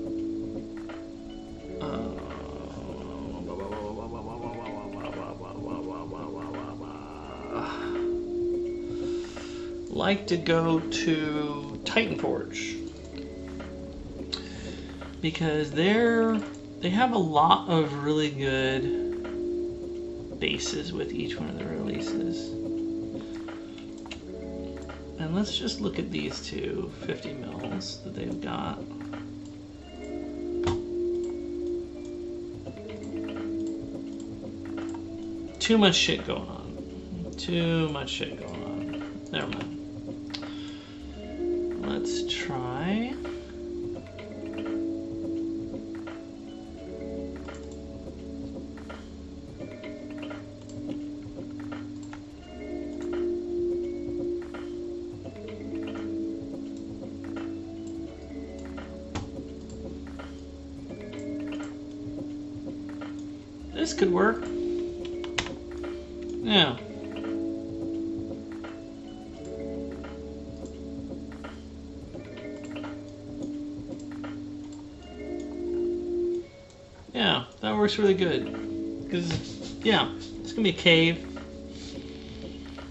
Like to go to Titan Forge because they have a lot of really good bases with each one of their releases. And let's just look at these two 50 mils that they've got. Too much shit going on. Too much shit going on. Never mind. Let's try. This could work. Yeah. Yeah, that works really good. Because, yeah, it's going to be a cave.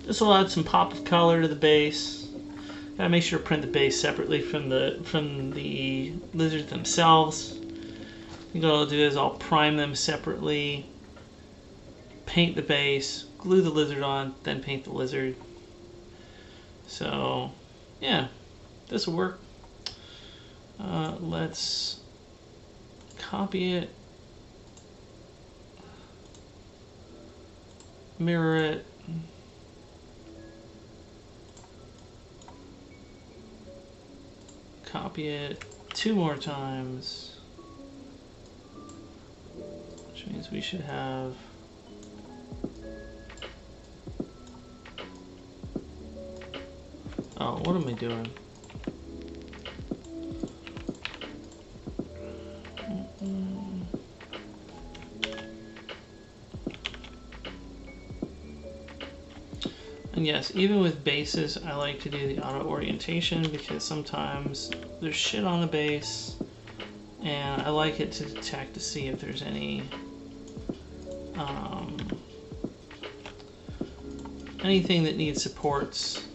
This will add some pop of color to the base. Gotta make sure to print the base separately from the lizards themselves. I think what I'll do is I'll prime them separately, paint the base, glue the lizard on, then paint the lizard. So, yeah, this will work. Let's copy it, mirror it, copy it 2 more times, which means we should have oh, what am I doing? And yes, even with bases, I like to do the auto orientation because sometimes there's shit on the base and I like it to detect to see if there's any anything that needs supports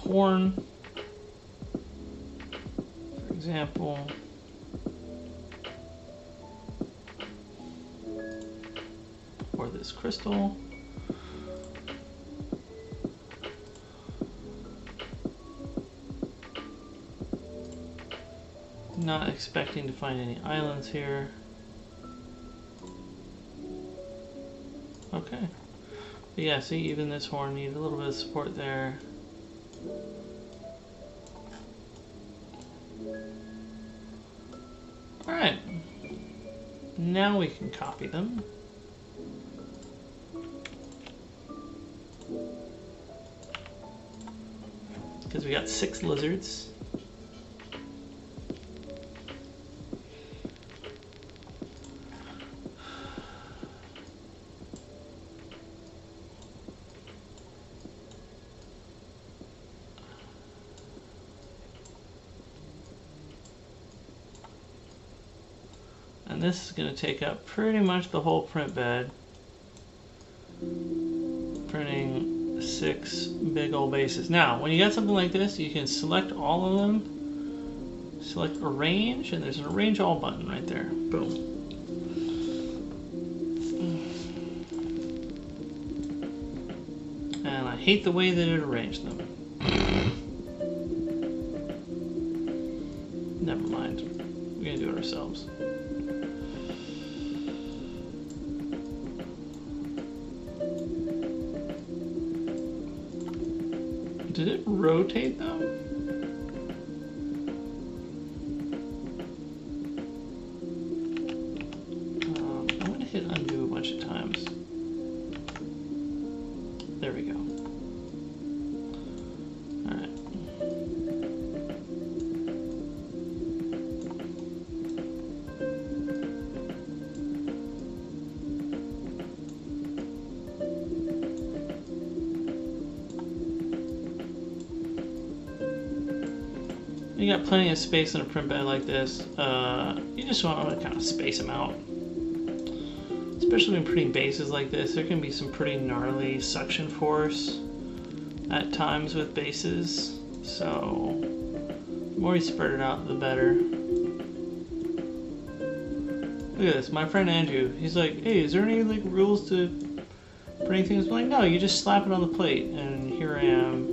horn, for example. Or this crystal. Not expecting to find any islands here. Okay. But yeah, see, even this horn needs a little bit of support there. Alright. Now we can copy them. Because we got 6 lizards. And this is going to take up pretty much the whole print bed. Printing 6 big old bases. Now, when you got something like this, you can select all of them, select arrange, and there's an arrange all button right there. Boom. And I hate the way that it arranged them. Never mind. We're going to do it ourselves. Did it rotate them? I'm going to hit undo a bunch of times. There we go. All right. You got plenty of space in a print bed like this. You just want to kind of space them out. Especially when printing bases like this, there can be some pretty gnarly suction force at times with bases. So, the more you spread it out, the better. Look at this, my friend Andrew, he's like, hey, is there any like rules to printing things? I'm like, no, you just slap it on the plate, and here I am.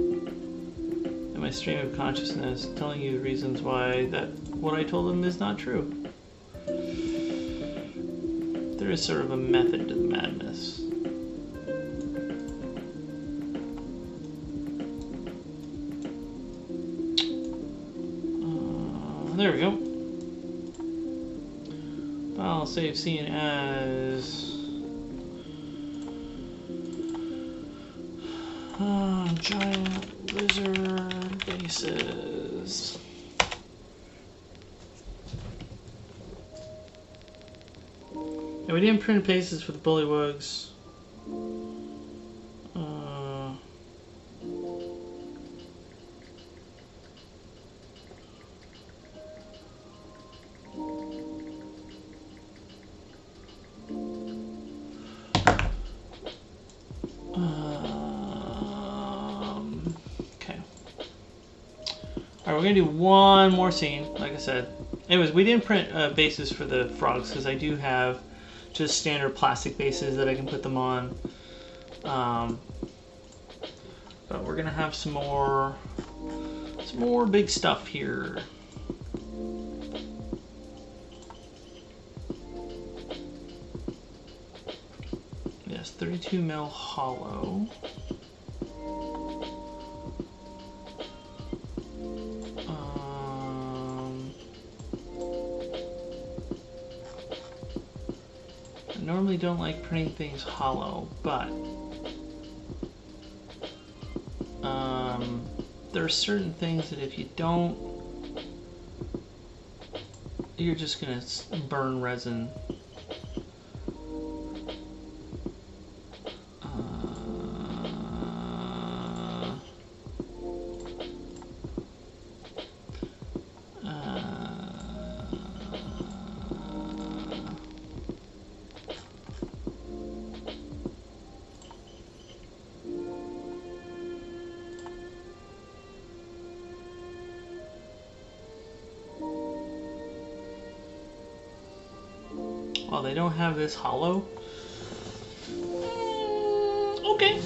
My stream of consciousness telling you reasons why that what I told them is not true. There is sort of a method to the madness. There we go. File save scene as giant lizard bases. Yeah, we didn't print bases for the bullywugs. Alright, we're gonna do one more scene, like I said. Anyways, we didn't print bases for the frogs because I do have just standard plastic bases that I can put them on. But we're gonna have some more big stuff here. Yes, 32 mil hollow. I normally don't like printing things hollow, but there are certain things that if you don't, you're just gonna burn resin. Oh, they don't have this hollow? Okay.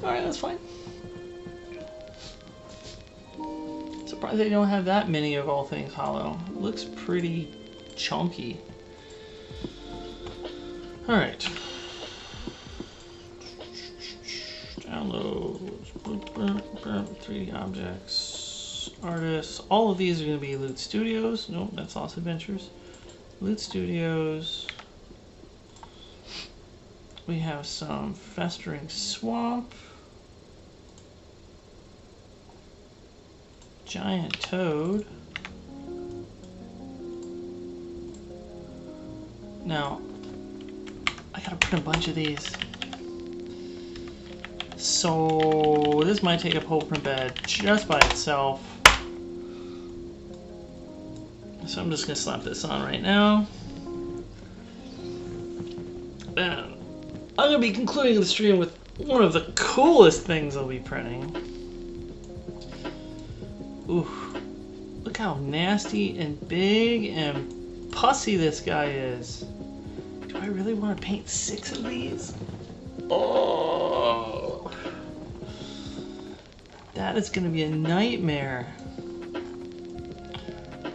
Alright, that's fine. Surprised they don't have that many of all things hollow. It looks pretty chunky. Alright. Downloads, 3D objects, artists. All of these are going to be Loot Studios. Nope, that's Lost Adventures. Loot Studios. We have some Festering Swamp. Giant Toad. Now, I gotta print a bunch of these. So this might take up whole print bed just by itself. So I'm just gonna slap this on right now. And I'm gonna be concluding the stream with one of the coolest things I'll be printing. Ooh, look how nasty and big and pussy this guy is. Do I really want to paint 6 of these? Oh, that is going to be a nightmare.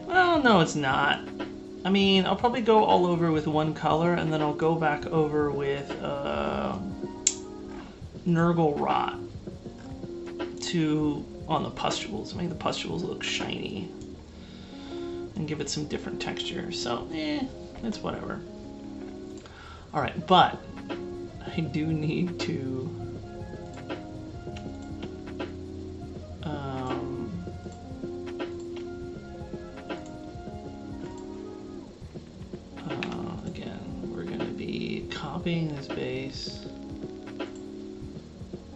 Well, no, it's not. I mean, I'll probably go all over with one color, and then I'll go back over with Nurgle Rot on the pustules, make the pustules look shiny and give it some different texture. So, it's whatever. Alright, but I do need to again, we're going to be copying this base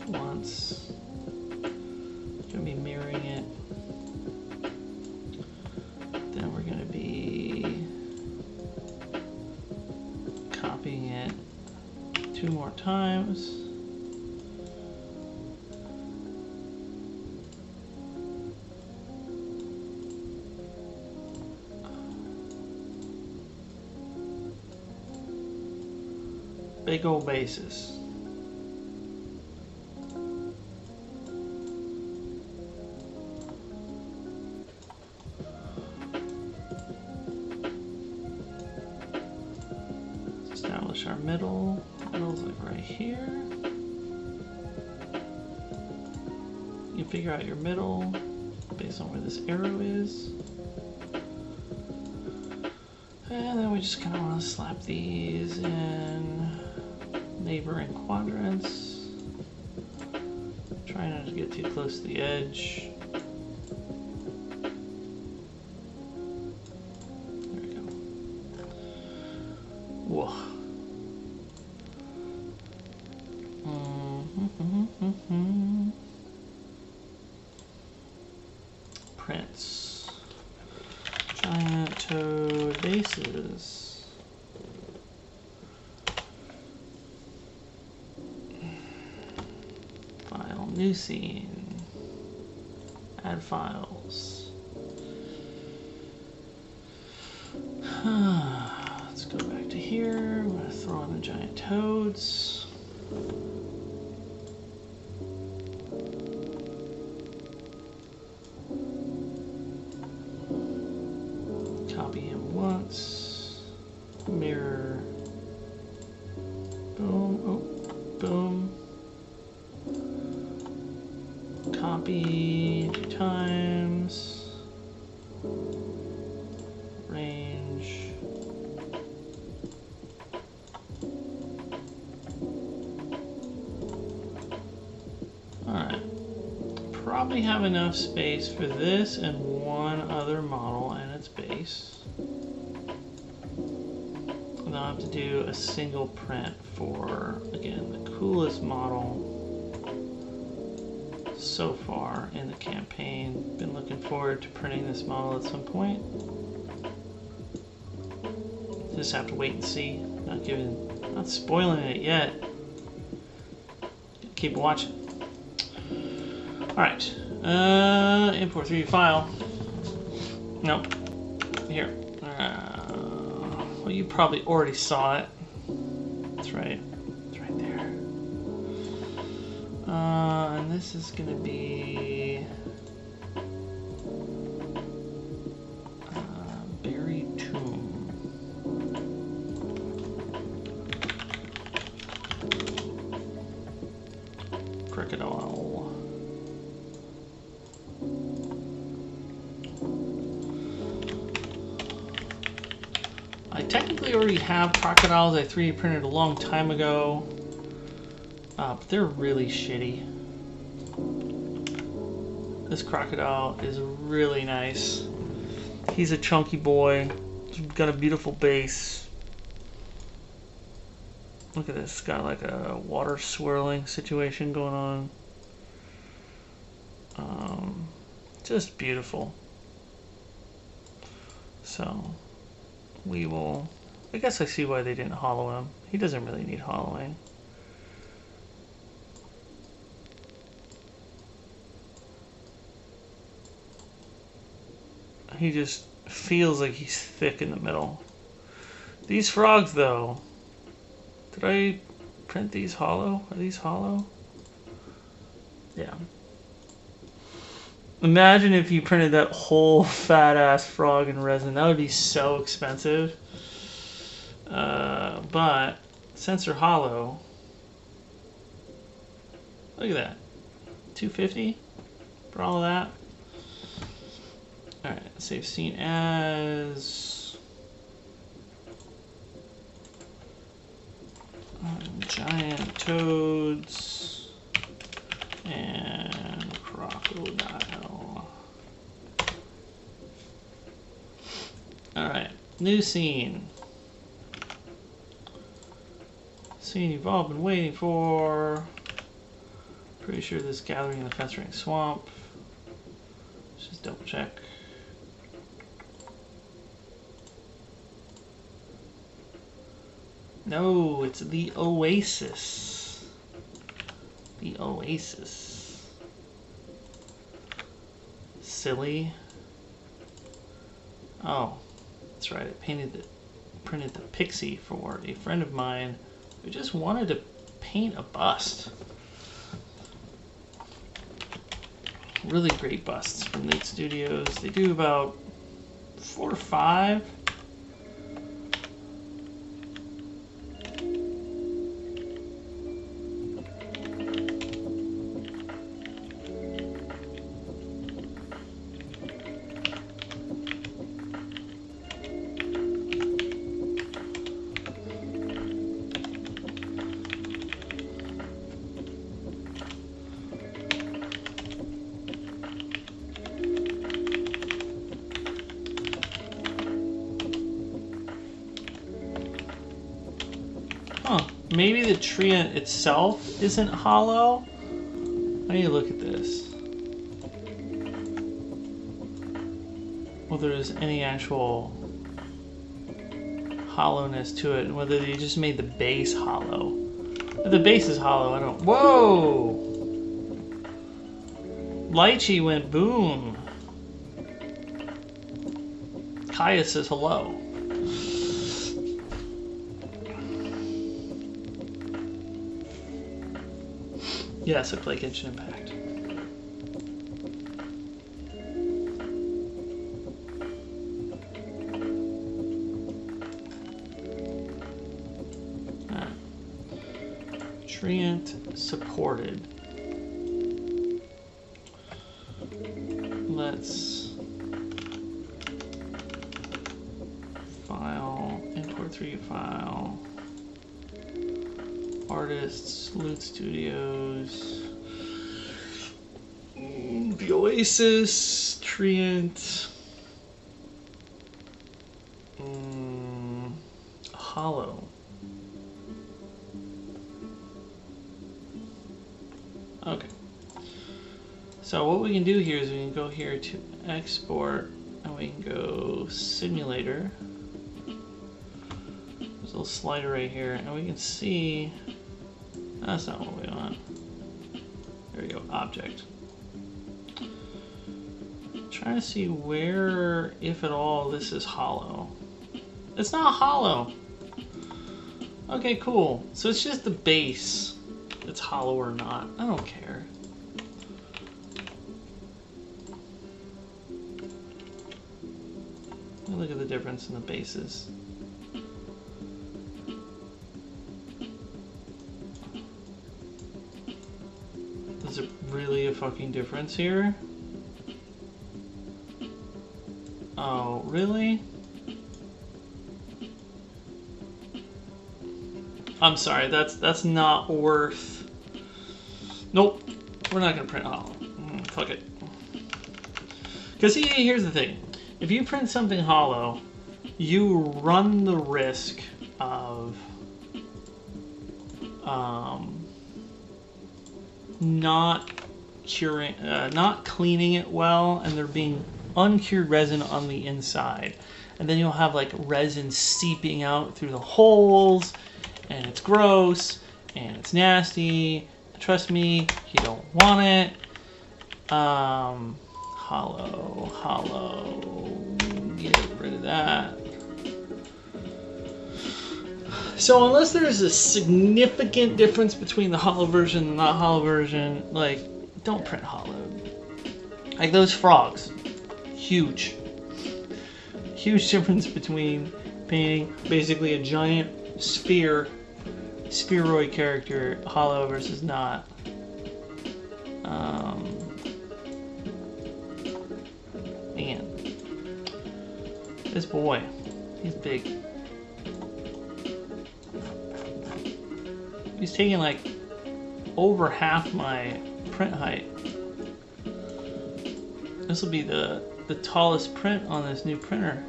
once. Going to be mirroring it. Then we're going to be copying it 2 more times. Big old bases. Establish our middle's like right here. You figure out your middle based on where this arrow is. And then we just kind of want to slap these in neighboring quadrants. Try not to get too close to the edge. There we go. Whoa. Prints. Giant toad bases. File, new scene. Add files. Let's go back to here. I'm going to throw in the giant toads. Copy him once. Mirror. Boom. Oh, boom. Copy 2 times. Range. Alright. Probably have enough space for this and one other model and its base. And I'll have to do a single print for, again, the coolest model so far in the campaign. Been looking forward to printing this model at some point. Just have to wait and see. Not spoiling it yet. Keep watching. Alright. Import 3D file. Nope. Here. Well, you probably already saw it. That's right. It's right there. And this is gonna be buried tomb. Crocodile. I technically already have crocodiles I 3D printed a long time ago, but they're really shitty. This crocodile is really nice. He's a chunky boy. He's got a beautiful base. Look at this, it's got like a water swirling situation going on. Just beautiful. So we will, I guess I see why they didn't hollow him. He doesn't really need hollowing. He just feels like he's thick in the middle. These frogs though, did I print these hollow? Are these hollow? Yeah. Imagine if you printed that whole fat ass frog in resin. That would be so expensive. But since they're hollow, look at that, $250 for all of that. All right, save scene as giant toads and crocodile. All right, new scene. Scene you've all been waiting for. Pretty sure this gathering in the fence ring swamp. Let's just double check. No, it's the Oasis. The Oasis. Silly. Oh, that's right. I printed the pixie for a friend of mine who just wanted to paint a bust. Really great busts from Nate Studios. They do about 4 or 5. Maybe the tree itself isn't hollow. I need to look at this. Whether there's any actual hollowness to it, and whether they just made the base hollow. If the base is hollow, I don't. Whoa! Lychee went boom. Kaya says hello. Yes, I play Genshin Impact. Treant supported. Let's file, import 3D file. Artists, Loot Studios, the Oasis, Treant, Hollow. Okay. So what we can do here is we can go here to export, and we can go simulator. There's a little slider right here, and we can see. That's not what we want. There we go, object. Trying to see where, if at all, this is hollow. It's not hollow. Okay, cool. So it's just the base that's hollow or not. I don't care. Look at the difference in the bases. Is it really a fucking difference here? Oh, really? I'm sorry, that's not worth... Nope, we're not gonna print hollow. Fuck it. Because here's the thing. If you print something hollow, you run the risk of not curing, not cleaning it well, and there being uncured resin on the inside, and then you'll have like resin seeping out through the holes, and it's gross and it's nasty. Trust me, you don't want it. Hollow, get rid of that. So unless there's a significant difference between the hollow version and the not hollow version, like, don't print hollow. Like those frogs, huge difference between painting basically a giant spheroid character hollow versus not. Man, this boy, he's big. He's taking like over half my print height. This will be the tallest print on this new printer.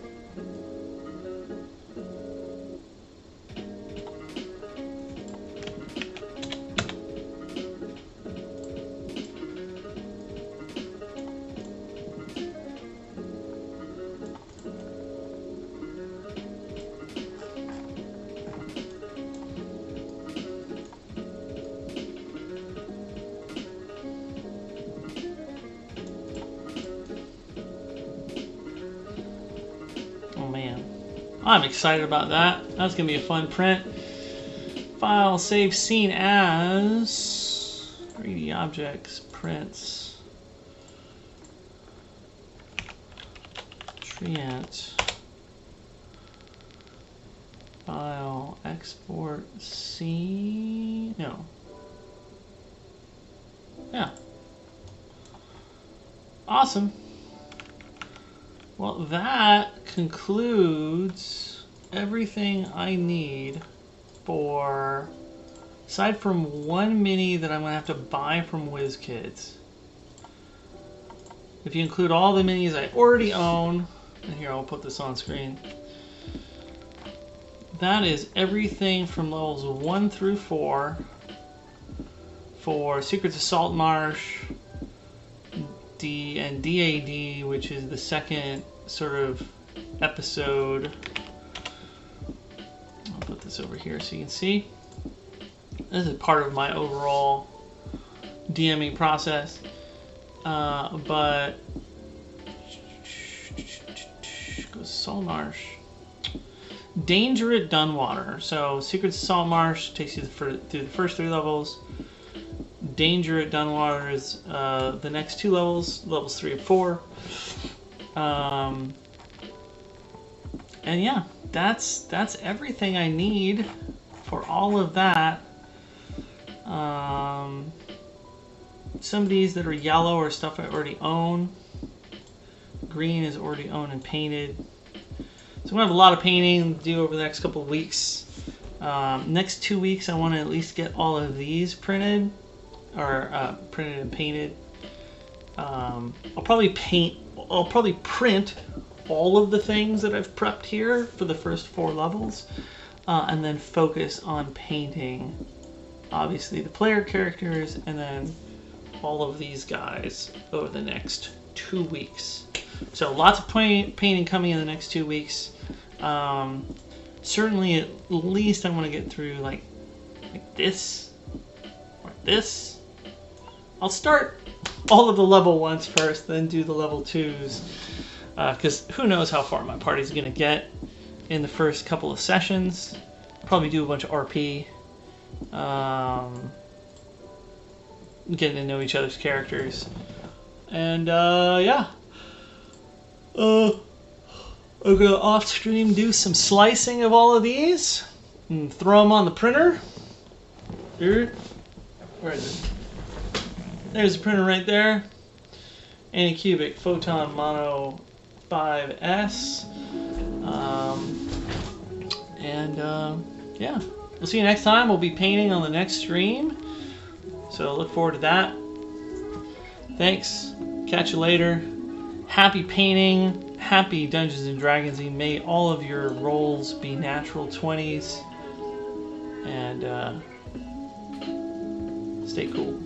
I'm excited about that. That's going to be a fun print. File, save scene as 3D objects, prints, Treant, file, export, scene, no. Yeah. Awesome. Well, that concludes everything I need for, aside from one mini that I'm going to have to buy from WizKids. If you include all the minis I already own, and here I'll put this on screen, that is everything from levels 1 through 4 for Secrets of Saltmarsh, and DAD, which is the second sort of episode. I'll put this over here so you can see. This is part of my overall DMing process. But goes Saltmarsh. Danger at Dunwater. So Secrets of Saltmarsh takes you through the first 3 levels. Danger at Dunwater is the next 2 levels, levels 3 and 4. And yeah, that's everything I need for all of that. Some of these that are yellow are stuff I already own. Green is already owned and painted. So I'm gonna have a lot of painting to do over the next couple of weeks. Next 2 weeks, I want to at least get all of these printed. Or printed and painted. I'll probably print all of the things that I've prepped here for the first 4 levels, and then focus on painting, obviously, the player characters, and then all of these guys over the next 2 weeks. So lots of painting coming in the next 2 weeks. Certainly, at least I want to get through like this or this. I'll start all of the level 1s first, then do the level 2s, because who knows how far my party's going to get. in the first couple of sessions. Probably do a bunch of RP. Getting to know each other's characters. And yeah. I'm gonna off stream do some slicing of all of these and throw them on the printer. Here. Where is it? There's the printer right there. Anycubic Photon Mono 5S. Yeah, we'll see you next time. We'll be painting on the next stream, so look forward to that. Thanks. Catch you later. Happy painting. Happy Dungeons and Dragons. May all of your rolls be natural 20s. And stay cool.